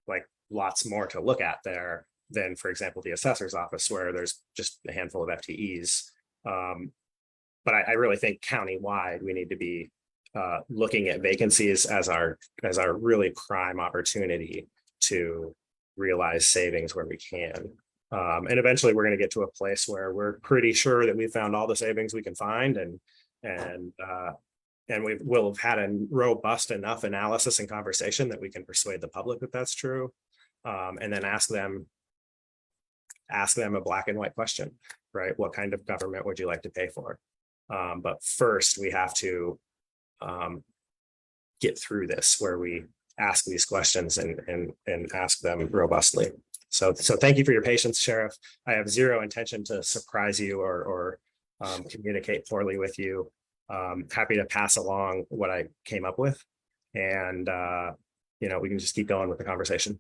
like lots more to look at there than, for example, the assessor's office, where there's just a handful of FTEs. But I really think countywide, we need to be looking at vacancies as our really prime opportunity to realize savings where we can. And eventually we're going to get to a place where we're pretty sure that we've found all the savings we can find, and we will have had a robust enough analysis and conversation that we can persuade the public that that's true, and then ask them a black and white question, right? What kind of government would you like to pay for? But first, we have to get through this, where we ask these questions and ask them robustly. So thank you for your patience, Sheriff. I have zero intention to surprise you or communicate poorly with you. Happy to pass along what I came up with, and we can just keep going with the conversation.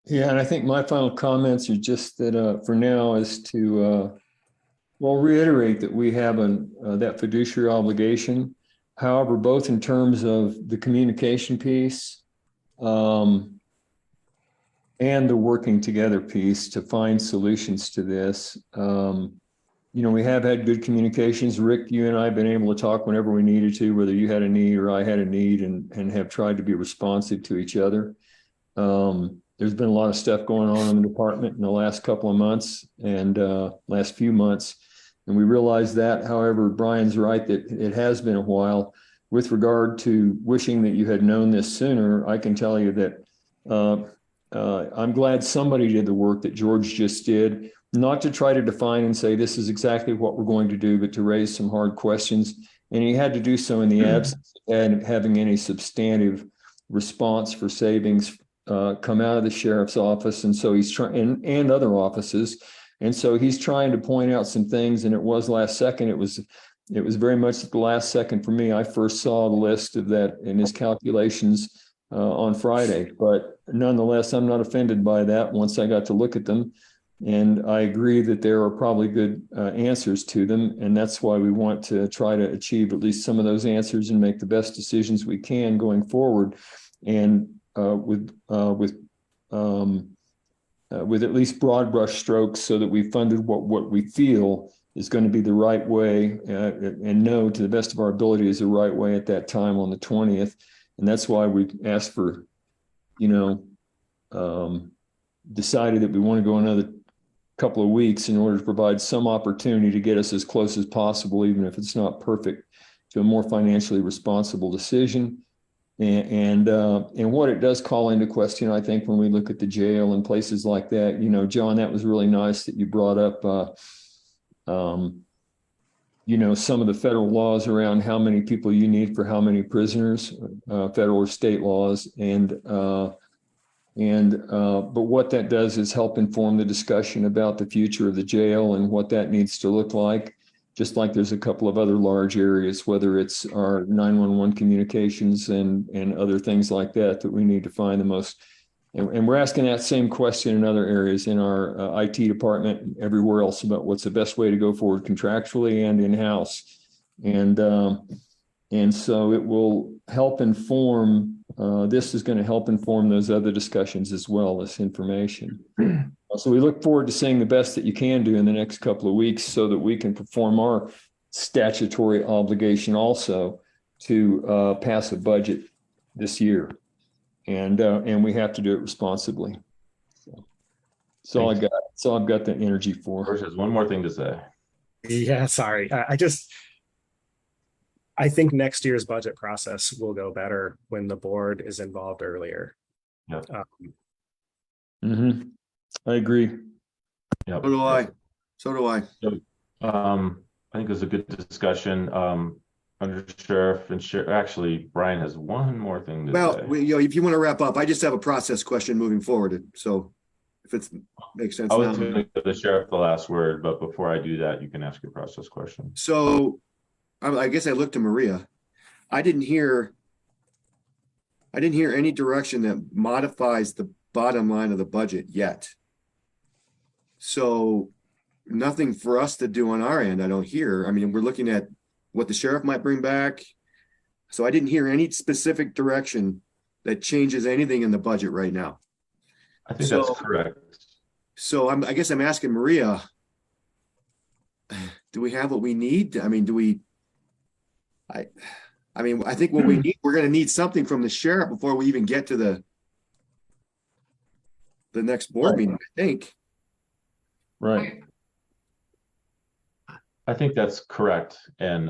Yeah, and I think my final comments are just that for now is to reiterate that we have that fiduciary obligation. However, both in terms of the communication piece and the working together piece to find solutions to this. We have had good communications. Rick, you and I have been able to talk whenever we needed to, whether you had a need or I had a need, and have tried to be responsive to each other. There's been a lot of stuff going on in the department in the last couple of months and last few months. And we realize that. However, Brian's right that it has been a while. With regard to wishing that you had known this sooner, I can tell you that I'm glad somebody did the work that George just did, not to try to define and say this is exactly what we're going to do, but to raise some hard questions. And he had to do so in the absence of having any substantive response for savings come out of the sheriff's office. And so he's trying, and other offices. And so he's trying to point out some things, and it was last second. It was very much at the last second for me. I first saw the list of that in his calculations on Friday, but nonetheless, I'm not offended by that once I got to look at them. And I agree that there are probably good answers to them. And that's why we want to try to achieve at least some of those answers and make the best decisions we can going forward. And with at least broad brush strokes, so that we funded what we feel is going to be the right way and know to the best of our ability is the right way at that time on the 20th. And that's why we asked for, decided that we want to go another couple of weeks in order to provide some opportunity to get us as close as possible, even if it's not perfect, to a more financially responsible decision. And what it does call into question, I think, when we look at the jail and places like that, John, that was really nice that you brought up, some of the federal laws around how many people you need for how many prisoners, federal or state laws. But what that does is help inform the discussion about the future of the jail and what that needs to look like. Just like there's a couple of other large areas, whether it's our 911 communications and other things like that we need to find the most. And we're asking that same question in other areas in our IT department and everywhere else about what's the best way to go forward contractually and in-house. And so it will help inform, this is going to help inform those other discussions as well, this information. So we look forward to seeing the best that you can do in the next couple of weeks so that we can perform our statutory obligation also to pass a budget this year. And we have to do it responsibly. So I've got the energy for. George has one more thing to say. Yeah, sorry. I think next year's budget process will go better when the board is involved earlier. Yep. I agree. Yep. So do I. So, I think it was a good discussion. Under sheriff and actually, Brian has one more thing to say. Well, if you want to wrap up, I just have a process question moving forward. So if it makes sense. I was going to give the sheriff the last word, but before I do that, you can ask your process question. So I guess I looked to Maria. I didn't hear any direction that modifies the bottom line of the budget yet. So nothing for us to do on our end, I don't hear. I mean, we're looking at what the sheriff might bring back. So I didn't hear any specific direction that changes anything in the budget right now. I think that's correct. So I guess I'm asking Maria, do we have what we need? I mean, I think what we need, we're going to need something from the sheriff before we even get to the next board meeting, I think. Right. I think that's correct. And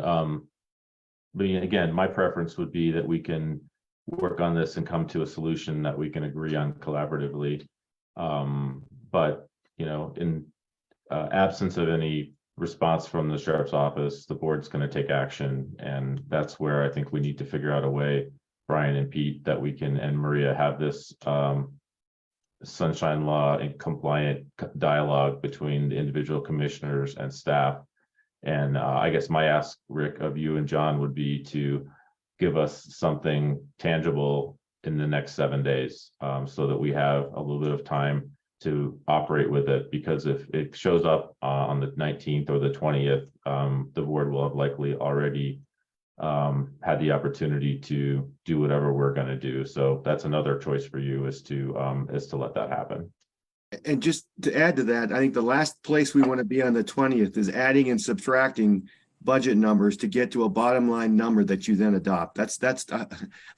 but again, my preference would be that we can work on this and come to a solution that we can agree on collaboratively. But in absence of any response from the sheriff's office, the board's going to take action, and that's where I think we need to figure out a way, Brian and Pete, that we can, and Maria, have this sunshine law and compliant dialogue between the individual commissioners and staff. And I guess my ask, Rick, of you and John would be to give us something tangible in the next 7 days, so that we have a little bit of time to operate with it. Because if it shows up on the 19th or the 20th, the board will have likely already had the opportunity to do whatever we're going to do. So that's another choice for you, is to let that happen. And just to add to that, I think the last place we want to be on the 20th is adding and subtracting budget numbers to get to a bottom line number that you then adopt. That's I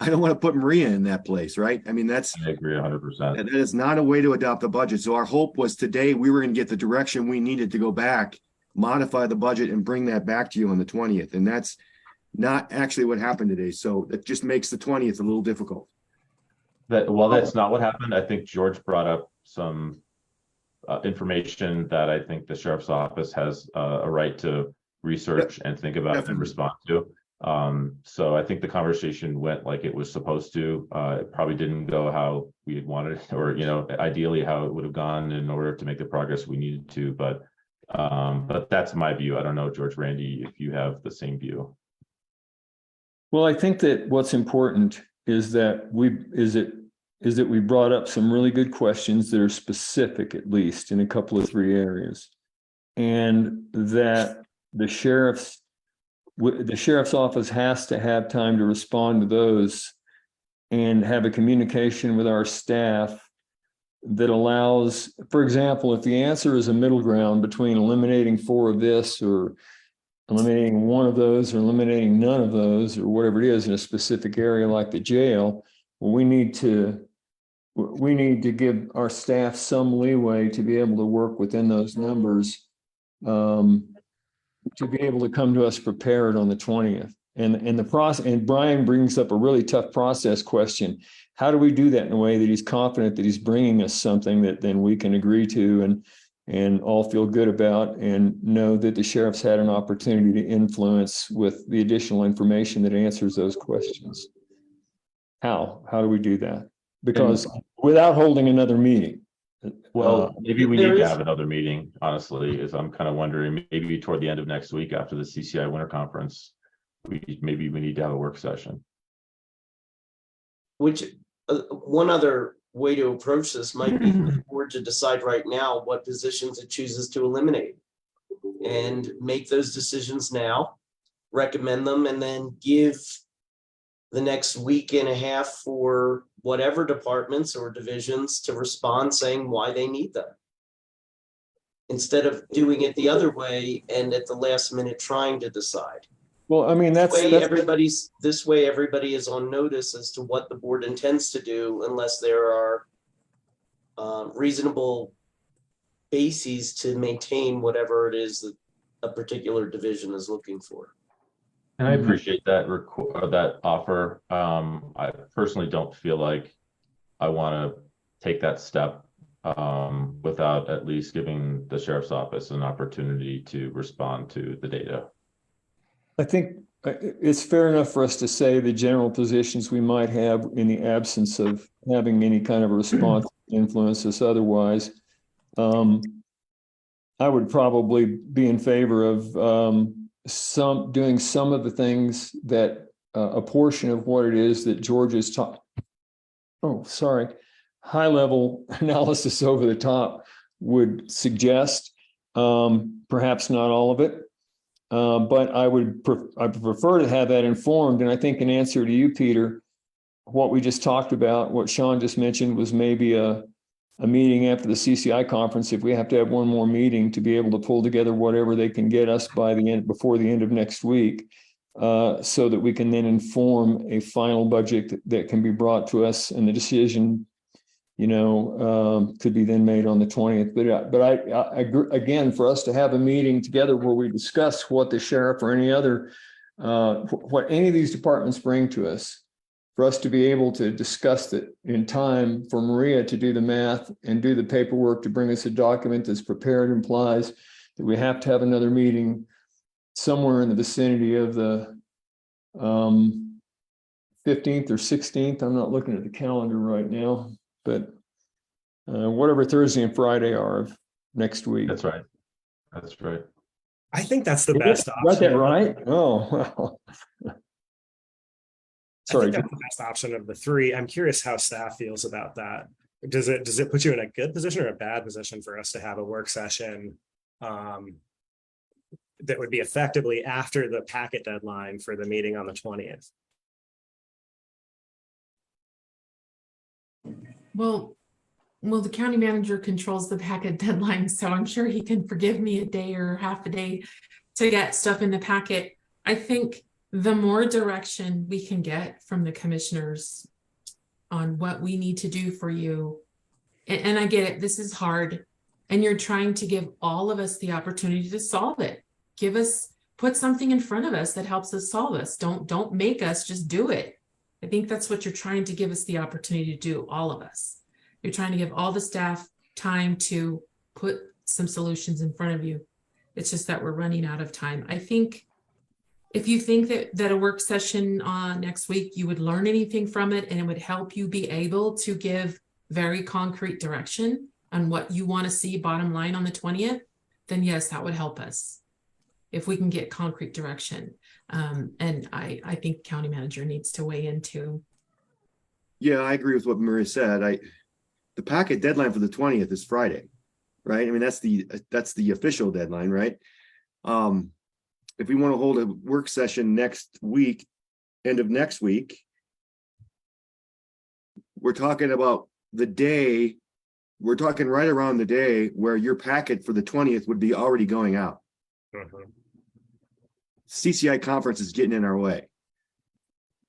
don't want to put Maria in that place, right? I mean, I agree 100%. That is not a way to adopt the budget. So our hope was today we were going to get the direction we needed to go back, modify the budget, and bring that back to you on the 20th. And that's not actually what happened today. So it just makes the 20th a little difficult. That's not what happened. I think George brought up some information that I think the sheriff's office has a right to research and think about and respond to. So I think the conversation went like it was supposed to. It probably didn't go how we had wanted, or ideally how it would have gone in order to make the progress we needed to. But that's my view. I don't know, George, Randy, if you have the same view. Well, I think that what's important is that we brought up some really good questions that are specific, at least in a couple of 3 areas, and that the sheriff's office has to have time to respond to those and have a communication with our staff that allows, for example, if the answer is a middle ground between eliminating 4 of this or eliminating 1 of those or eliminating none of those or whatever it is in a specific area like the jail, well, we need to give our staff some leeway to be able to work within those numbers, to be able to come to us prepared on the 20th. And the process, and Brian brings up a really tough process question. How do we do that in a way that he's confident that he's bringing us something that then we can agree to and all feel good about, and know that the sheriff's had an opportunity to influence with the additional information that answers those questions? How do we do that? Because without holding another meeting. Well, maybe we need to have another meeting, honestly, is I'm kind of wondering, maybe toward the end of next week after the CCI winter conference, maybe we need to have a work session. Which one other way to approach this might be for the board to decide right now what positions it chooses to eliminate and make those decisions now, recommend them, and then give the next week and a half for whatever departments or divisions to respond saying why they need them, instead of doing it the other way and at the last minute trying to decide. Well, I mean, this way everybody is on notice as to what the board intends to do, unless there are reasonable bases to maintain whatever it is that a particular division is looking for. And I appreciate that offer. I personally don't feel like I want to take that step without at least giving the sheriff's office an opportunity to respond to the data. I think it's fair enough for us to say the general positions we might have in the absence of having any kind of a response influence us otherwise. I would probably be in favor of doing some of the things that a portion of what it is that George is taught. Oh, sorry. High level analysis over the top would suggest, perhaps not all of it. But I prefer to have that informed. And I think in answer to you, Peter, what we just talked about, what Sean just mentioned was maybe a meeting after the CCI conference, if we have to have one more meeting to be able to pull together whatever they can get us before the end of next week, so that we can then inform a final budget that can be brought to us, and the decision, could be then made on the 20th. But I agree, again, for us to have a meeting together where we discuss what the sheriff or any other, what any of these departments bring to us, for us to be able to discuss it in time for Maria to do the math and do the paperwork to bring us a document that's prepared, implies that we have to have another meeting somewhere in the vicinity of the 15th or 16th. I'm not looking at the calendar right now, but whatever Thursday and Friday are of next week. That's right. That's right. I think that's the best option. Got that right? Oh, well. Sorry. I think that's the best option of the 3. I'm curious how staff feels about that. Does it put you in a good position or a bad position for us to have a work session that would be effectively after the packet deadline for the meeting on the 20th? Well, the county manager controls the packet deadline, so I'm sure he can forgive me a day or half a day to get stuff in the packet. I think the more direction we can get from the commissioners on what we need to do for you, and I get it, this is hard, and you're trying to give all of us the opportunity to solve it. Put something in front of us that helps us solve this. Don't make us just do it. I think that's what you're trying to give us the opportunity to do, all of us. You're trying to give all the staff time to put some solutions in front of you. It's just that we're running out of time. I think if you think that a work session next week, you would learn anything from it and it would help you be able to give very concrete direction on what you want to see bottom line on the 20th, then yes, that would help us if we can get concrete direction. And I think county manager needs to weigh in too. Yeah, I agree with what Maria said. The packet deadline for the 20th is Friday, right? I mean, that's the official deadline, right? If we want to hold a work session next week, end of next week, we're talking about we're talking right around the day where your packet for the 20th would be already going out. CCI conference is getting in our way.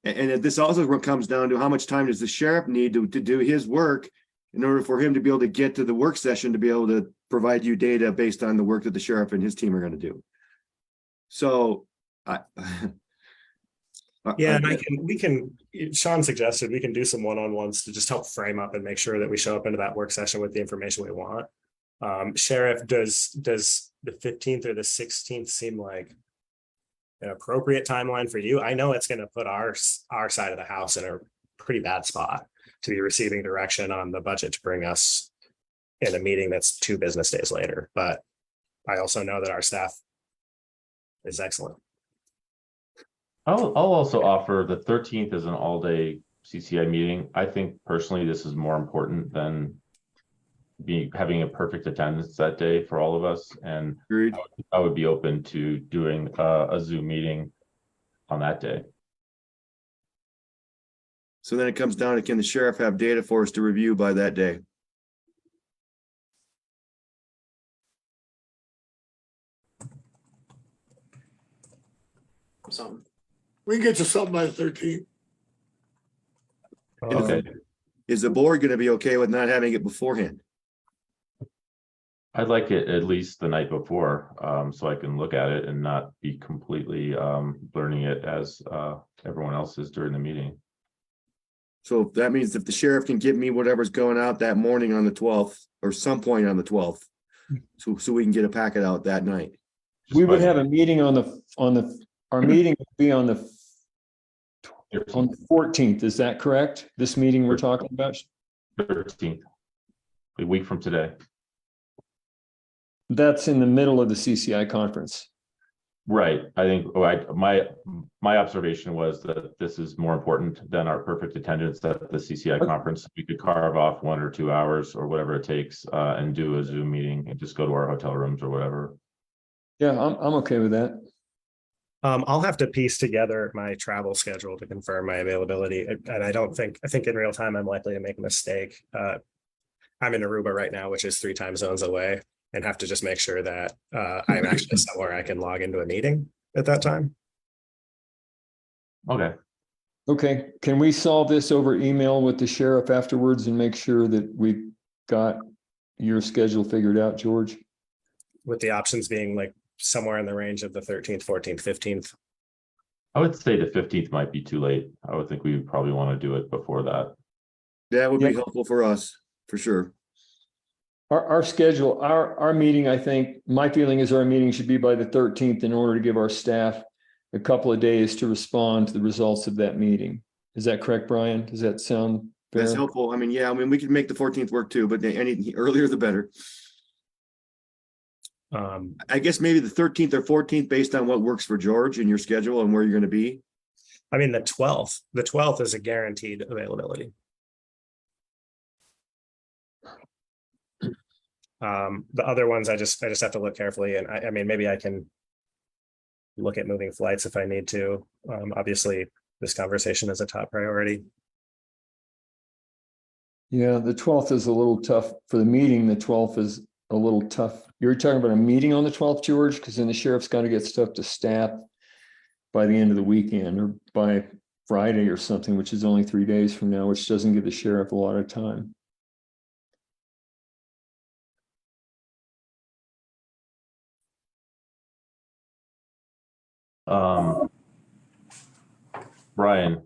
And this also comes down to how much time does the sheriff need to do his work in order for him to be able to get to the work session to be able to provide you data based on the work that the sheriff and his team are going to do. So yeah, and Sean suggested we can do some one-on-ones to just help frame up and make sure that we show up into that work session with the information we want. Sheriff, does the 15th or the 16th seem like an appropriate timeline for you? I know it's going to put our side of the house in a pretty bad spot to be receiving direction on the budget to bring us in a meeting that's 2 business days later. But I also know that our staff is excellent. I'll also offer the 13th as an all-day CCI meeting. I think personally this is more important than having a perfect attendance that day for all of us. And agreed. I would be open to doing a Zoom meeting on that day. So then it comes down to, can the sheriff have data for us to review by that day? Something. We can get you something by the 13th. Okay. Is the board going to be okay with not having it beforehand? I'd like it at least the night before, so I can look at it and not be completely learning it as everyone else is during the meeting. So that means if the sheriff can give me whatever's going out that morning on the 12th or some point on the 12th, so we can get a packet out that night. We would have a meeting our meeting would be on the 14th. Is that correct? This meeting we're talking about? 13th, a week from today. That's in the middle of the CCI conference. Right. I think my observation was that this is more important than our perfect attendance at the CCI conference. We could carve off 1 or 2 hours or whatever it takes and do a Zoom meeting and just go to our hotel rooms or whatever. Yeah, I'm okay with that. I'll have to piece together my travel schedule to confirm my availability. And I think in real time, I'm likely to make a mistake. I'm in Aruba right now, which is 3 time zones away, and have to just make sure that I'm actually somewhere I can log into a meeting at that time. Okay. Okay, can we solve this over email with the sheriff afterwards and make sure that we got your schedule figured out, George? With the options being like somewhere in the range of the 13th, 14th, 15th. I would say the 15th might be too late. I would think we would probably want to do it before that. That would be helpful for us, for sure. Our schedule, our meeting, I think, my feeling is our meeting should be by the 13th in order to give our staff a couple of days to respond to the results of that meeting. Is that correct, Brian? Does that sound fair? That's helpful. I mean, we could make the 14th work too, but any earlier the better. I guess maybe the 13th or 14th based on what works for George and your schedule and where you're going to be. I mean, the 12th is a guaranteed availability. The other ones, I just have to look carefully, and I mean, maybe I can look at moving flights if I need to. Obviously, this conversation is a top priority. Yeah, the 12th is a little tough for the meeting. The 12th is a little tough. You're talking about a meeting on the 12th, George, because then the sheriff's got to get stuff to staff by the end of the weekend or by Friday or something, which is only 3 days from now, which doesn't give the sheriff a lot of time. Brian,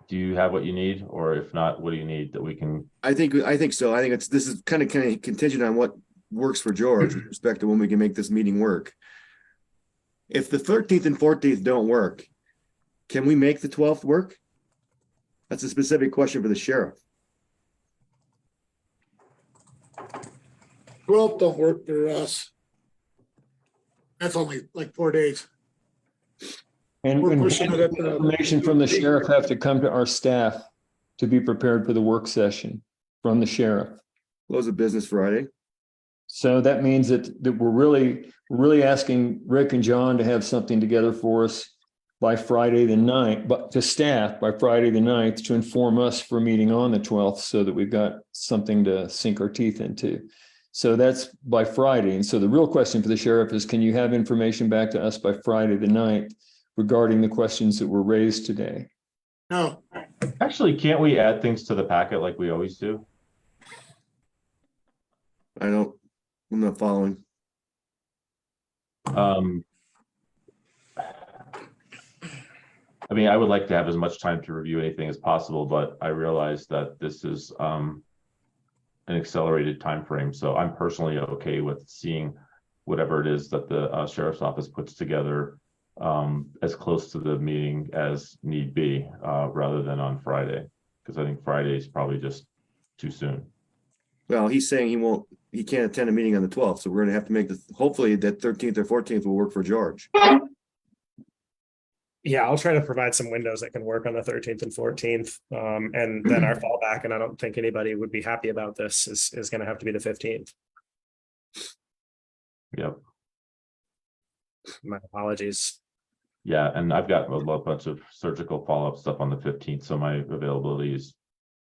do you have what you need? Or if not, what do you need that we can? I think so. I think this is kind of contingent on what works for George with respect to when we can make this meeting work. If the 13th and 14th don't work, can we make the 12th work? That's a specific question for the sheriff. 12 don't work for us. That's only like 4 days. And We're when pushing it up to- information from the sheriff have to come to our staff to be prepared for the work session from the sheriff. Close of business Friday. So that means that we're really asking Rick and John to have something together for us by Friday the 9th, but to staff by Friday the 9th to inform us for a meeting on the 12th so that we've got something to sink our teeth into. So that's by Friday. And so the real question for the sheriff is, can you have information back to us by Friday the 9th regarding the questions that were raised today? No, Actually, can't we add things to the packet like we always do? I'm not following. I mean, I would like to have as much time to review anything as possible, but I realize that this is an accelerated time frame. So I'm personally okay with seeing whatever it is that the sheriff's office puts together as close to the meeting as need be, rather than on Friday, because I think Friday is probably just too soon. Well, he's saying he can't attend a meeting on the 12th, so we're gonna have to make hopefully that 13th or 14th will work for George. Yeah, I'll try to provide some windows that can work on the 13th and 14th. And then our fallback, and I don't think anybody would be happy about this, is going to have to be the 15th. Yep. My apologies. Yeah, and I've got a bunch of surgical follow-up stuff on the 15th, so my availability is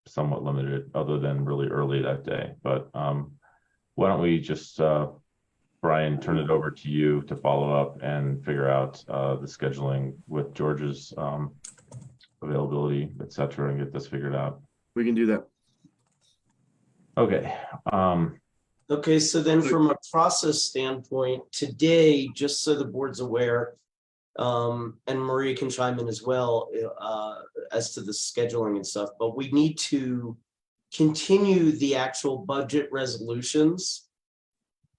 somewhat limited other than really early that day. But why don't we just Brian, turn it over to you to follow up and figure out the scheduling with George's availability, et cetera, and get this figured out. We can do that. Okay. Okay, so then from a process standpoint, today, just so the board's aware, and Maria can chime in as well as to the scheduling and stuff, but we need to continue the actual budget resolutions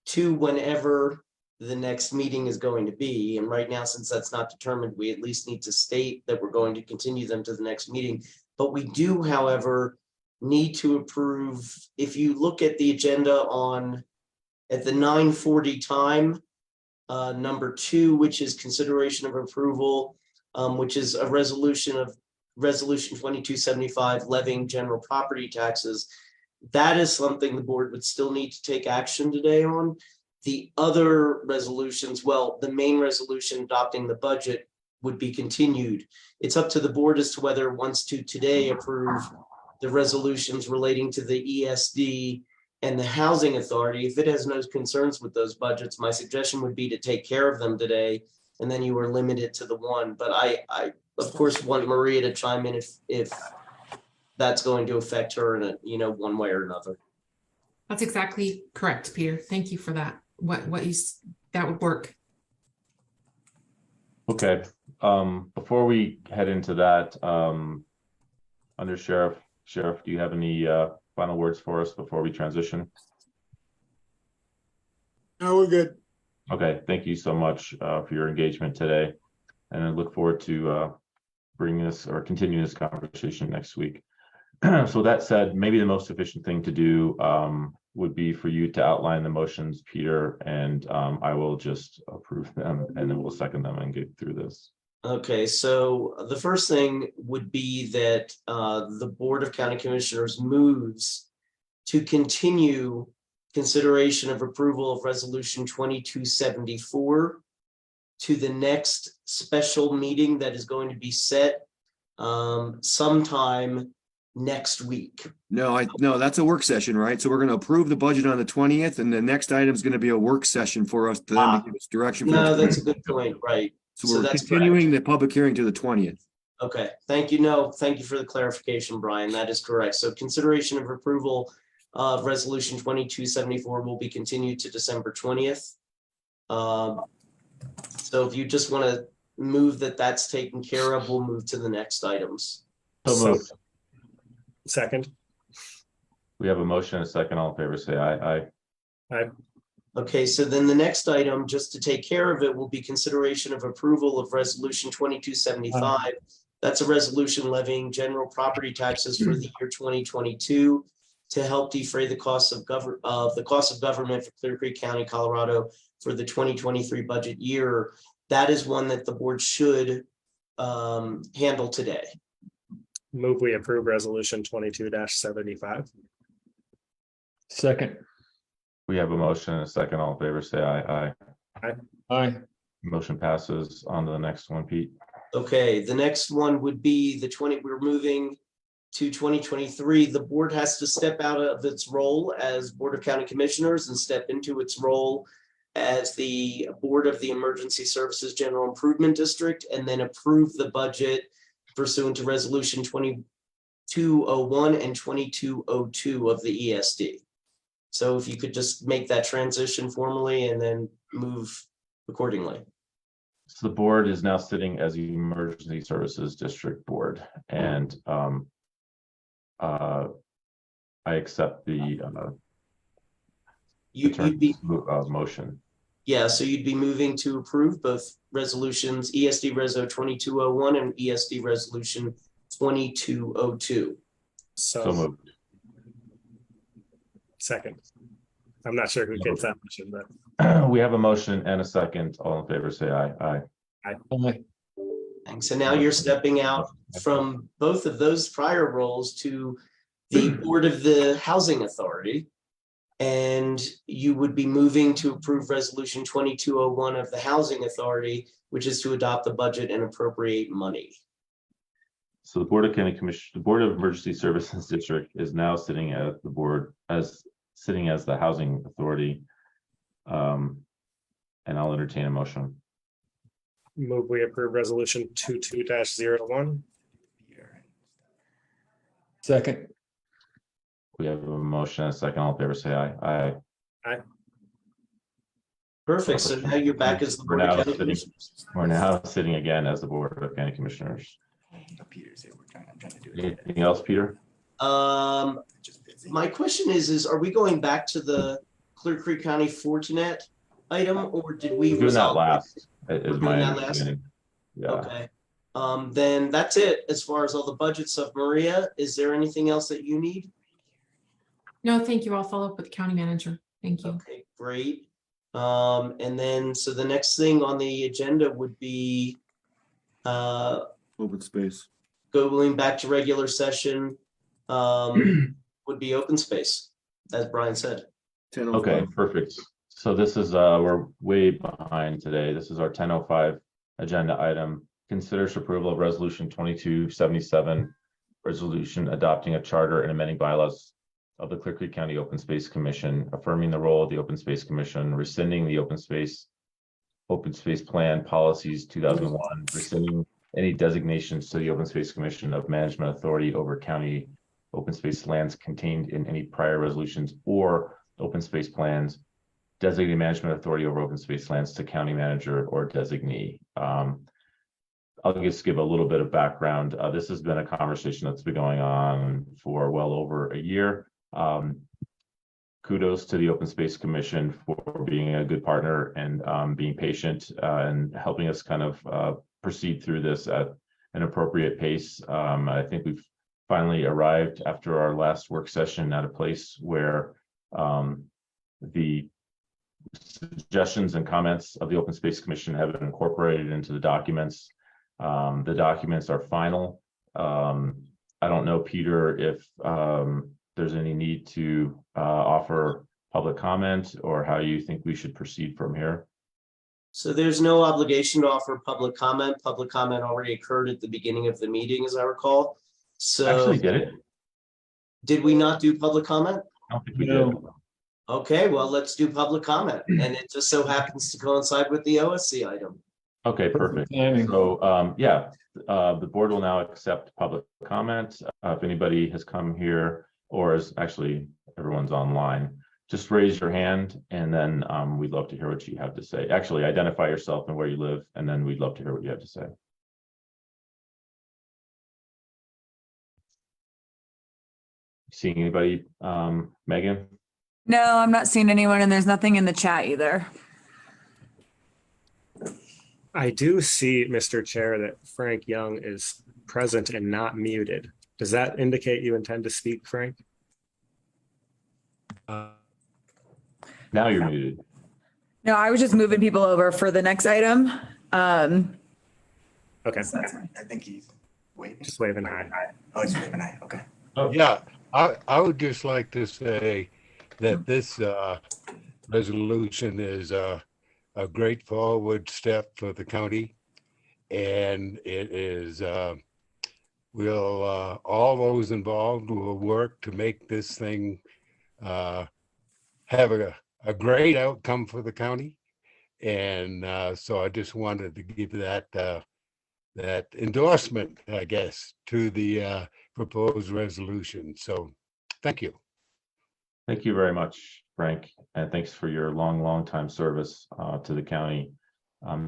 to whenever the next meeting is going to be. And right now, since that's not determined, we at least need to state that we're going to continue them to the next meeting. But we do, however, need to approve, if you look at the agenda at the 9:40 time, number 2, which is consideration of approval, which is a resolution 2275 levying general property taxes. That is something the board would still need to take action today on. The other resolutions, well, the main resolution adopting the budget would be continued. It's up to the board as to whether it wants to today approve the resolutions relating to the ESD and the housing authority. If it has no concerns with those budgets, my suggestion would be to take care of them today, and then you are limited to the one. But I of course want Maria to chime in if that's going to affect her in one way or another. That's exactly correct, Peter. Thank you for that. That would work. Okay. Before we head into that, under Sheriff, do you have any final words for us before we transition? no, we're good. Okay, thank you so much for your engagement today, and I look forward to bringing this or continuing this conversation next week. So that said, maybe the most efficient thing to do would be for you to outline the motions, Peter, and I will just approve them, and then we'll second them and get through this. Okay, so the first thing would be that the Board of County Commissioners moves to continue consideration of approval of Resolution 2274 to the next special meeting that is going to be set sometime next week. No, that's a work session, right? So we're gonna approve the budget on the 20th, and the next item is gonna be a work session for us to then give us direction. No, that's a good point, right? So we're that's continuing the public hearing to the 20th. Okay, thank you. No, thank you for the clarification, Brian. That is correct. So consideration of approval of Resolution 2274 will be continued to December 20th. So if you just want to move that's taken care of, we'll move to the next items. So moved. Second. We have a motion and a second. All in favor, say aye. Aye. Okay, so then the next item, just to take care of it, will be consideration of approval of resolution 2275. That's a resolution levying general property taxes for the year 2022 to help defray the costs of government for Clear Creek County, Colorado for the 2023 budget year. That is one that the board should handle today. Move we approve resolution 22-75. Second. We have a motion and a second. All in favor, say aye. Aye. Motion passes. On to the next one, Pete. Okay, the next one would be we're moving to 2023. The board has to step out of its role as Board of County Commissioners and step into its role as the Board of the Emergency Services General Improvement District, and then approve the budget pursuant to resolution 2201 and 2202 of the ESD. So if you could just make that transition formally and then move accordingly. So the board is now sitting as the Emergency Services District Board, and I accept the You'd be motion. Yeah, so you'd be moving to approve both resolutions, ESD Reso 2201 and ESD Resolution 2202. So moved. Second. I'm not sure who gets that motion, but We have a motion and a second. All in favor, say aye. Aye. Thanks. So now you're stepping out from both of those prior roles to the Board of the Housing Authority. And you would be moving to approve resolution 2201 of the Housing Authority, which is to adopt the budget and appropriate money. So the Board of County Commission, the Board of Emergency Services District is now sitting at the board as the Housing Authority. And I'll entertain a motion. move we approve resolution 22-01. Second. We have a motion and a second. All in favor, say aye. Perfect. So now you're back as the We're Board of now County sitting- Commissioners. We're now sitting again as the Board of County Commissioners. Anything else, Peter? My question is are we going back to the Clear Creek County Fortinet item, or did we We're doing that resolve? last, is my doing that last? understanding. Yeah. Okay. Then that's it as far as all the budget stuff. Maria, is there anything else that you need? No, thank you. I'll follow up with the county manager. Thank you. Okay, great. And then, so the next thing on the agenda would be Open space. going back to regular session, would be open space, as Brian said. 10:05. Okay, perfect. So this is, we're way behind today. This is our 10:05 agenda item. Considers approval of resolution 2277, resolution adopting a charter and amending bylaws of the Clear Creek County Open Space Commission, affirming the role of the Open Space Commission, rescinding the Open Space Plan Policies 2001, rescinding any designations to the Open Space Commission of management authority over county open space lands contained in any prior resolutions or open space plans, designating management authority over open space lands to county manager or designee. I'll just give a little bit of background. This has been a conversation that's been going on for well over a year. Kudos to the Open Space Commission for being a good partner and being patient and helping us kind of proceed through this at an appropriate pace. I think we've finally arrived after our last work session at a place where the suggestions and comments of the Open Space Commission have been incorporated into the documents. The documents are final. I don't know, Peter, if there's any need to offer public comment or how you think we should proceed from here. So there's no obligation to offer public comment. Public comment already occurred at the beginning of the meeting, as I recall. So Actually, did it? Did we not do public comment? I don't think we did. Okay, well, let's do public comment. And it just so happens to coincide with the OSC item. Okay, perfect. Timing. So, yeah, the board will now accept public comment. If anybody has come here or is actually everyone's online, just raise your hand and then we'd love to hear what you have to say. Actually, identify yourself and where you live, and then we'd love to hear what you have to say. Seeing anybody? Megan? No, I'm not seeing anyone, and there's nothing in the chat either. I do see, Mr. Chair, that Frank Young is present and not muted. Does that indicate you intend to speak, Frank? Now you're muted. No, I was just moving people over for the next item. Okay, I think he's waving. just waving hi. Oh, he's waving. Okay. Yeah, I would just like to say that this resolution is a great forward step for the county. And it is, all those involved will work to make this thing have a great outcome for the county. And so I just wanted to give that endorsement, I guess, to the proposed resolution. So thank you. Thank you very much, Frank, and thanks for your long time service to the county.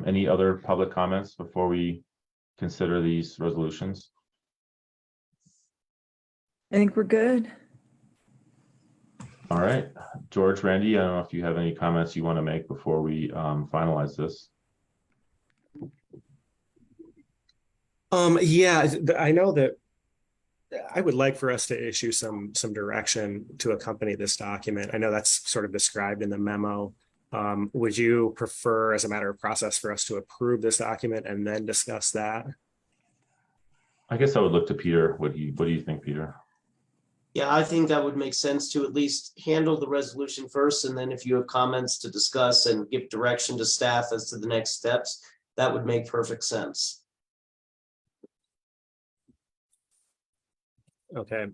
Any other public comments before we consider these resolutions? I think we're good. All right, George, Randy, I don't know if you have any comments you want to make before we finalize this. Yeah, I know that I would like for us to issue some direction to accompany this document. I know that's sort of described in the memo. Would you prefer, as a matter of process, for us to approve this document and then discuss that? I guess I would look to Peter. What do you think, Peter? Yeah, I think that would make sense to at least handle the resolution first, and then if you have comments to discuss and give direction to staff as to the next steps, that would make perfect sense. Okay,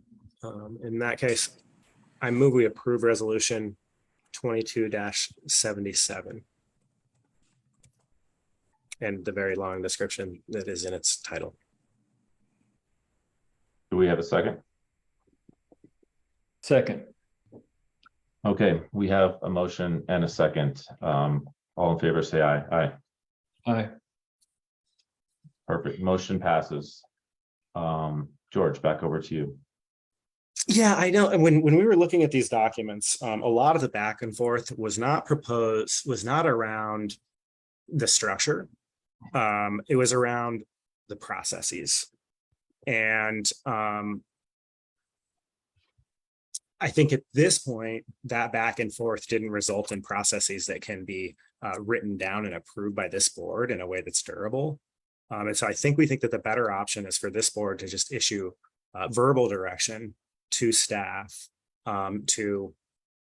in that case, I move we approve resolution 22-77 and the very long description that is in its title. Do we have a second? Second. Okay, we have a motion and a second. All in favor, say aye. Aye. Aye. Perfect. Motion passes. George, back over to you. Yeah, I know. And when we were looking at these documents, a lot of the back and forth was not around the structure. It was around the processes. And I think at this point, that back and forth didn't result in processes that can be written down and approved by this board in a way that's durable. And so we think that the better option is for this board to just issue verbal direction to staff to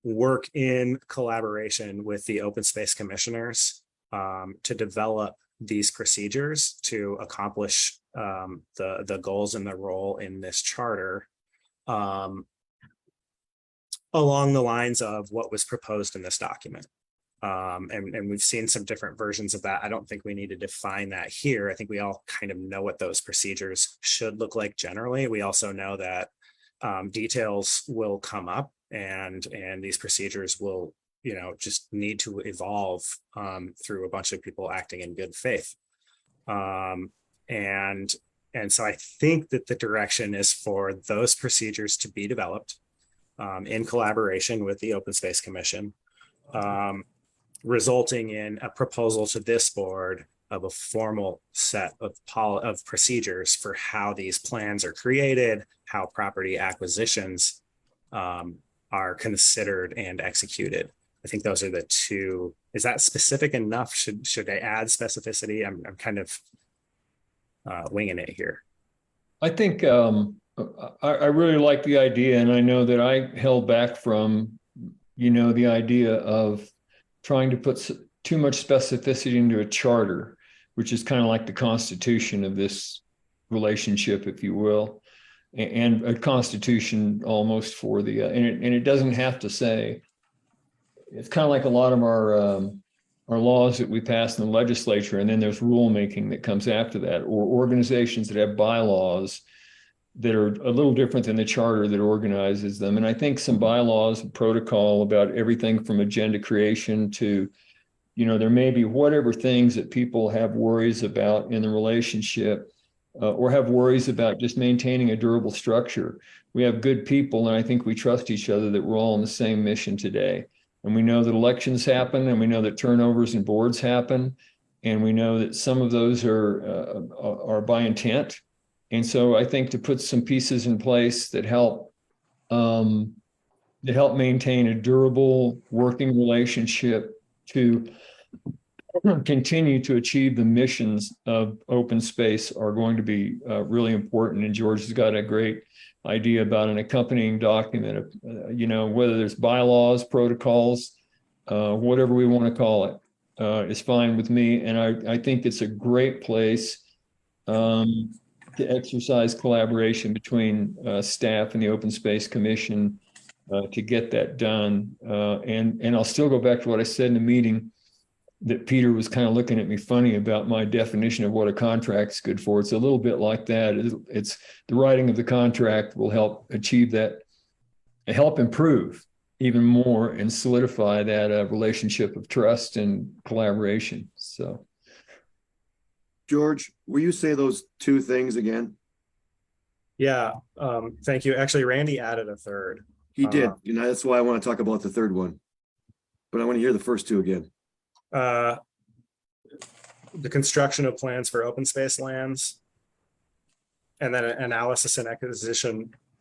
work in collaboration with the open space commissioners to develop these procedures to accomplish the goals and the role in this charter along the lines of what was proposed in this document. And we've seen some different versions of that. I don't think we need to define that here. I think we all kind of know what those procedures should look like generally. We also know that details will come up and these procedures will, just need to evolve through a bunch of people acting in good faith. And so I think that the direction is for those procedures to be developed in collaboration with the Open Space Commission, resulting in a proposal to this board of a formal set of procedures for how these plans are created, how property acquisitions are considered and executed. I think those are the two. Is that specific enough? Should I add specificity? I'm kind of winging it here. I think I really like the idea, and I know that I held back from, the idea of trying to put too much specificity into a charter, which is kind of like the constitution of this relationship, if you will, and a constitution almost for the, and it doesn't have to say, it's kind of like a lot of our laws that we pass in the legislature, and then there's rulemaking that comes after that, or organizations that have bylaws that are a little different than the charter that organizes them. And I think some bylaws and protocol about everything from agenda creation to, there may be whatever things that people have worries about in the relationship. or have worries about just maintaining a durable structure. We have good people, and I think we trust each other that we're all on the same mission today. And we know that elections happen, and we know that turnovers in boards happen, and we know that some of those are by intent. And so I think to put some pieces in place that help maintain a durable working relationship to continue to achieve the missions of open space are going to be really important. And George has got a great idea about an accompanying document of, whether there's bylaws, protocols, whatever we want to call it, is fine with me. And I think it's a great place to exercise collaboration between staff and the Open Space Commission to get that done. And I'll still go back to what I said in the meeting, that Peter was kind of looking at me funny about my definition of what a contract's good for. It's a little bit like that. It's the writing of the contract will help achieve that, help improve even more and solidify that relationship of trust and collaboration. So, George, will you say those two things again? Yeah, thank you. Actually, Randy added a third. He did. That's why I want to talk about the third one. But I want to hear the first two again. The construction of plans for open space lands, and then analysis and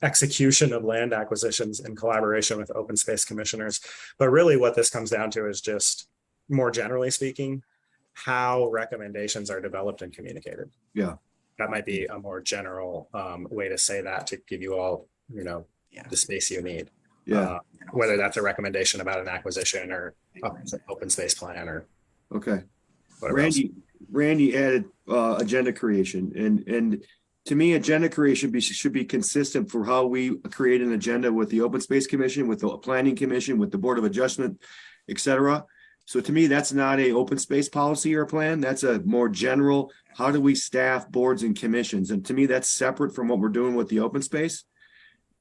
execution of land acquisitions in collaboration with open space commissioners. But really what this comes down to is just, more generally speaking, how recommendations are developed and communicated. Yeah. That might be a more general way to say that, to give you all, the space you need. Yeah. Whether that's a recommendation about an acquisition or open space plan or okay. whatever Randy added agenda creation, and to me, agenda creation should be consistent for how we create an agenda with the Open Space Commission, with the Planning Commission, with the Board of Adjustment, etc. So to me, that's not a open space policy or plan. That's a more general, how do we staff boards and commissions? And to me, that's separate from what we're doing with the open space.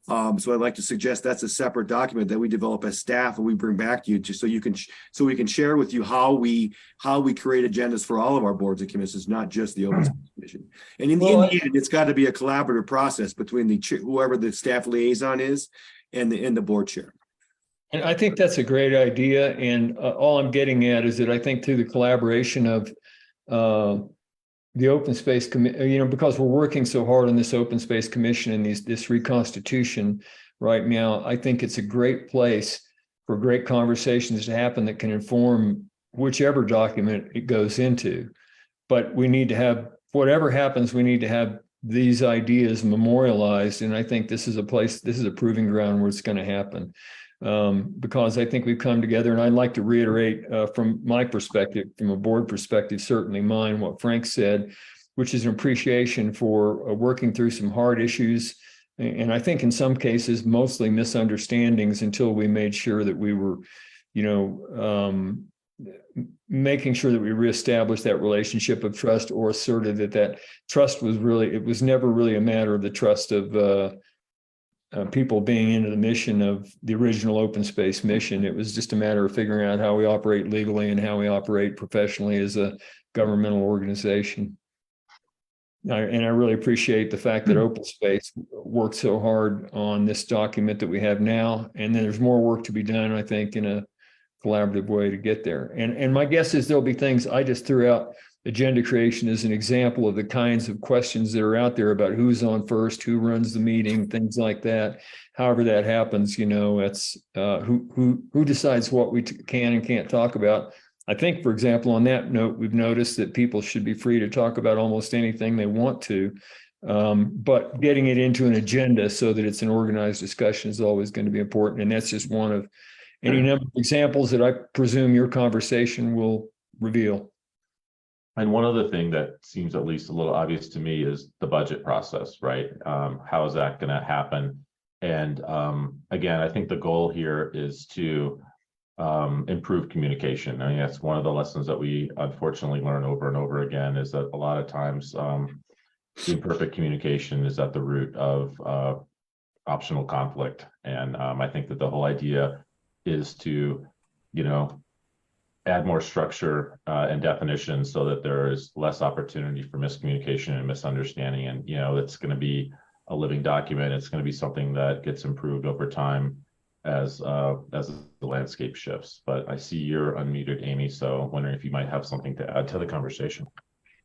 So I'd like to suggest that's a separate document that we develop as staff and we bring back to you, just so we can share with you how we create agendas for all of our boards and commissions, not just the Open Space Commission. And in the end, it's got to be a collaborative process between whoever the staff liaison is and the board chair. and I think that's a great idea. And all I'm getting at is that I think through the collaboration of the Open Space Commission, because we're working so hard on this Open Space Commission and this reconstitution right now, I think it's a great place for great conversations to happen that can inform whichever document it goes into. But we need to have, whatever happens, we need to have these ideas memorialized. And I think this is a proving ground where it's going to happen. Because I think we've come together, and I'd like to reiterate from my perspective, from a board perspective, certainly mine, what Frank said, which is an appreciation for working through some hard issues. And I think in some cases, mostly misunderstandings until we made sure that we were, making sure that we reestablished that relationship of trust, or asserted that trust was it was never really a matter of the trust of people being into the mission of the original open space mission. It was just a matter of figuring out how we operate legally and how we operate professionally as a governmental organization. And I really appreciate the fact that Open Space worked so hard on this document that we have now. And then there's more work to be done, I think, in a collaborative way to get there. And my guess is there'll be things I just threw out. Agenda creation is an example of the kinds of questions that are out there about who's on first, who runs the meeting, things like that. However that happens, it's who decides what we can and can't talk about. I think, for example, on that note, we've noticed that people should be free to talk about almost anything they want to, but getting it into an agenda so that it's an organized discussion is always going to be important. And that's just one of any number of examples that I presume your conversation will reveal. And one other thing that seems at least a little obvious to me is the budget process, right? How is that going to happen? And again, I think the goal here is to improve communication. I mean, that's one of the lessons that we unfortunately learn over and over again, is that a lot of times imperfect communication is at the root of optional conflict. And I think that the whole idea is to, add more structure and definition so that there is less opportunity for miscommunication and misunderstanding. And, it's going to be a living document. It's going to be something that gets improved over time as the landscape shifts. But I see you're unmuted, Amy, so wondering if you might have something to add to the conversation.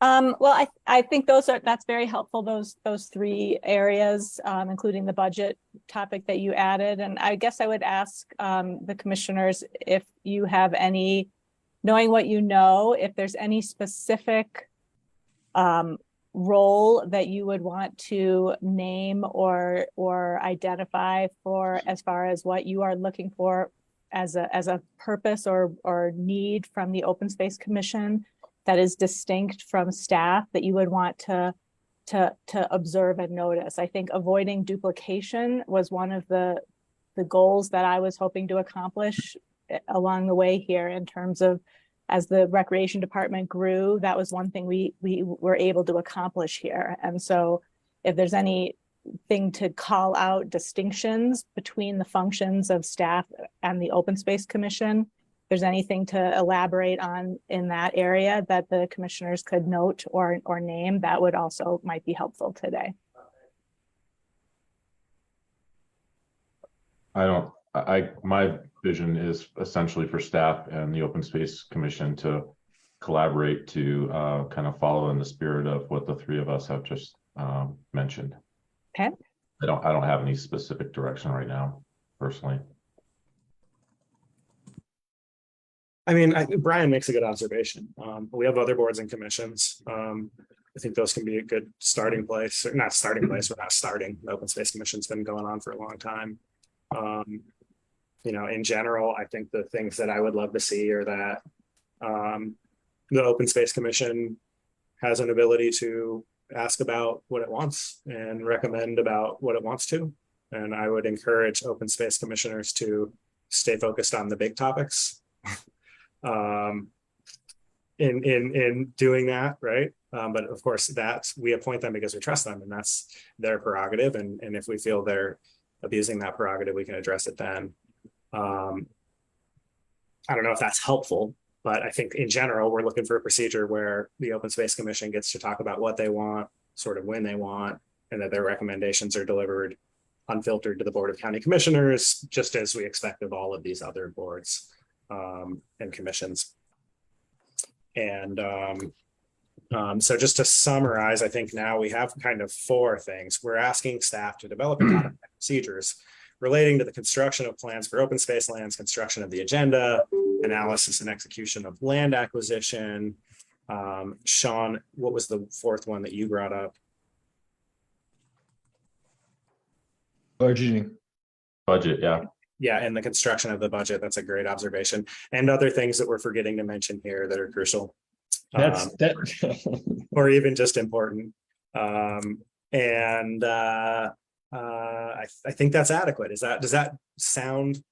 Well, I think that's very helpful, those three areas, including the budget topic that you added. And I guess I would ask the commissioners if you have any, knowing what you know, if there's any specific role that you would want to name or identify for as far as what you are looking for as a purpose or need from the Open Space Commission that is distinct from staff that you would want to observe and notice. I think avoiding duplication was one of the goals that I was hoping to accomplish along the way here, in terms of, as the recreation department grew, that was one thing we were able to accomplish here. And so if there's anything to call out distinctions between the functions of staff and the Open Space Commission, there's anything to elaborate on in that area that the commissioners could note or name, that would also might be helpful today. My vision is essentially for staff and the Open Space Commission to collaborate to kind of follow in the spirit of what the three of us have just mentioned. Okay. I don't have any specific direction right now, personally. I mean, Brian makes a good observation. We have other boards and commissions. I think those can be a good starting place, or not starting place, but not starting. The Open Space Commission's been going on for a long time. In general, I think the things that I would love to see are that the Open Space Commission has an ability to ask about what it wants and recommend about what it wants to. And I would encourage Open Space Commissioners to stay focused on the big topics. In doing that, right? But of course, we appoint them because we trust them, and that's their prerogative. And if we feel they're abusing that prerogative, we can address it then. I don't know if that's helpful, but I think in general, we're looking for a procedure where the Open Space Commission gets to talk about what they want, sort of when they want, and that their recommendations are delivered unfiltered to the Board of County Commissioners, just as we expect of all of these other boards and commissions. And so just to summarize, I think now we have kind of four things. We're asking staff to develop procedures relating to the construction of plans for open space lands, construction of the agenda, analysis and execution of land acquisition. Sean, what was the fourth one that you brought up? Budgeting. Budget, yeah. Yeah, and the construction of the budget. That's a great observation. And other things that we're forgetting to mention here that are crucial. Or even just important. I think that's adequate. Does that sound,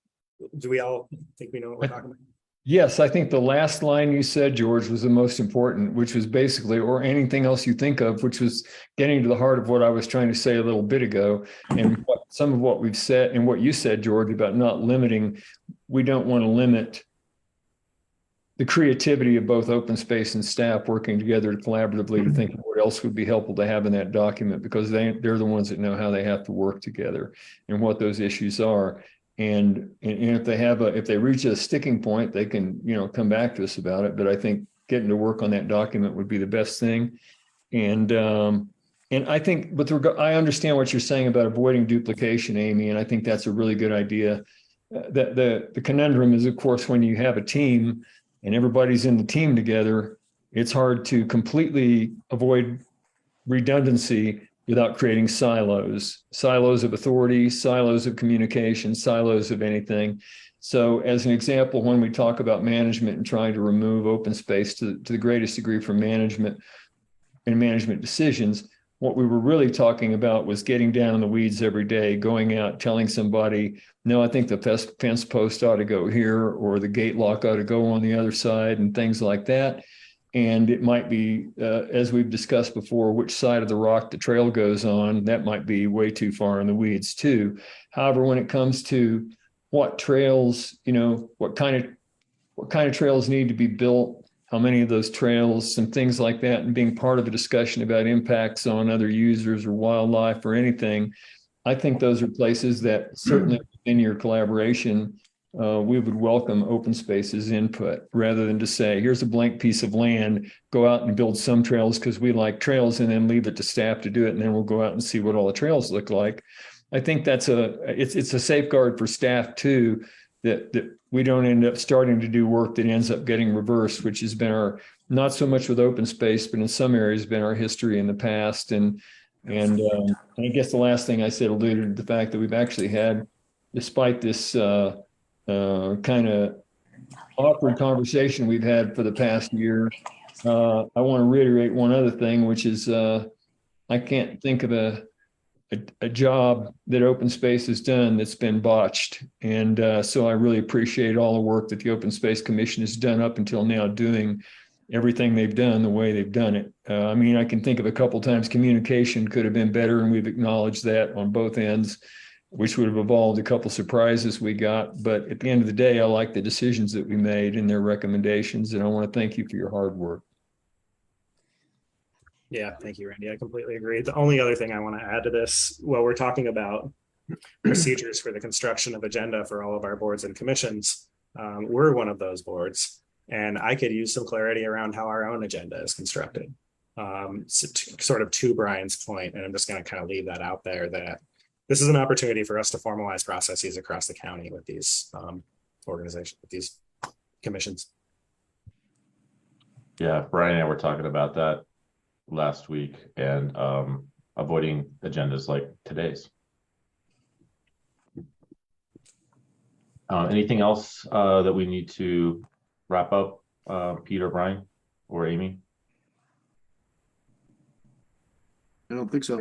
do we all think we know what we're talking about? Yes, I think the last line you said, George, was the most important, which was basically, or anything else you think of, which was getting to the heart of what I was trying to say a little bit ago. And some of what we've said and what you said, George, about not limiting, we don't want to limit the creativity of both open space and staff working together collaboratively to think of what else would be helpful to have in that document, because they're the ones that know how they have to work together and what those issues are. And if they reach a sticking point, they can, come back to us about it. But I think getting to work on that document would be the best thing. And I think I understand what you're saying about avoiding duplication, Amy, and I think that's a really good idea. The conundrum is, of course, when you have a team and everybody's in the team together, it's hard to completely avoid redundancy without creating silos of authority, silos of communication, silos of anything. So as an example, when we talk about management and trying to remove open space to the greatest degree from management and management decisions, what we were really talking about was getting down in the weeds every day, going out, telling somebody, no, I think the fence post ought to go here, or the gate lock ought to go on the other side, and things like that. And it might be, as we've discussed before, which side of the rock the trail goes on. That might be way too far in the weeds too. However, when it comes to what trails, what kind of what kind of trails need to be built, how many of those trails, some things like that, and being part of a discussion about impacts on other users or wildlife or anything. I think those are places that certainly in your collaboration, we would welcome open spaces input rather than to say, here's a blank piece of land, go out and build some trails because we like trails and then leave it to staff to do it. And then we'll go out and see what all the trails look like. I think it's a safeguard for staff too, that we don't end up starting to do work that ends up getting reversed, which has been our, not so much with open space, but in some areas been our history in the past. And I guess the last thing I said alluded to the fact that we've actually had, despite this kind of awkward conversation we've had for the past year, I want to reiterate one other thing, which is I can't think of a job that open space has done that's been botched. And so I really appreciate all the work that the Open Space Commission has done up until now, doing everything they've done the way they've done it. I mean, I can think of a couple times communication could have been better, and we've acknowledged that on both ends, which would have evolved a couple surprises we got. But at the end of the day, I like the decisions that we made and their recommendations, and I want to thank you for your hard work. Yeah, thank you, Randy. I completely agree. The only other thing I want to add to this, while we're talking about procedures for the construction of agenda for all of our boards and commissions, we're one of those boards, and I could use some clarity around how our own agenda is constructed. Sort of to Brian's point, and I'm just going to kind of leave that out there, that this is an opportunity for us to formalize processes across the county with these organizations, with these commissions. Yeah, Brian and I were talking about that last week, and avoiding agendas like today's. Anything else that we need to wrap up, Peter, Brian, or Amy? I don't think so.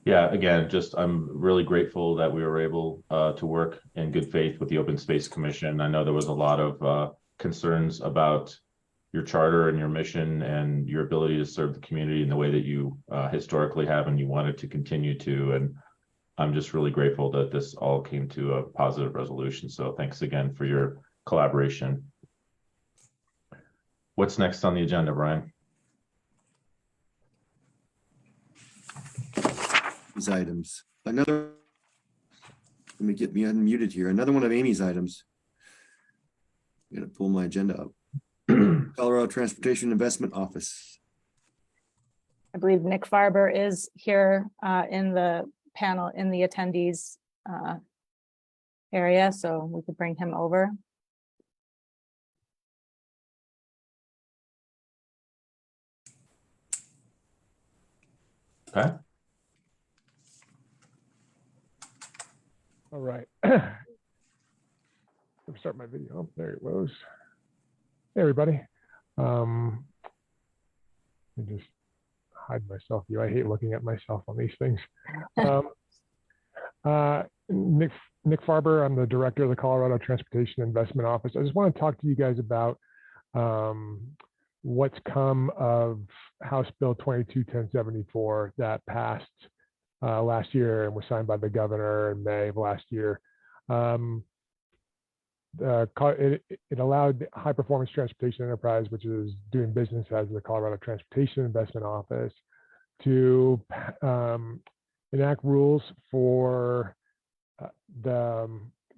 Yeah, again, just I'm really grateful that we were able to work in good faith with the Open Space Commission. I know there was a lot of concerns about your charter and your mission and your ability to serve the community in the way that you historically have, and you wanted to continue to. And I'm just really grateful that this all came to a positive resolution. So thanks again for your collaboration. What's next on the agenda, Brian? These items. Another, let me get me unmuted here. Another one of Amy's items. I'm gonna pull my agenda up. Colorado Transportation Investment Office. I believe Nick Farber is here in the panel, in the attendees area, so we could bring him over. Okay. All right. Let me start my video. There it goes. Hey, everybody. Let me just hide myself view. I hate looking at myself on these things. Nick Farber, I'm the director of the Colorado Transportation Investment Office. I just want to talk to you guys about what's come of House Bill 22-1074 that passed last year and was signed by the governor in May of last year. It allowed High Performance Transportation Enterprise, which is doing business as the Colorado Transportation Investment Office, to enact rules for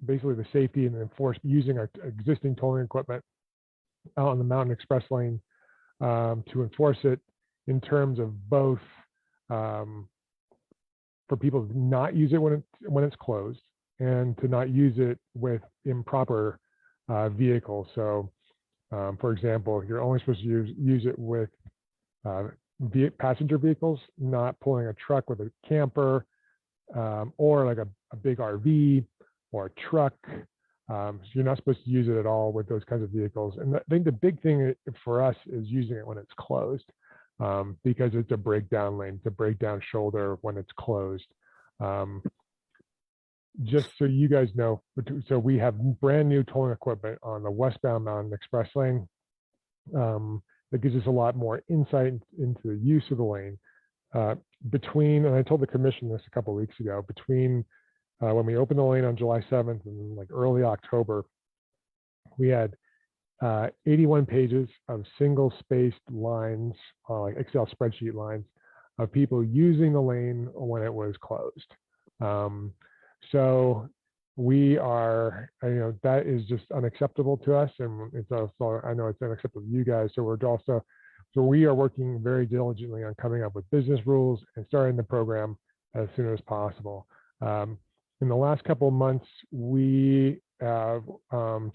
basically the safety and enforcement using our existing tolling equipment out on the Mountain Express Lane, to enforce it in terms of both for people to not use it when it's closed, and to not use it with improper vehicles. So, for example, you're only supposed to use it with passenger vehicles, not pulling a truck with a camper, or like a big RV or a truck. So you're not supposed to use it at all with those kinds of vehicles. And I think the big thing for us is using it when it's closed, because it's a breakdown lane, it's a breakdown shoulder when it's closed. Just so you guys know, so we have brand new tolling equipment on the westbound Mountain Express Lane. That gives us a lot more insight into the use of the lane. And I told the commission this a couple of weeks ago, between when we opened the lane on July 7th and like early October, we had 81 pages of single spaced lines, like Excel spreadsheet lines of people using the lane when it was closed. So we are, that is just unacceptable to us. And it's also, I know it's unacceptable to you guys. So we are working very diligently on coming up with business rules and starting the program as soon as possible. In the last couple of months, we have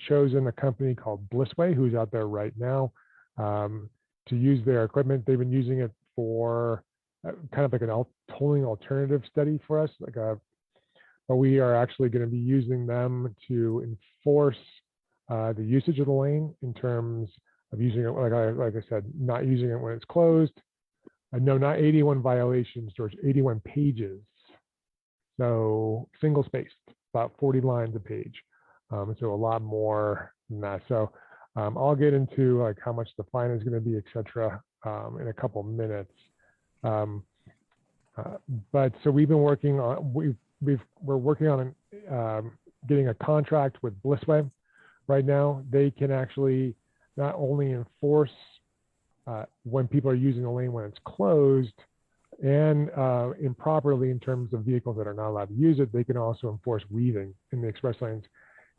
chosen a company called Blissway, who's out there right now, to use their equipment. They've been using it for kind of like an tolling alternative study for us, but we are actually going to be using them to enforce the usage of the lane in terms of using it, like I said, not using it when it's closed. No, not 81 violations, George, 81 pages. So single spaced, about 40 lines a page. So a lot more than that. So I'll get into like how much the fine is going to be, et cetera, in a couple minutes. But so we've been working on, we're working on getting a contract with Blissway right now. They can actually not only enforce when people are using the lane when it's closed and improperly in terms of vehicles that are not allowed to use it, they can also enforce weaving in the express lanes.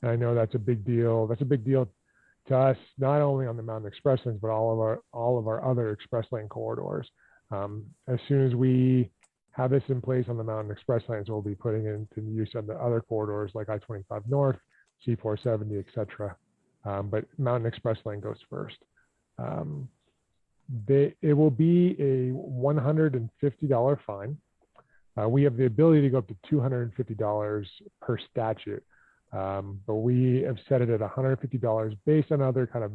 And I know that's a big deal. That's a big deal to us, not only on the Mountain Express lanes, but all of our other express lane corridors. As soon as we have this in place on the Mountain Express lanes, we'll be putting it into use on the other corridors like I-25 North, C-470, et cetera. But Mountain Express lane goes first. It will be a $150 fine. We have the ability to go up to $250 per statute, but we have set it at $150 based on other kind of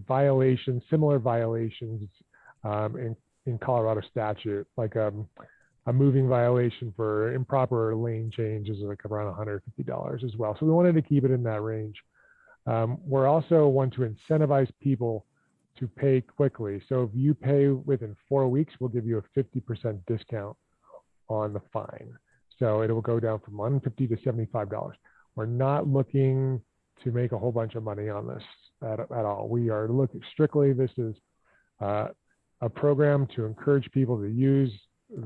violations, similar violations in Colorado statute, like a moving violation for improper lane change is like around $150 as well. So we wanted to keep it in that range. We're also want to incentivize people to pay quickly. So if you pay within 4 weeks, we'll give you a 50% discount on the fine. So it will go down from $150 to $75. We're not looking to make a whole bunch of money on this at all. We are looking strictly, this is a program to encourage people to use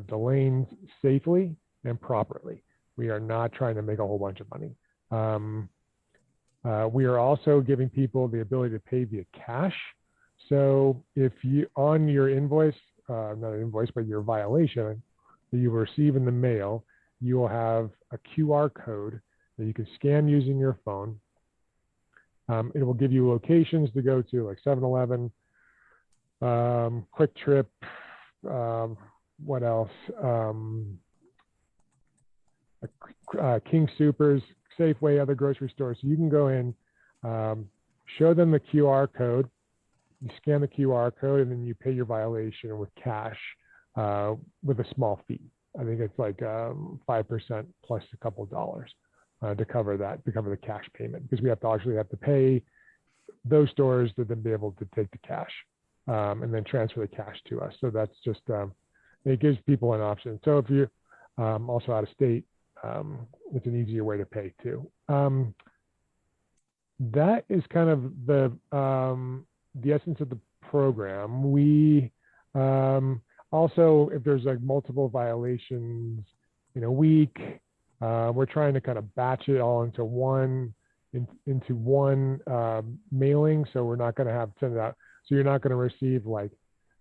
the lanes safely and properly. We are not trying to make a whole bunch of money. We are also giving people the ability to pay via cash. So if you, on your invoice, not an invoice, but your violation that you receive in the mail, you will have a QR code that you can scan using your phone. It will give you locations to go to, like 7-Eleven, Quick Trip, what else? King Supers, Safeway, other grocery stores. So you can go in, show them the QR code, you scan the QR code, and then you pay your violation with cash with a small fee. I think it's like 5% plus a couple of dollars to cover that, to cover the cash payment, because we have to pay those stores to then be able to take the cash and then transfer the cash to us. So that's just, it gives people an option. So if you're also out of state, it's an easier way to pay too. That is kind of the essence of the program. We also, if there's like multiple violations in a week, we're trying to kind of batch it all into one mailing. So we're not going to have send it out. So you're not going to receive like,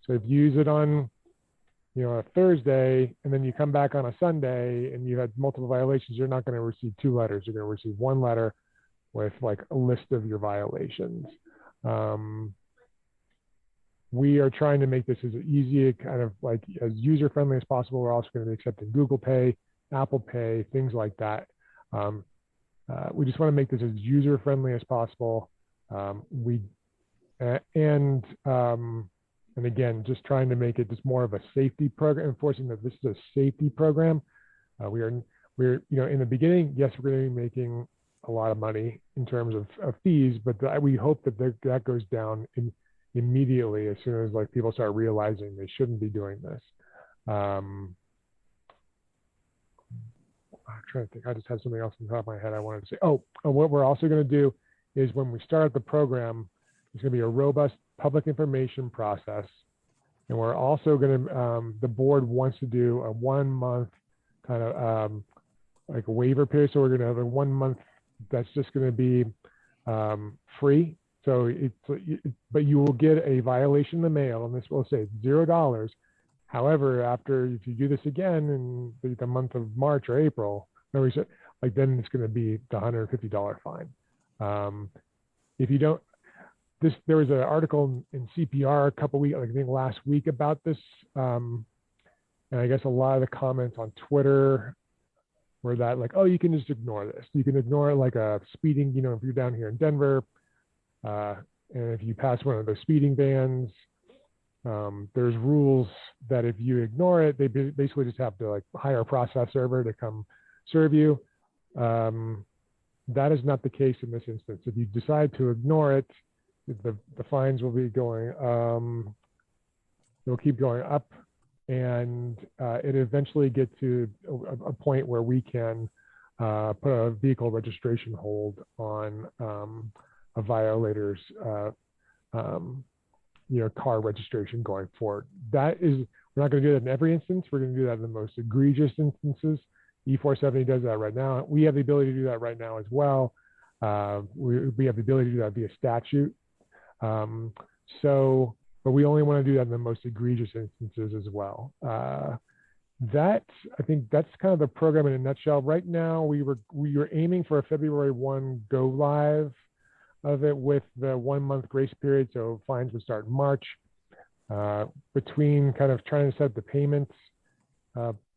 so if you use it on, a Thursday, and then you come back on a Sunday and you had multiple violations, you're not going to receive 2 letters. You're going to receive 1 letter with like a list of your violations. We are trying to make this as easy, kind of like as user-friendly as possible. We're also going to be accepting Google Pay, Apple Pay, things like that. We just want to make this as user-friendly as possible. And again, just trying to make it just more of a safety program, enforcing that this is a safety program. We're in the beginning, yes, we're going to be making a lot of money in terms of fees, but we hope that that goes down immediately as soon as like people start realizing they shouldn't be doing this. I'm trying to think. I just had something else on the top of my head I wanted to say. Oh, what we're also going to do is when we start the program, there's going to be a robust public information process. And we're also going to, the board wants to do a 1 month kind of like a waiver period. So we're going to have a 1 month that's just going to be free. So but you will get a violation in the mail, and this will say $0. However, after if you do this again in the month of March or April, then it's going to be the $150 fine. If you don't, there was an article in CPR a couple weeks, I think last week about this, and I guess a lot of the comments on Twitter were that like, oh, you can just ignore this. You can ignore it like a speeding. You know, if you're down here in Denver, and if you pass one of those speeding bans, there's rules that if you ignore it, they basically just have to like hire a process server to come serve you. That is not the case in this instance. If you decide to ignore it, the fines will be going, they'll keep going up, and it eventually get to a point where we can put a vehicle registration hold on a violator's car registration going forward. That is, we're not going to do that in every instance. We're going to do that in the most egregious instances. E470 does that right now. We have the ability to do that right now as well. We have the ability to do that via statute. But we only want to do that in the most egregious instances as well. I think that's kind of the program in a nutshell. Right now, we were aiming for a February 1 go live of it with the 1 month grace period. So fines would start in March. Between kind of trying to set the payments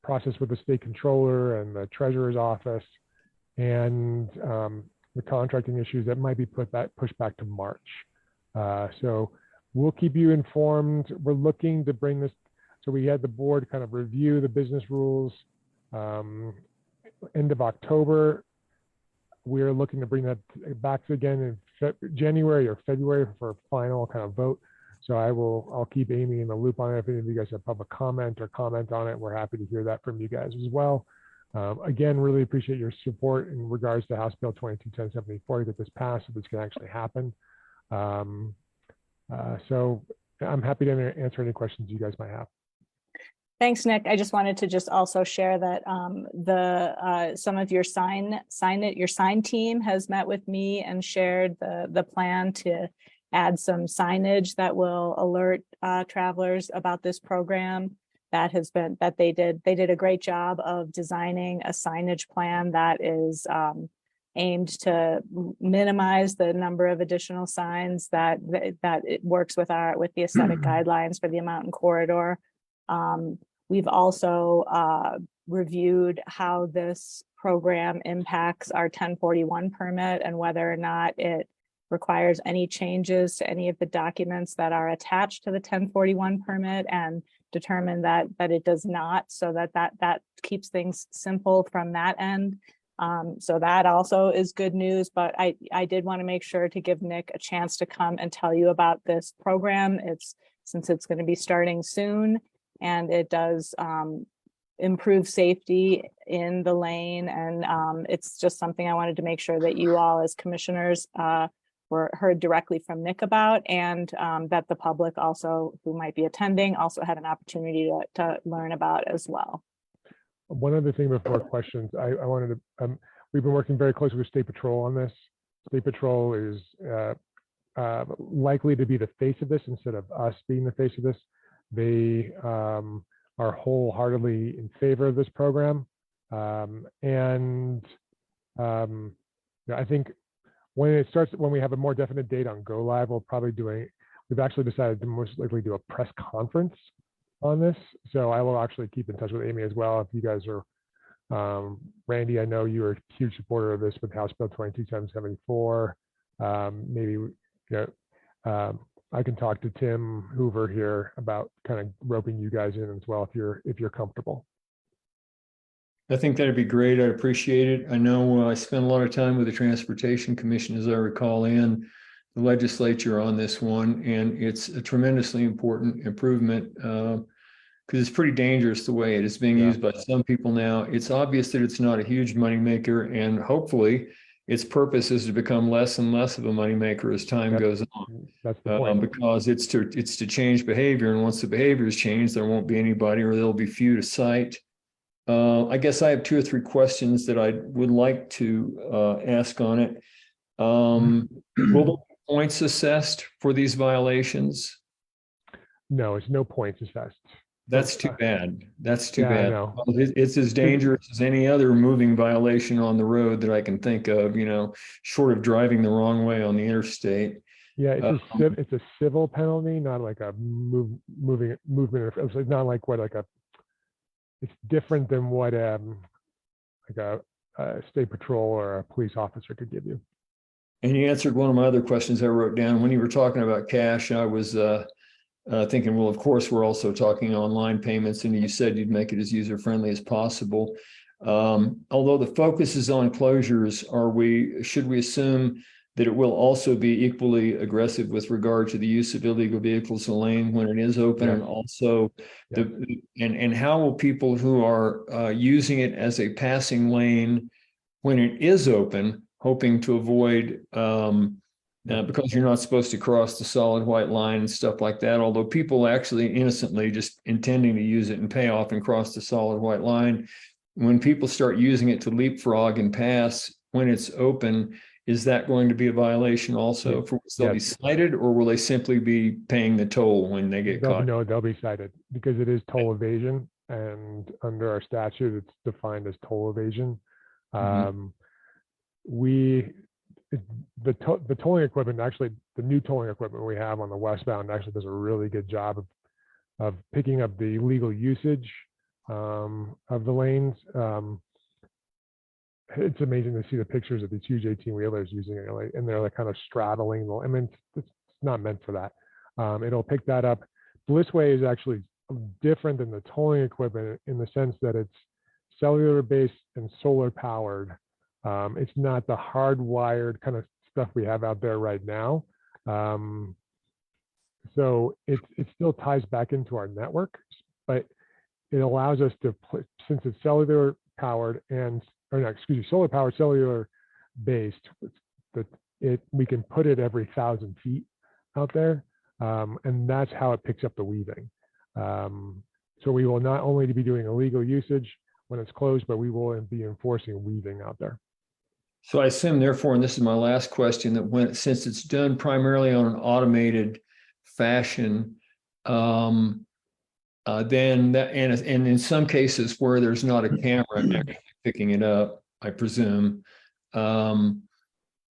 process with the state controller and the treasurer's office and the contracting issues, that might be pushed back to March. So we'll keep you informed. We're looking to bring this. So we had the board kind of review the business rules end of October. We're looking to bring that back again in January or February for a final kind of vote. So I'll keep Amy in the loop on it. If any of you guys have public comment or comment on it, we're happy to hear that from you guys as well. Again, really appreciate your support in regards to House Bill 221074 to get this passed so this can actually happen. So I'm happy to answer any questions you guys might have. Thanks, Nick. I just wanted to just also share that some of your sign team has met with me and shared the plan to add some signage that will alert travelers about this program. They did a great job of designing a signage plan that is aimed to minimize the number of additional signs that it works with the aesthetic guidelines for the Mountain Corridor. We've also reviewed how this program impacts our 1041 permit and whether or not it requires any changes to any of the documents that are attached to the 1041 permit, and determined that it does not, so that keeps things simple from that end. So that also is good news, but I did want to make sure to give Nick a chance to come and tell you about this program. Since it's going to be starting soon, and it does improve safety in the lane. And it's just something I wanted to make sure that you all as commissioners were heard directly from Nick about, and that the public also who might be attending also had an opportunity to learn about as well. One other thing before questions, I wanted to, we've been working very closely with State Patrol on this. State Patrol is likely to be the face of this instead of us being the face of this. They are wholeheartedly in favor of this program. I think when we have a more definite date on go live, we've actually decided to most likely do a press conference on this. So I will actually keep in touch with Amy as well. If you guys are, Randy, I know you are a huge supporter of this with House Bill 221074. Maybe, I can talk to Tim Hoover here about kind of roping you guys in as well if you're comfortable. I think that'd be great. I'd appreciate it. I know I spent a lot of time with the Transportation Commission, as I recall, and the legislature on this one, and it's a tremendously important improvement because it's pretty dangerous the way it is being used by some people now. It's obvious that it's not a huge moneymaker, and hopefully its purpose is to become less and less of a moneymaker as time goes on. That's the point. Because it's to change behavior, and once the behaviors change, there won't be anybody, or there'll be few to cite. I guess I have 2 or 3 questions that I would like to ask on it. Will there be points assessed for these violations? No, it's no points assessed. That's too bad. That's too Yeah, I bad. know. It's as dangerous as any other moving violation on the road that I can think of, short of driving the wrong way on the interstate. Yeah, it's a civil penalty, not like a movement. It's not like it's different than what like a state patrol or a police officer could give you. And you answered one of my other questions I wrote down. When you were talking about cash, I was thinking, well, of course, we're also talking online payments, and you said you'd make it as user-friendly as possible. Although the focus is on closures, should we assume that it will also be equally aggressive with regard to the use of illegal vehicles in the lane when it is open? Yeah. And also and how will people who are using it as a passing lane when it is open, hoping to avoid because you're not supposed to cross the solid white line and stuff like that, although people actually innocently just intending to use it and pay off and cross the solid white line, when people start using it to leapfrog and pass when it's open, is that going to be a violation also? For which they'll be cited, or will they simply be paying the toll when they get caught? No, they'll be cited because it is toll evasion, and under our statute, it's defined as toll evasion. The tolling equipment, actually, the new tolling equipment we have on the westbound actually does a really good job of picking up the illegal usage of the lanes. It's amazing to see the pictures of these huge 18-wheelers using it, and they're kind of straddling. I mean, it's not meant for that. It'll pick that up. Blissway is actually different than the tolling equipment in the sense that it's cellular based and solar powered. It's not the hardwired kind of stuff we have out there right now. So it still ties back into our network, but it allows us to, since it's cellular powered solar powered, cellular based, we can put it every 1,000 feet out there. And that's how it picks up the weaving. So we will not only be doing illegal usage when it's closed, but we will be enforcing weaving out there. So I assume, therefore, and this is my last question, that since it's done primarily on an automated fashion, then and in some cases where there's not a camera actually picking it up, I presume, will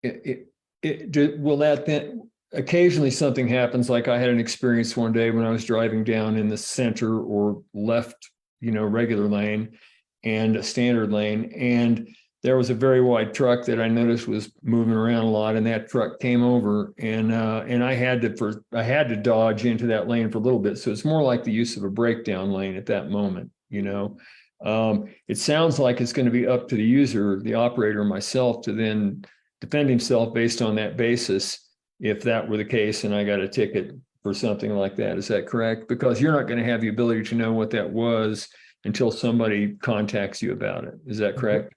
that then occasionally something happens? Like I had an experience one day when I was driving down in the center or left, regular lane and a standard lane, and there was a very wide truck that I noticed was moving around a lot, and that truck came over, and I had to dodge into that lane for a little bit. So it's more like the use of a breakdown lane at that moment. It sounds like it's going to be up to the user, the operator, myself, to then defend himself based on that basis. If that were the case, and I got a ticket for something like that, is that correct? Because you're not going to have the ability to know what that was until somebody contacts you about it. Is that correct?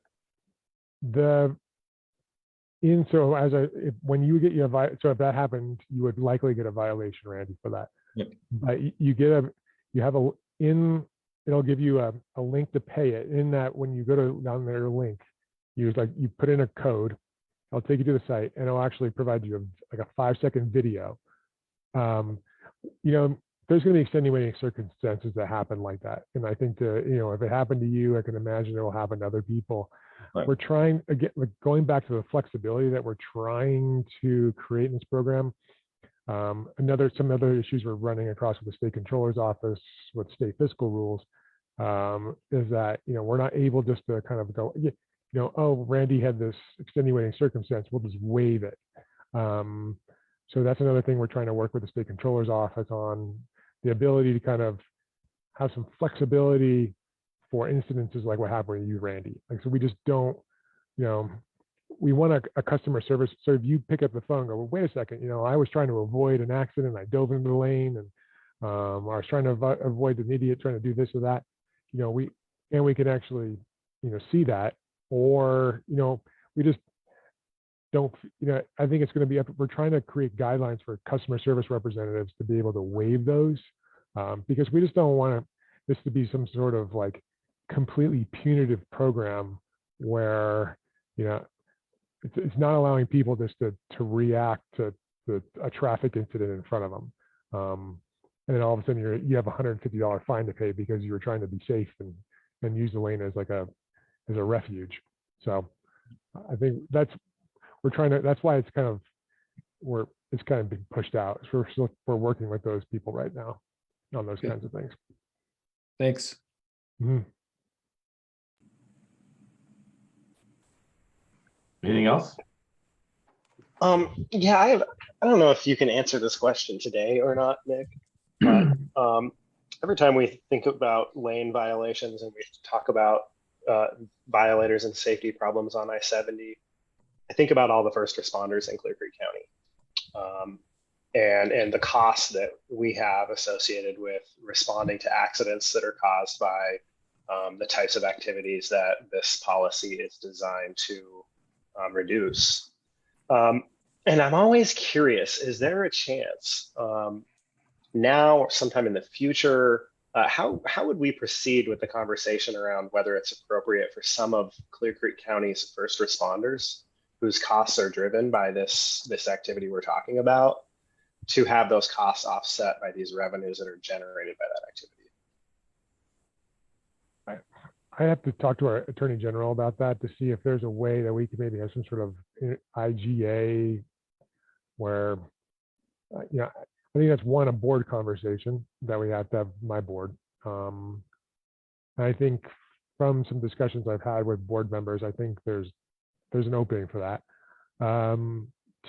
When you get so if that happened, you would likely get a violation, Randy, for that. Yep. But it'll give you a link to pay it. In that, when you go down their link, you put in a code, it'll take you to the site, and it'll actually provide you a 5-second video. There's going to be extenuating circumstances that happen like that, and I think if it happened to you, I can imagine it will happen to other people. Right. We're trying, again, going back to the flexibility that we're trying to create in this program. Some other issues we're running across with the state controller's office with state fiscal rules is that we're not able just to kind of go, oh, Randy had this extenuating circumstance, we'll just waive it. So that's another thing we're trying to work with the state controller's office on, the ability to kind of have some flexibility for incidences like what happened with you, Randy. So we just don't, we want a customer service. So if you pick up the phone and go, well, wait a second, I was trying to avoid an accident. I dove into the lane, and I was trying to avoid an idiot trying to do this or that. We can actually, see that, or, we just, don't, I think it's going to be up. We're trying to create guidelines for customer service representatives to be able to waive those, because we just don't want this to be some sort of like completely punitive program where, it's not allowing people just to react to a traffic incident in front of them. And then all of a sudden you have a $150 fine to pay because you were trying to be safe and use the lane as like a refuge. So I think that's why it's kind of being pushed out. So we're working with those people right now on those kinds of things. Thanks. Mhm. Anything else? Yeah, I don't know if you can answer this question today or not, Nick, but every time we think about lane violations and we talk about violators and safety problems on I-70, I think about all the first responders in Clear Creek County, and the costs that we have associated with responding to accidents that are caused by the types of activities that this policy is designed to reduce. And I'm always curious, is there a chance now or sometime in the future, how would we proceed with the conversation around whether it's appropriate for some of Clear Creek County's first responders whose costs are driven by this activity we're talking about to have those costs offset by these revenues that are generated by that activity? I have to talk to our attorney general about that to see if there's a way that we could maybe have some sort of IGA where, I think that's a board conversation that we have to have, my board. And I think from some discussions I've had with board members, I think there's an opening for that.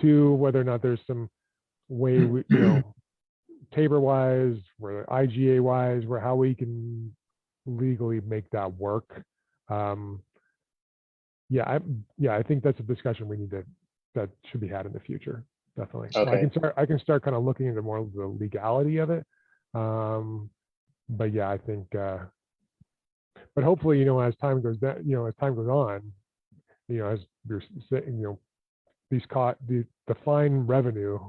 Two, whether or not there's some way, Tabor wise, where IGA wise, where how we can legally make that work. I think that's a discussion that should be had in the future. Definitely. Okay. So I can start kind of looking into more of the legality of it. But yeah, I think, but hopefully, as time goes on, as you're saying, the fine revenue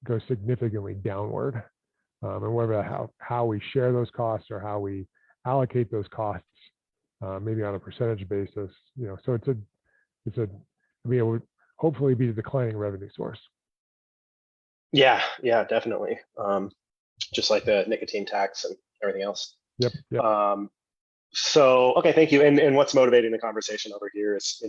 goes significantly downward. And whether how we share those costs or how we allocate those costs, maybe on a percentage basis, so it would hopefully be a declining revenue source. Yeah, definitely. Just like the nicotine tax and everything else. Yep. So, okay, thank you. And what's motivating the conversation over here is,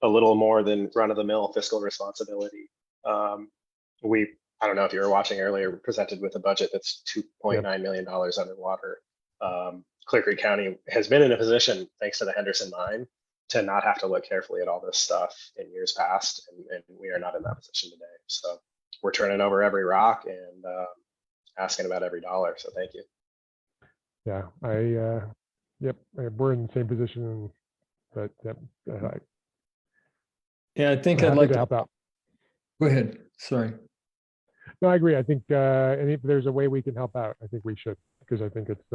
a little more than run-of-the-mill fiscal responsibility. I don't know if you were watching earlier, presented with a budget that's $2.9 million underwater. Clear Creek County has been in a position, thanks to the Henderson mine, to not have to look carefully at all this stuff in years past, and we are not in that position today. So we're turning over every rock and asking about every dollar. So thank you. Yeah, we're in the same position, but I think I'm I'd like to help out. Go ahead. Sorry. No, I agree. I think, and if there's a way we can help out, I think we should, because I think it's,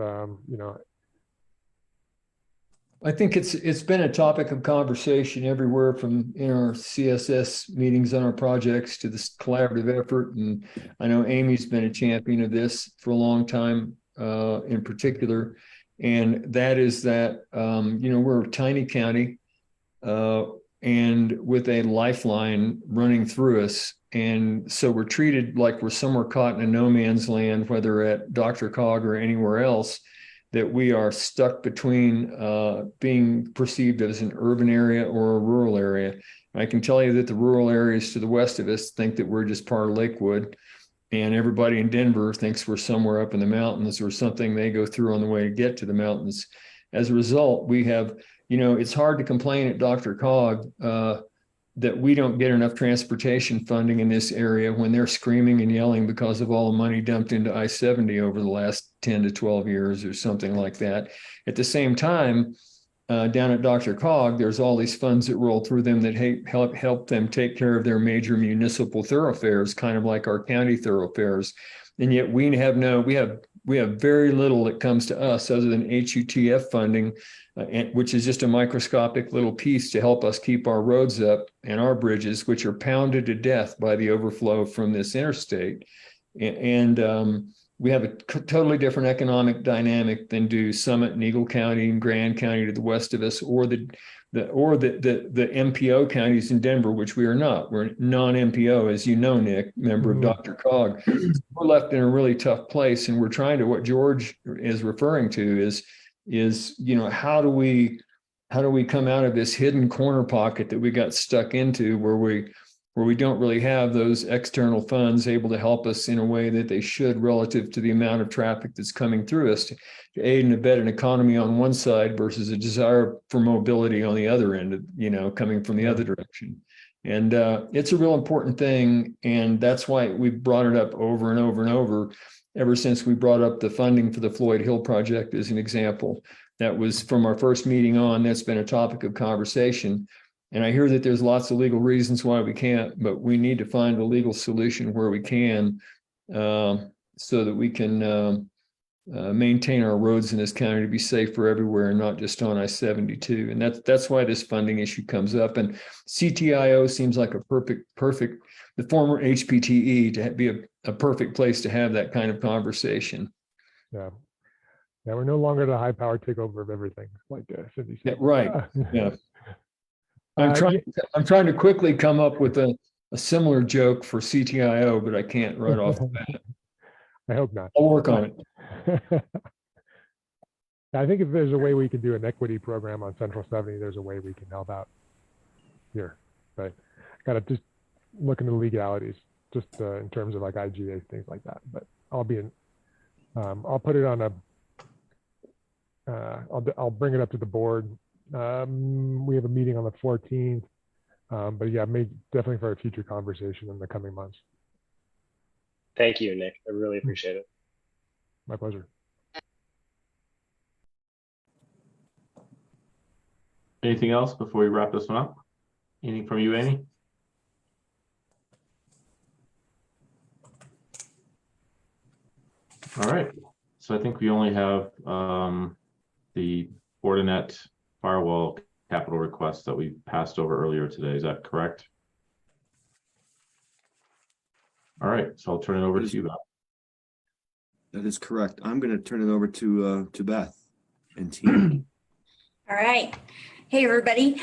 I think it's been a topic of conversation everywhere from in our CSS meetings on our projects to this collaborative effort. And I know Amy's been a champion of this for a long time, in particular. And that is that, we're a tiny county, and with a lifeline running through us. And so we're treated like we're somewhere caught in a no man's land, whether at DRCOG or anywhere else, that we are stuck between being perceived as an urban area or a rural area. I can tell you that the rural areas to the west of us think that we're just part of Lakewood, and everybody in Denver thinks we're somewhere up in the mountains or something they go through on the way to get to the mountains. As a result, we have, it's hard to complain at DRCOG that we don't get enough transportation funding in this area when they're screaming and yelling because of all the money dumped into I-70 over the last 10 to 12 years or something like that. At the same time, down at DRCOG, there's all these funds that roll through them that help them take care of their major municipal thoroughfares, kind of like our county thoroughfares. And yet we have we have very little that comes to us other than HUTF funding, which is just a microscopic little piece to help us keep our roads up and our bridges, which are pounded to death by the overflow from this interstate. And we have a totally different economic dynamic than do Summit and Eagle County and Grand County to the west of us, or the MPO counties in Denver, which we are not. We're non-MPO, as you know, Nick, member of Dr. Cog. We're left in a really tough place, and we're trying to, what George is referring to is, you know, how do we come out of this hidden corner pocket that we got stuck into, where we don't really have those external funds able to help us in a way that they should relative to the amount of traffic that's coming through us to aid and abet an economy on one side versus a desire for mobility on the other end, you know, coming from the other direction. And it's a real important thing. And that's why we brought it up over and over and over, ever since we brought up the funding for the Floyd Hill project as an example. That was from our first meeting on, that's been a topic of conversation. And I hear that there's lots of legal reasons why we can't, but we need to find a legal solution where we can, so that we can maintain our roads in this county to be safe for everywhere and not just on I-72. And that's why this funding issue comes up. And CTIO seems like a perfect, the former HPTE to be a perfect place to have that kind of conversation. Yeah. Yeah, we're no longer the high power takeover of everything, like Cindy said. Yeah, right. Yeah. I'm trying to quickly come up with a similar joke for CTIO, but I can't right off the bat. I hope not. I'll work on it. I think if there's a way we can do an equity program on Central 70, there's a way we can help out here. But gotta just look into legalities, just in terms of like IGA, things like that. But I'll put it on I'll bring it up to the board. We have a meeting on the 14th, but yeah, definitely for a future conversation in the coming months. Thank you, Nick. I really appreciate it. My pleasure. Anything else before we wrap this one up? Anything from you, Amy? All right. So I think we only have the Fortinet firewall capital request that we passed over earlier today. Is that correct? All right, so I'll turn it over to you, Beth. That is correct. I'm going to turn it over to Beth and team. All right. Hey, everybody.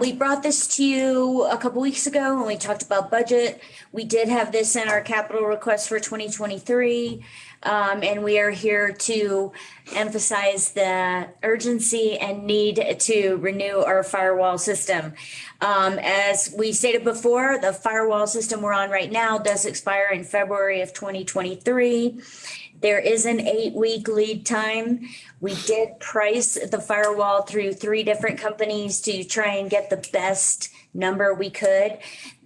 We brought this to you a couple weeks ago when we talked about budget. We did have this in our capital request for 2023. And we are here to emphasize the urgency and need to renew our firewall system. As we stated before, the firewall system we're on right now does expire in February of 2023. There is an 8-week lead time. We did price the firewall through 3 different companies to try and get the best number we could.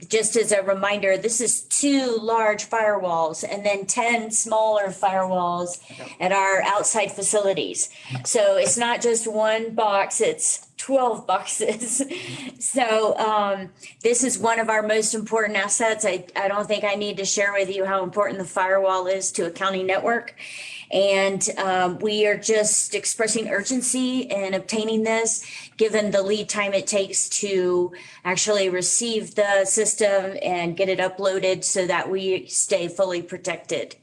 Just as a reminder, this is 2 large firewalls and then 10 smaller firewalls at our outside facilities. So it's not just one box, it's 12 boxes. So this is one of our most important assets. I don't think I need to share with you how important the firewall is to a county network. And we are just expressing urgency in obtaining this, given the lead time it takes to actually receive the system and get it uploaded so that we stay fully protected.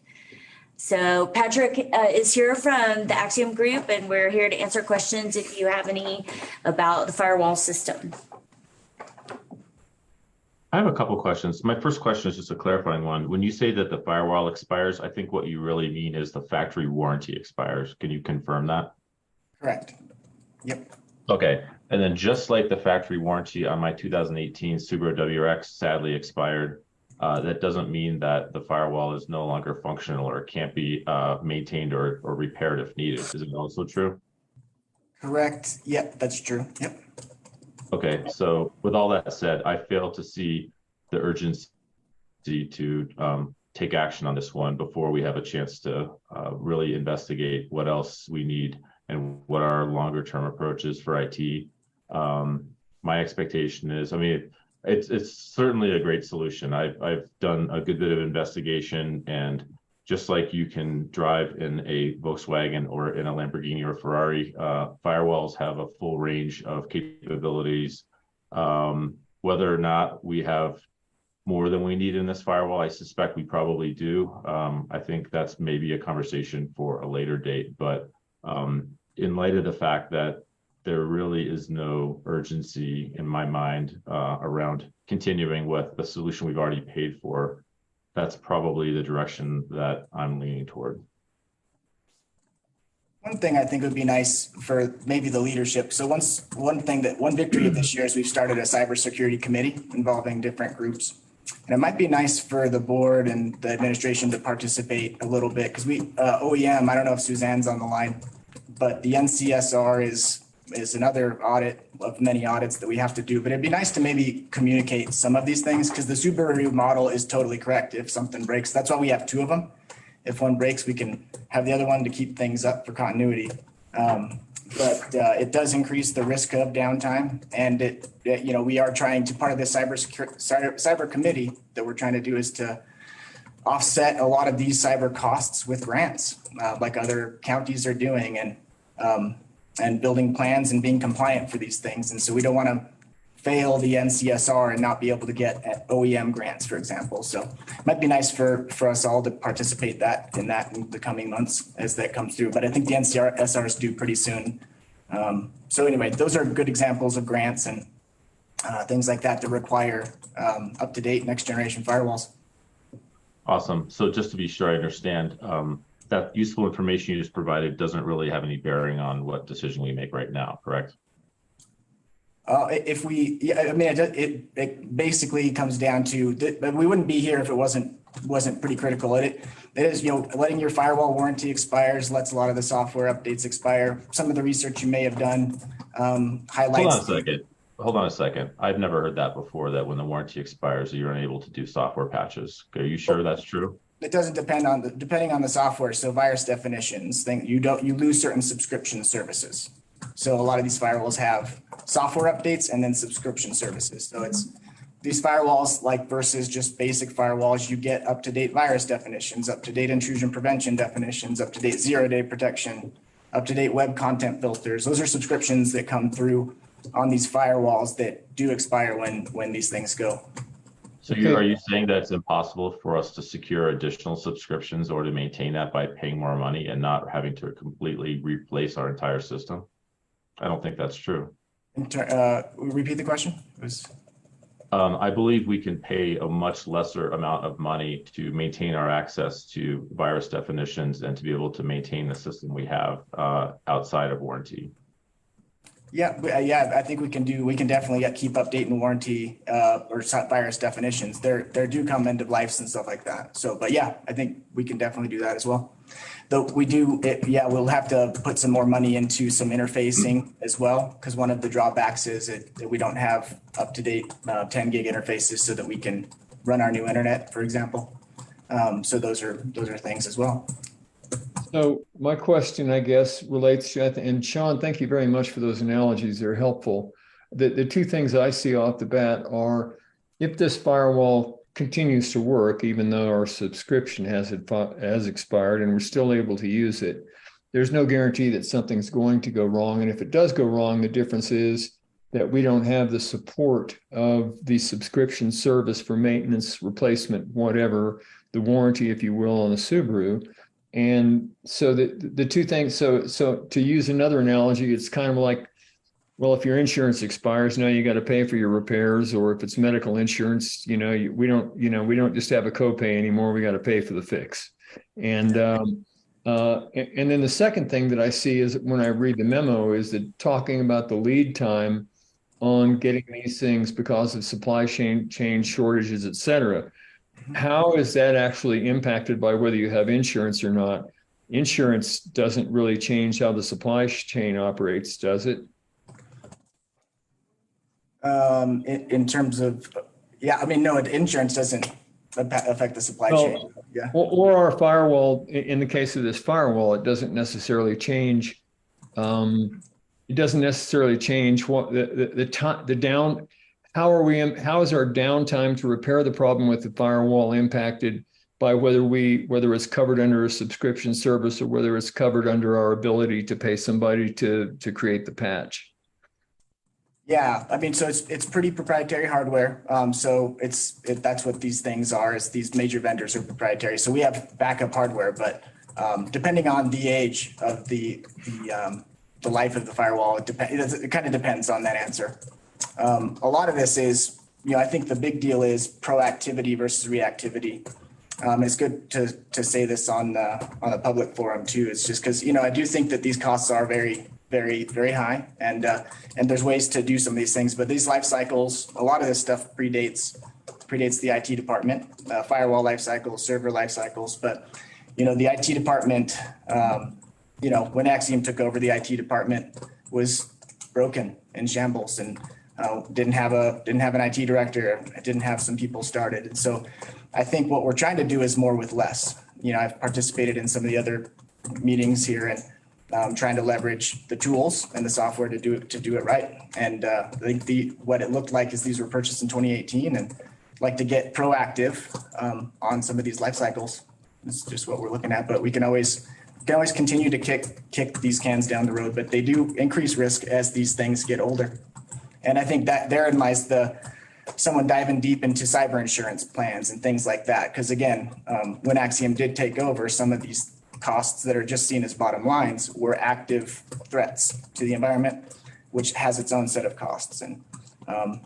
So Patrick is here from the Axiom Group, and we're here to answer questions if you have any about the firewall system. I have a couple questions. My first question is just a clarifying one. When you say that the firewall expires, I think what you really mean is the factory warranty expires. Can you confirm that? Correct. Yep. Okay. And then just like the factory warranty on my 2018 Subaru WRX sadly expired, that doesn't mean that the firewall is no longer functional or can't be maintained or repaired if needed. Is it also true? Correct. Yep, that's true. Yep. Okay, so with all that said, I fail to see the urgency to take action on this one before we have a chance to really investigate what else we need and what our longer term approach is for IT. My expectation is, I mean, it's certainly a great solution. I've done a good bit of investigation, and just like you can drive in a Volkswagen or in a Lamborghini or Ferrari, firewalls have a full range of capabilities. Whether or not we have more than we need in this firewall, I suspect we probably do. I think that's maybe a conversation for a later date, but in light of the fact that there really is no urgency in my mind around continuing with the solution we've already paid for, that's probably the direction that I'm leaning toward. One thing I think would be nice for maybe the leadership. So one victory of this year is we've started a cybersecurity committee involving different groups. And it might be nice for the board and the administration to participate a little bit because OEM, I don't know if Suzanne's on the line, but the NCSR is another audit of many audits that we have to do. But it'd be nice to maybe communicate some of these things because the Subaru model is totally correct. If something breaks, that's why we have two of them. If one breaks, we can have the other one to keep things up for continuity. But it does increase the risk of downtime. And we are trying to, part of this cyber committee that we're trying to do is to offset a lot of these cyber costs with grants, like other counties are doing, and building plans and being compliant for these things. And so we don't want to fail the NCSR and not be able to get OEM grants, for example. So it might be nice for us all to participate in the coming months as that comes through. But I think the NCSR is due pretty soon. So anyway, those are good examples of grants and things like that require up-to-date next generation firewalls. Awesome. So just to be sure I understand, that useful information you just provided doesn't really have any bearing on what decision we make right now, correct? It basically comes down to that we wouldn't be here if it wasn't pretty critical. It is, letting your firewall warranty expires, lets a lot of the software updates expire. Some of the research you may have done highlights. Hold on a second. I've never heard that before, that when the warranty expires, you're unable to do software patches. Are you sure that's true? It doesn't depending on the software. So virus definitions, you lose certain subscription services. So a lot of these firewalls have software updates and then subscription services. So it's these firewalls, like versus just basic firewalls, you get up-to-date virus definitions, up-to-date intrusion prevention definitions, up-to-date zero-day protection, up-to-date web content filters. Those are subscriptions that come through on these firewalls that do expire when these things go. So are you saying that it's impossible for us to secure additional subscriptions or to maintain that by paying more money and not having to completely replace our entire system? I don't think that's true. Repeat the question. I believe we can pay a much lesser amount of money to maintain our access to virus definitions and to be able to maintain the system we have outside of warranty. Yeah, I think we can definitely keep updating warranty or virus definitions. They're do come end of life and stuff like that. So, but yeah, I think we can definitely do that as well. Though we'll have to put some more money into some interfacing as well, because one of the drawbacks is that we don't have up-to-date 10 gig interfaces so that we can run our new internet, for example. So those are things as well. So my question, I guess, relates to, and Sean, thank you very much for those analogies. They're helpful. The two things I see off the bat are, if this firewall continues to work, even though our subscription has expired and we're still able to use it, there's no guarantee that something's going to go wrong. And if it does go wrong, the difference is that we don't have the support of the subscription service for maintenance, replacement, whatever, the warranty, if you will, on the Subaru. And so the two things, so to use another analogy, it's kind of like, well, if your insurance expires, now you got to pay for your repairs, or if it's medical insurance, we don't just have a copay anymore. We got to pay for the fix. And then the second thing that I see is when I read the memo is that talking about the lead time on getting these things because of supply chain shortages, et cetera. How is that actually impacted by whether you have insurance or not? Insurance doesn't really change how the supply chain operates, does it? In terms of, no, insurance doesn't affect the supply chain. Yeah. Or our firewall, in the case of this firewall, it doesn't necessarily change. It doesn't necessarily change what the down. How is our downtime to repair the problem with the firewall impacted by whether it's covered under a subscription service or whether it's covered under our ability to pay somebody to create the patch. Yeah, I mean, so it's pretty proprietary hardware. So that's what these things are, is these major vendors are proprietary. So we have backup hardware, but depending on the age of the life of the firewall, it kind of depends on that answer. A lot of this is, I think the big deal is proactivity versus reactivity. It's good to say this on the public forum too. It's just because, I do think that these costs are very, very, very high, and there's ways to do some of these things, but these life cycles, a lot of this stuff predates the IT department, firewall life cycles, server life cycles. But, the IT department, when Axiom took over, the IT department was broken in shambles and didn't have an IT director, didn't have some people started. And so I think what we're trying to do is more with less. I've participated in some of the other meetings here and trying to leverage the tools and the software to do it right. And I think what it looked like is these were purchased in 2018, and like to get proactive on some of these life cycles. It's just what we're looking at, but we can always continue to kick these cans down the road, but they do increase risk as these things get older. And I think that therein lies someone diving deep into cyber insurance plans and things like that. Because again, when Axiom did take over, some of these costs that are just seen as bottom lines were active threats to the environment, which has its own set of costs. And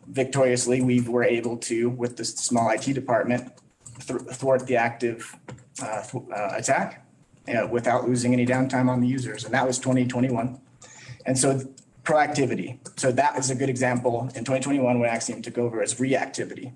victoriously, we were able to, with the small IT department, thwart the active attack without losing any downtime on the users. And that was 2021. And so proactivity. So that is a good example in 2021 when Axiom took over, as reactivity.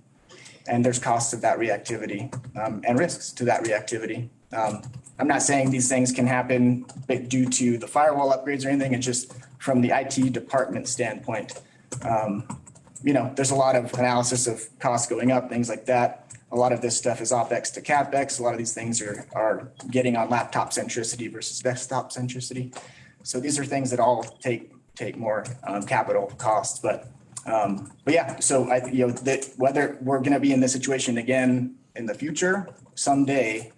And there's costs of that reactivity and risks to that reactivity. I'm not saying these things can happen due to the firewall upgrades or anything. It's just from the IT department standpoint. There's a lot of analysis of costs going up, things like that. A lot of this stuff is OpEx to CapEx. A lot of these things are getting on laptop centricity versus desktop centricity. So these are things that all take more capital costs, but yeah. So whether we're going to be in this situation again in the future someday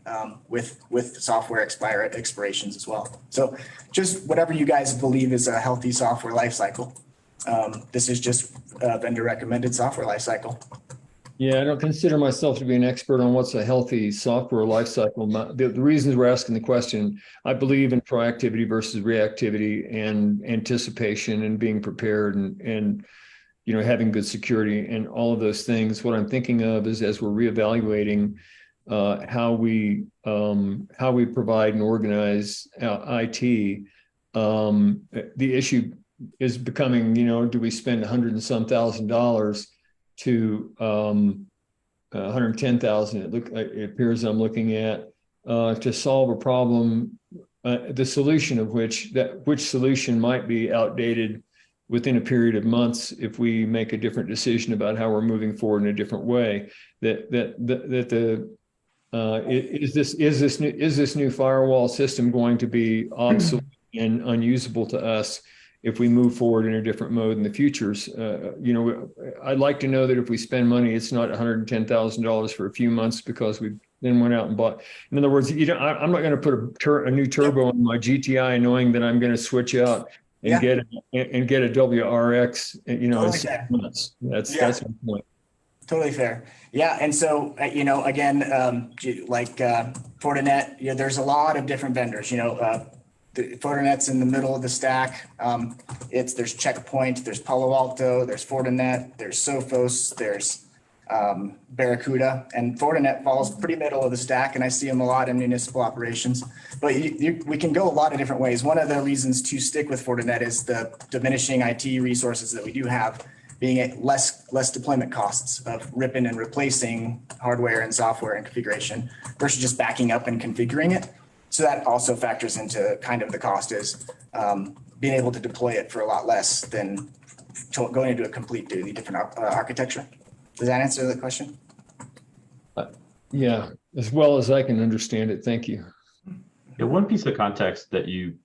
with software expirations as well. So just whatever you guys believe is a healthy software lifecycle. This is just a vendor recommended software lifecycle. Yeah, I don't consider myself to be an expert on what's a healthy software lifecycle. The reasons we're asking the question, I believe in proactivity versus reactivity and anticipation and being prepared and having good security and all of those things. What I'm thinking of is, as we're reevaluating how we provide and organize IT, the issue is becoming, do we spend $100 and some thousand to 110,000? It appears I'm looking at to solve a problem, the solution of which solution might be outdated within a period of months if we make a different decision about how we're moving forward in a different way. Is this new firewall system going to be obsolete and unusable to us if we move forward in a different mode in the futures? I'd like to know that if we spend money, it's not $110,000 for a few months because we then went out and bought. In other words, I'm not going to put a new turbo on my GTI knowing that I'm going to switch out and get a WRX, in 6 months. That's my point. Totally fair. Yeah. And so, again, like Fortinet, there's a lot of different vendors, the Fortinet's in the middle of the stack. There's Checkpoint, there's Palo Alto, there's Fortinet, there's Sophos, there's Barracuda, and Fortinet falls pretty middle of the stack, and I see them a lot in municipal operations. But we can go a lot of different ways. One of the reasons to stick with Fortinet is the diminishing IT resources that we do have, being at less deployment costs of ripping and replacing hardware and software and configuration versus just backing up and configuring it. So that also factors into kind of the cost, is being able to deploy it for a lot less than going into a completely different architecture. Does that answer the question? Yeah, as well as I can understand it. Thank you. Yeah, one piece of context that you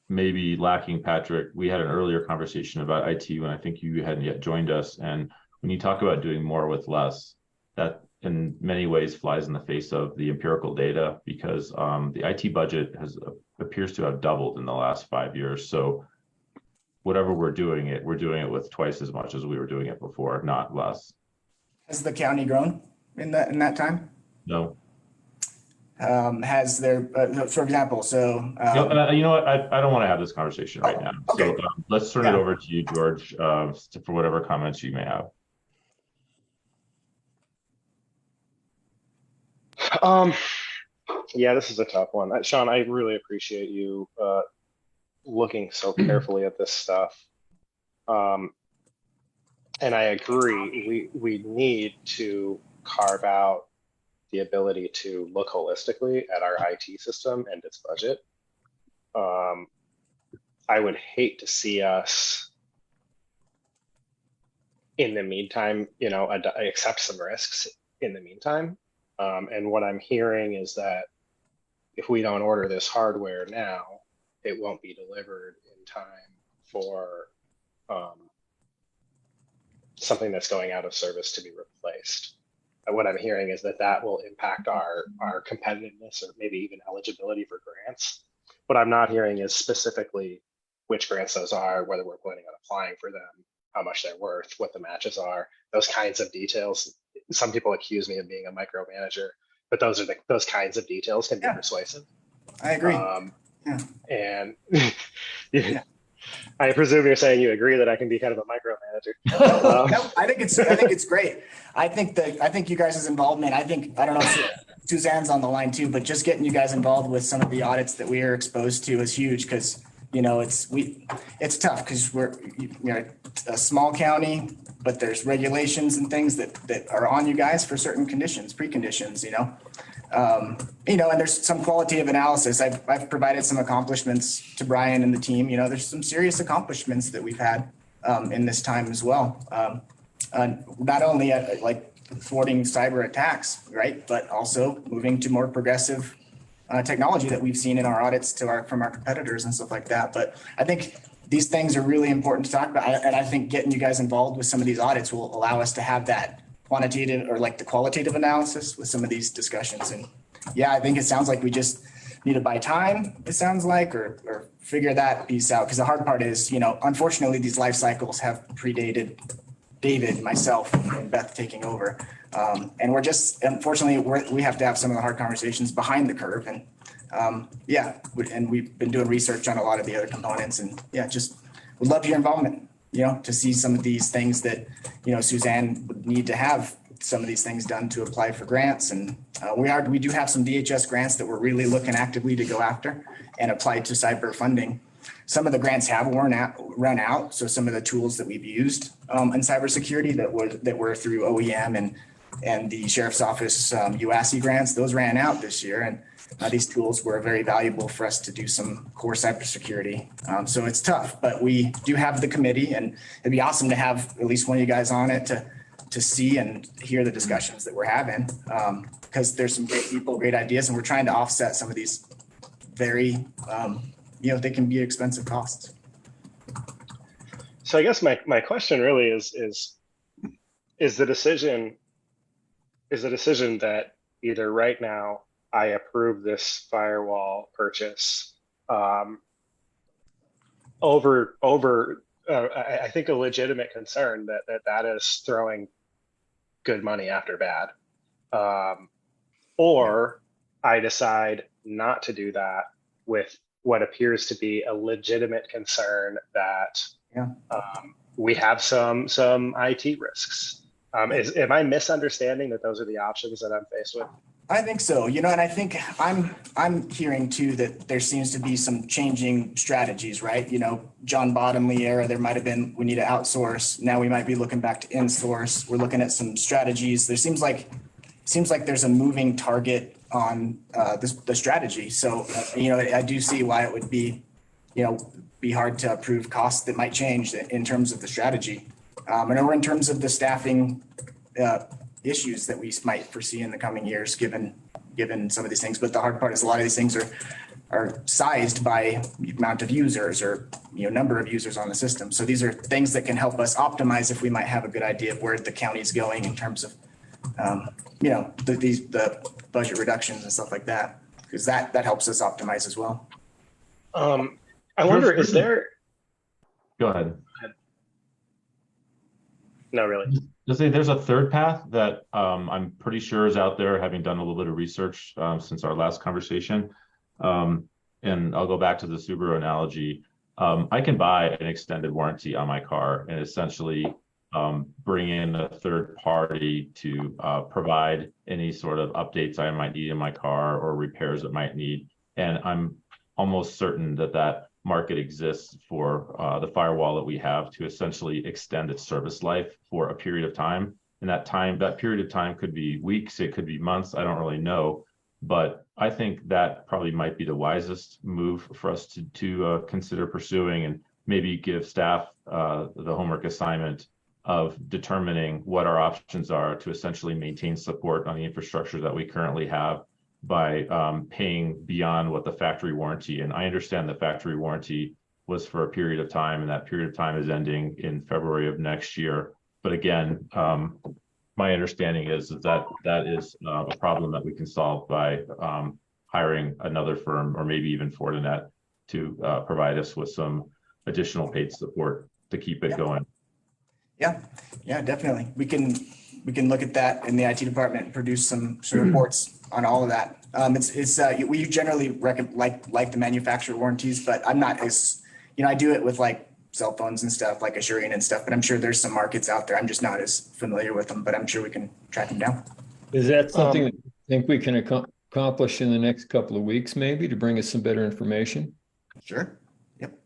may be lacking, Patrick, we had an earlier conversation about IT when I think you hadn't yet joined us. And when you talk about doing more with less, that in many ways flies in the face of the empirical data because the IT budget appears to have doubled in the last 5 years. So whatever we're doing it with twice as much as we were doing it before, not less. Has the county grown in that time? No. Has there, for example, you know what? I don't want to have this conversation right now. Okay. So let's turn it over to you, George, for whatever comments you may have. Yeah, this is a tough one. Sean, I really appreciate you looking so carefully at this stuff. And I agree, we need to carve out the ability to look holistically at our IT system and its budget. I would hate to see us in the meantime, accept some risks in the meantime. And what I'm hearing is that if we don't order this hardware now, it won't be delivered in time for something that's going out of service to be replaced. And what I'm hearing is that will impact our competitiveness or maybe even eligibility for grants. What I'm not hearing is specifically which grants those are, whether we're planning on applying for them, how much they're worth, what the matches are, those kinds of details. Some people accuse me of being a micromanager, but those kinds of details can be persuasive. I agree. And I presume you're saying you agree that I can be kind of a micromanager. No, I think it's great. I think you guys' involvement, I don't know if Suzanne's on the line too, but just getting you guys involved with some of the audits that we are exposed to is huge because it's tough because we're a small county, but there's regulations and things that are on you guys for certain conditions, preconditions, and there's some qualitative analysis. I've provided some accomplishments to Brian and the team. There's some serious accomplishments that we've had in this time as well. Not only like thwarting cyber attacks, right, but also moving to more progressive technology that we've seen in our audits from our competitors and stuff like that. But I think these things are really important to talk about. And I think getting you guys involved with some of these audits will allow us to have that quantitative or like the qualitative analysis with some of these discussions. And yeah, I think it sounds like we just need to buy time, it sounds like, or figure that piece out. Because the hard part is, unfortunately, these life cycles have predated David, myself, and Beth taking over. And we're just, unfortunately, we have to have some of the hard conversations behind the curve. And and we've been doing research on a lot of the other components. And just would love your involvement, to see some of these things that, Suzanne would need to have some of these things done to apply for grants. And we do have some DHS grants that we're really looking actively to go after and apply to cyber funding. Some of the grants have run out. So some of the tools that we've used in cybersecurity that were through OEM and the Sheriff's Office UASI grants, those ran out this year. And these tools were very valuable for us to do some core cybersecurity. So it's tough, but we do have the committee, and it'd be awesome to have at least one of you guys on it to see and hear the discussions that we're having, because there's some great people, great ideas, and we're trying to offset some of these very, they can be expensive costs. So I guess my question really is the decision that either right now I approve this firewall purchase over I think a legitimate concern that is throwing good money after bad, or I decide not to do that with what appears to be a legitimate concern that we have some IT risks. Am I misunderstanding that those are the options that I'm faced with? I think so, and I think I'm hearing too that there seems to be some changing strategies, right? John Bottomley era, there might have been, we need to outsource. Now we might be looking back to in-source. We're looking at some strategies. There seems like there's a moving target on the strategy. So, I do see why it would be hard to approve costs that might change in terms of the strategy. Or in terms of the staffing issues that we might foresee in the coming years, given some of these things. But the hard part is a lot of these things are sized by the amount of users or number of users on the system. So these are things that can help us optimize if we might have a good idea of where the county is going in terms of the budget reductions and stuff like that, because that helps us optimize as well. I wonder, is there? Go ahead. No, really. There's a third path that I'm pretty sure is out there, having done a little bit of research since our last conversation. And I'll go back to the Subaru analogy. I can buy an extended warranty on my car and essentially bring in a third party to provide any sort of updates I might need in my car or repairs it might need. And I'm almost certain that that market exists for the firewall that we have to essentially extend its service life for a period of time. And that period of time could be weeks, it could be months, I don't really know. But I think that probably might be the wisest move for us to consider pursuing, and maybe give staff the homework assignment of determining what our options are to essentially maintain support on the infrastructure that we currently have by paying beyond what the factory warranty. And I understand the factory warranty was for a period of time, and that period of time is ending in February of next year. But again, my understanding is that that is a problem that we can solve by hiring another firm, or maybe even Fortinet, to provide us with some additional paid support to keep it going. Yeah, definitely. We can look at that in the IT department and produce some reports on all of that. We generally like the manufacturer warranties, but I'm not as, I do it with like cell phones and stuff, like Assurant and stuff, but I'm sure there's some markets out there. I'm just not as familiar with them, but I'm sure we can track them down. Is that something that you think we can accomplish in the next couple of weeks, maybe, to bring us some better information? Sure. Yep.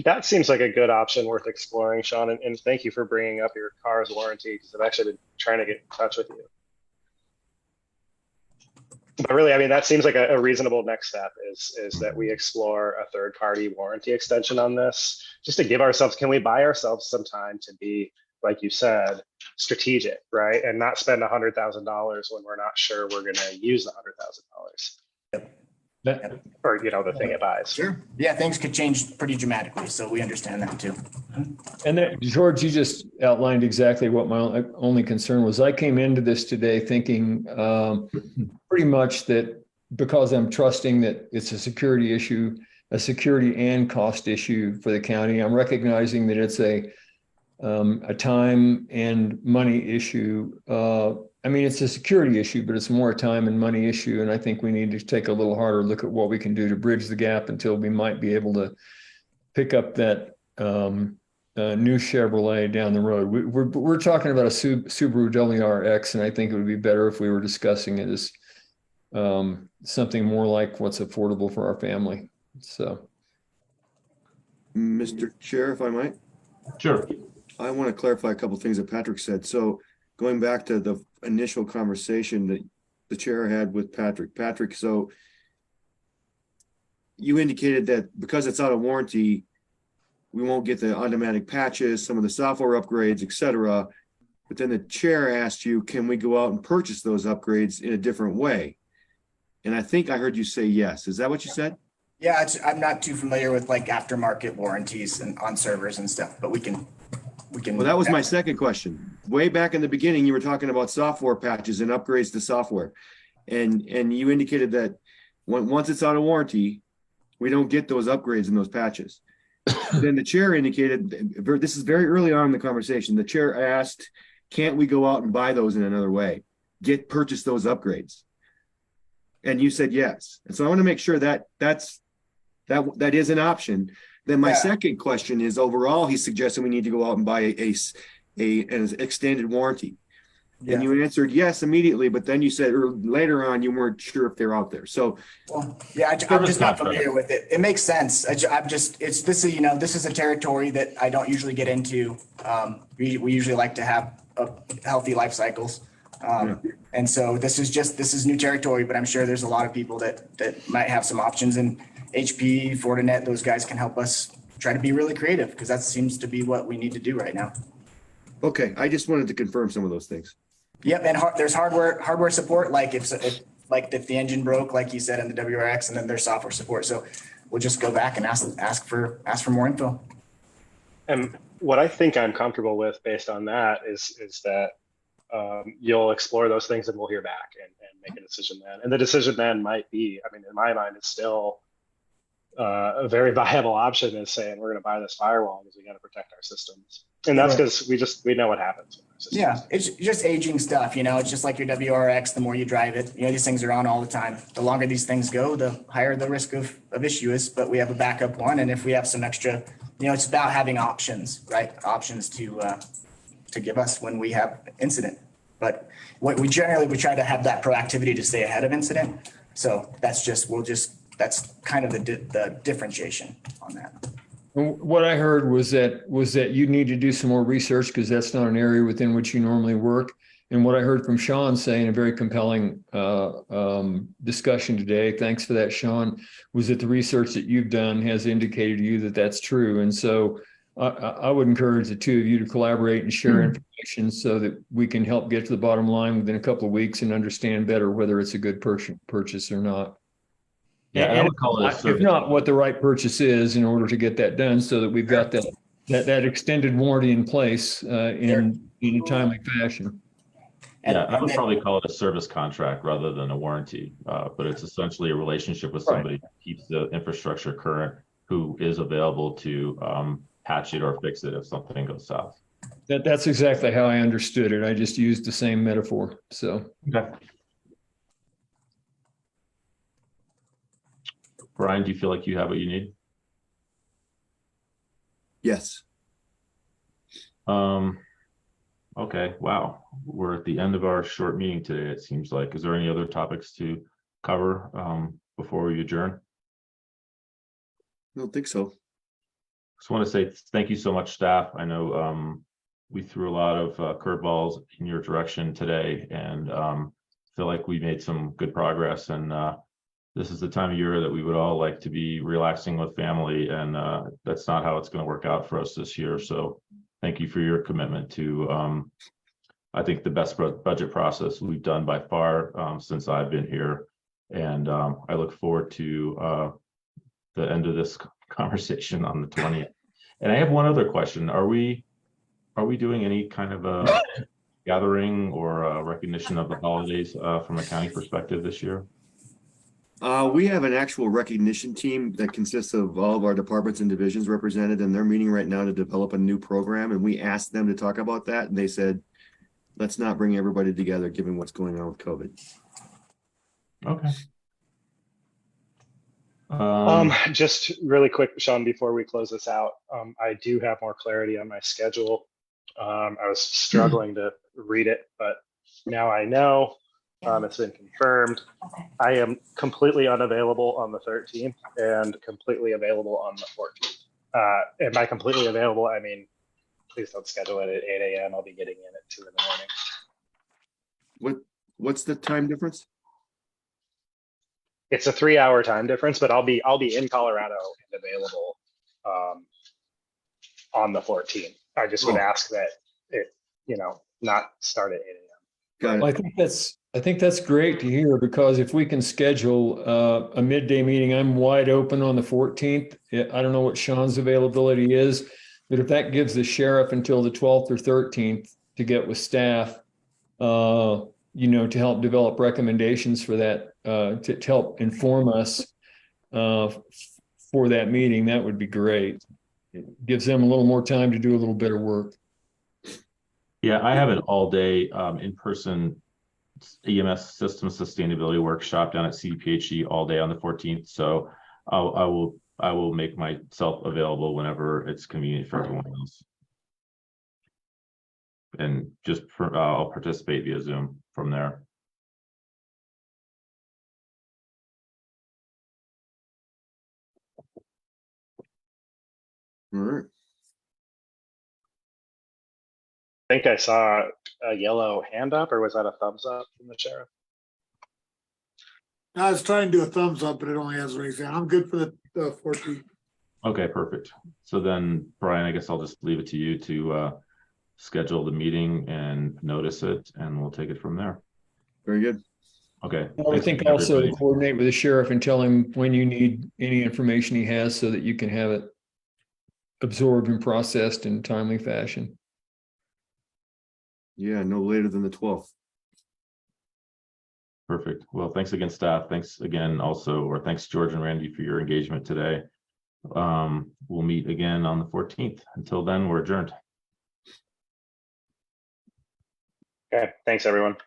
That seems like a good option worth exploring, Sean. And thank you for bringing up your car's warranty, because I've actually been trying to get in touch with you. But really, I mean, that seems like a reasonable next step is that we explore a third party warranty extension on this, just to give ourselves, can we buy ourselves some time to be, like you said, strategic, right? And not spend $100,000 when we're not sure we're going to use the $100,000. Yep. Or, the thing it buys. Sure. Yeah, things could change pretty dramatically, so we understand that too. And then, George, you just outlined exactly what my only concern was. I came into this today thinking pretty much that because I'm trusting that it's a security issue, a security and cost issue for the county, I'm recognizing that it's a time and money issue. I mean, it's a security issue, but it's more a time and money issue. And I think we need to take a little harder look at what we can do to bridge the gap until we might be able to pick up that new Chevrolet down the road. We're talking about a Subaru WRX, and I think it would be better if we were discussing it as something more like what's affordable for our family. So, Mr. Chair, if I might. Sure. I want to clarify a couple of things that Patrick said. So going back to the initial conversation that the chair had with Patrick, so you indicated that because it's out of warranty, we won't get the automatic patches, some of the software upgrades, et cetera. But then the chair asked you, can we go out and purchase those upgrades in a different way? And I think I heard you say yes. Is that what you said? Yeah, I'm not too familiar with like aftermarket warranties and on servers and stuff, but we can. Well, that was my second question. Way back in the beginning, you were talking about software patches and upgrades to software. And you indicated that once it's out of warranty, we don't get those upgrades and those patches. Then the chair indicated, this is very early on in the conversation, the chair asked, can't we go out and buy those in another way? Purchase those upgrades? And you said yes. And so I want to make sure that is an option. Then my second question is, overall, he's suggesting we need to go out and buy an extended warranty. Yeah. And you answered yes immediately, but then you said later on you weren't sure if they're out there. So, I'm just not familiar with it. It makes sense. This is a territory that I don't usually get into. We usually like to have healthy life cycles. And so this is new territory, but I'm sure there's a lot of people that might have some options, and HP, Fortinet, those guys can help us try to be really creative, because that seems to be what we need to do right now. Okay, I just wanted to confirm some of those things. Yep, and there's hardware support, like if the engine broke, like you said in the WRX, and then there's software support. So we'll just go back and ask for more info. And what I think I'm comfortable with based on that is that you'll explore those things and we'll hear back and make a decision then. And the decision then might be, I mean, in my mind, it's still a very viable option is saying we're going to buy this firewall because we got to protect our systems. And that's because we know what happens. Yeah, it's just aging stuff, you know, it's just like your WRX, the more you drive it, you know, these things are on all the time. The longer these things go, the higher the risk of issue is, but we have a backup one. And if we have some extra, you know, it's about having options, right? Options to give us when we have incident. But what we try to have that proactivity to stay ahead of incident. So that's just, that's kind of the differentiation on that. What I heard was that you need to do some more research because that's not an area within which you normally work. And what I heard from Sean saying, a very compelling discussion today, thanks for that, Sean, was that the research that you've done has indicated to you that that's true. And so I would encourage the two of you to collaborate and share information so that we can help get to the bottom line within a couple of weeks and understand better whether it's a good purchase or not. Yeah, I would call it a service. If not, what the right purchase is in order to get that done so that we've got that extended warranty in place in a timely fashion. Yeah, I would probably call it a service contract rather than a warranty, but it's essentially a relationship with somebody who keeps the infrastructure current, who is available to patch it or fix it if something goes south. That's exactly how I understood it. I just used the same metaphor. So. Okay. Brian, do you feel like you have what you need? Yes. Okay, wow. We're at the end of our short meeting today, it seems like. Is there any other topics to cover before we adjourn? I don't think so. Just want to say thank you so much, staff. I know we threw a lot of curveballs in your direction today and feel like we made some good progress. And this is the time of year that we would all like to be relaxing with family, and that's not how it's going to work out for us this year. So thank you for your commitment to, I think, the best budget process we've done by far since I've been here. And I look forward to the end of this conversation on the 20th. And I have one other question. Are we doing any kind of a gathering or a recognition of the holidays from a county perspective this year? We have an actual recognition team that consists of all of our departments and divisions represented, and they're meeting right now to develop a new program. And we asked them to talk about that, and they said, let's not bring everybody together given what's going on with COVID. Okay. Just really quick, Sean, before we close this out, I do have more clarity on my schedule. I was struggling to read it, but now I know. It's been confirmed. I am completely unavailable on the 13th and completely available on the 14th. And by completely available, I mean, please don't schedule it at 8 a.m. I'll be getting in at 2 in the morning. What's the time difference? It's a 3-hour time difference, but I'll be in Colorado and available on the 14th. I just would ask that it, not start at 8 a.m. Got it. I think that's great to hear, because if we can schedule a midday meeting, I'm wide open on the 14th. I don't know what Sean's availability is, but if that gives the sheriff until the 12th or 13th to get with staff, to help develop recommendations for that, to help inform us for that meeting, that would be great. It gives them a little more time to do a little better work. Yeah, I have an all-day in-person EMS system sustainability workshop down at CDPHE all day on the 14th. So I will make myself available whenever it's convenient for everyone else. And just I'll participate via Zoom from there. All right. I think I saw a yellow hand up, or was that a thumbs up from the sheriff? I was trying to do a thumbs up, but it only has raised hand. I'm good for the 14th. Okay, perfect. So then, Brian, I guess I'll just leave it to you to schedule the meeting and notice it, and we'll take it from there. Very good. Okay. I think also to coordinate with the sheriff and tell him when you need any information he has so that you can have it absorbed and processed in a timely fashion. Yeah, no later than the 12th. Perfect. Well, thanks again, staff. Thanks again also, or thanks George and Randy for your engagement today. We'll meet again on the 14th. Until then, we're adjourned. Okay, thanks, everyone.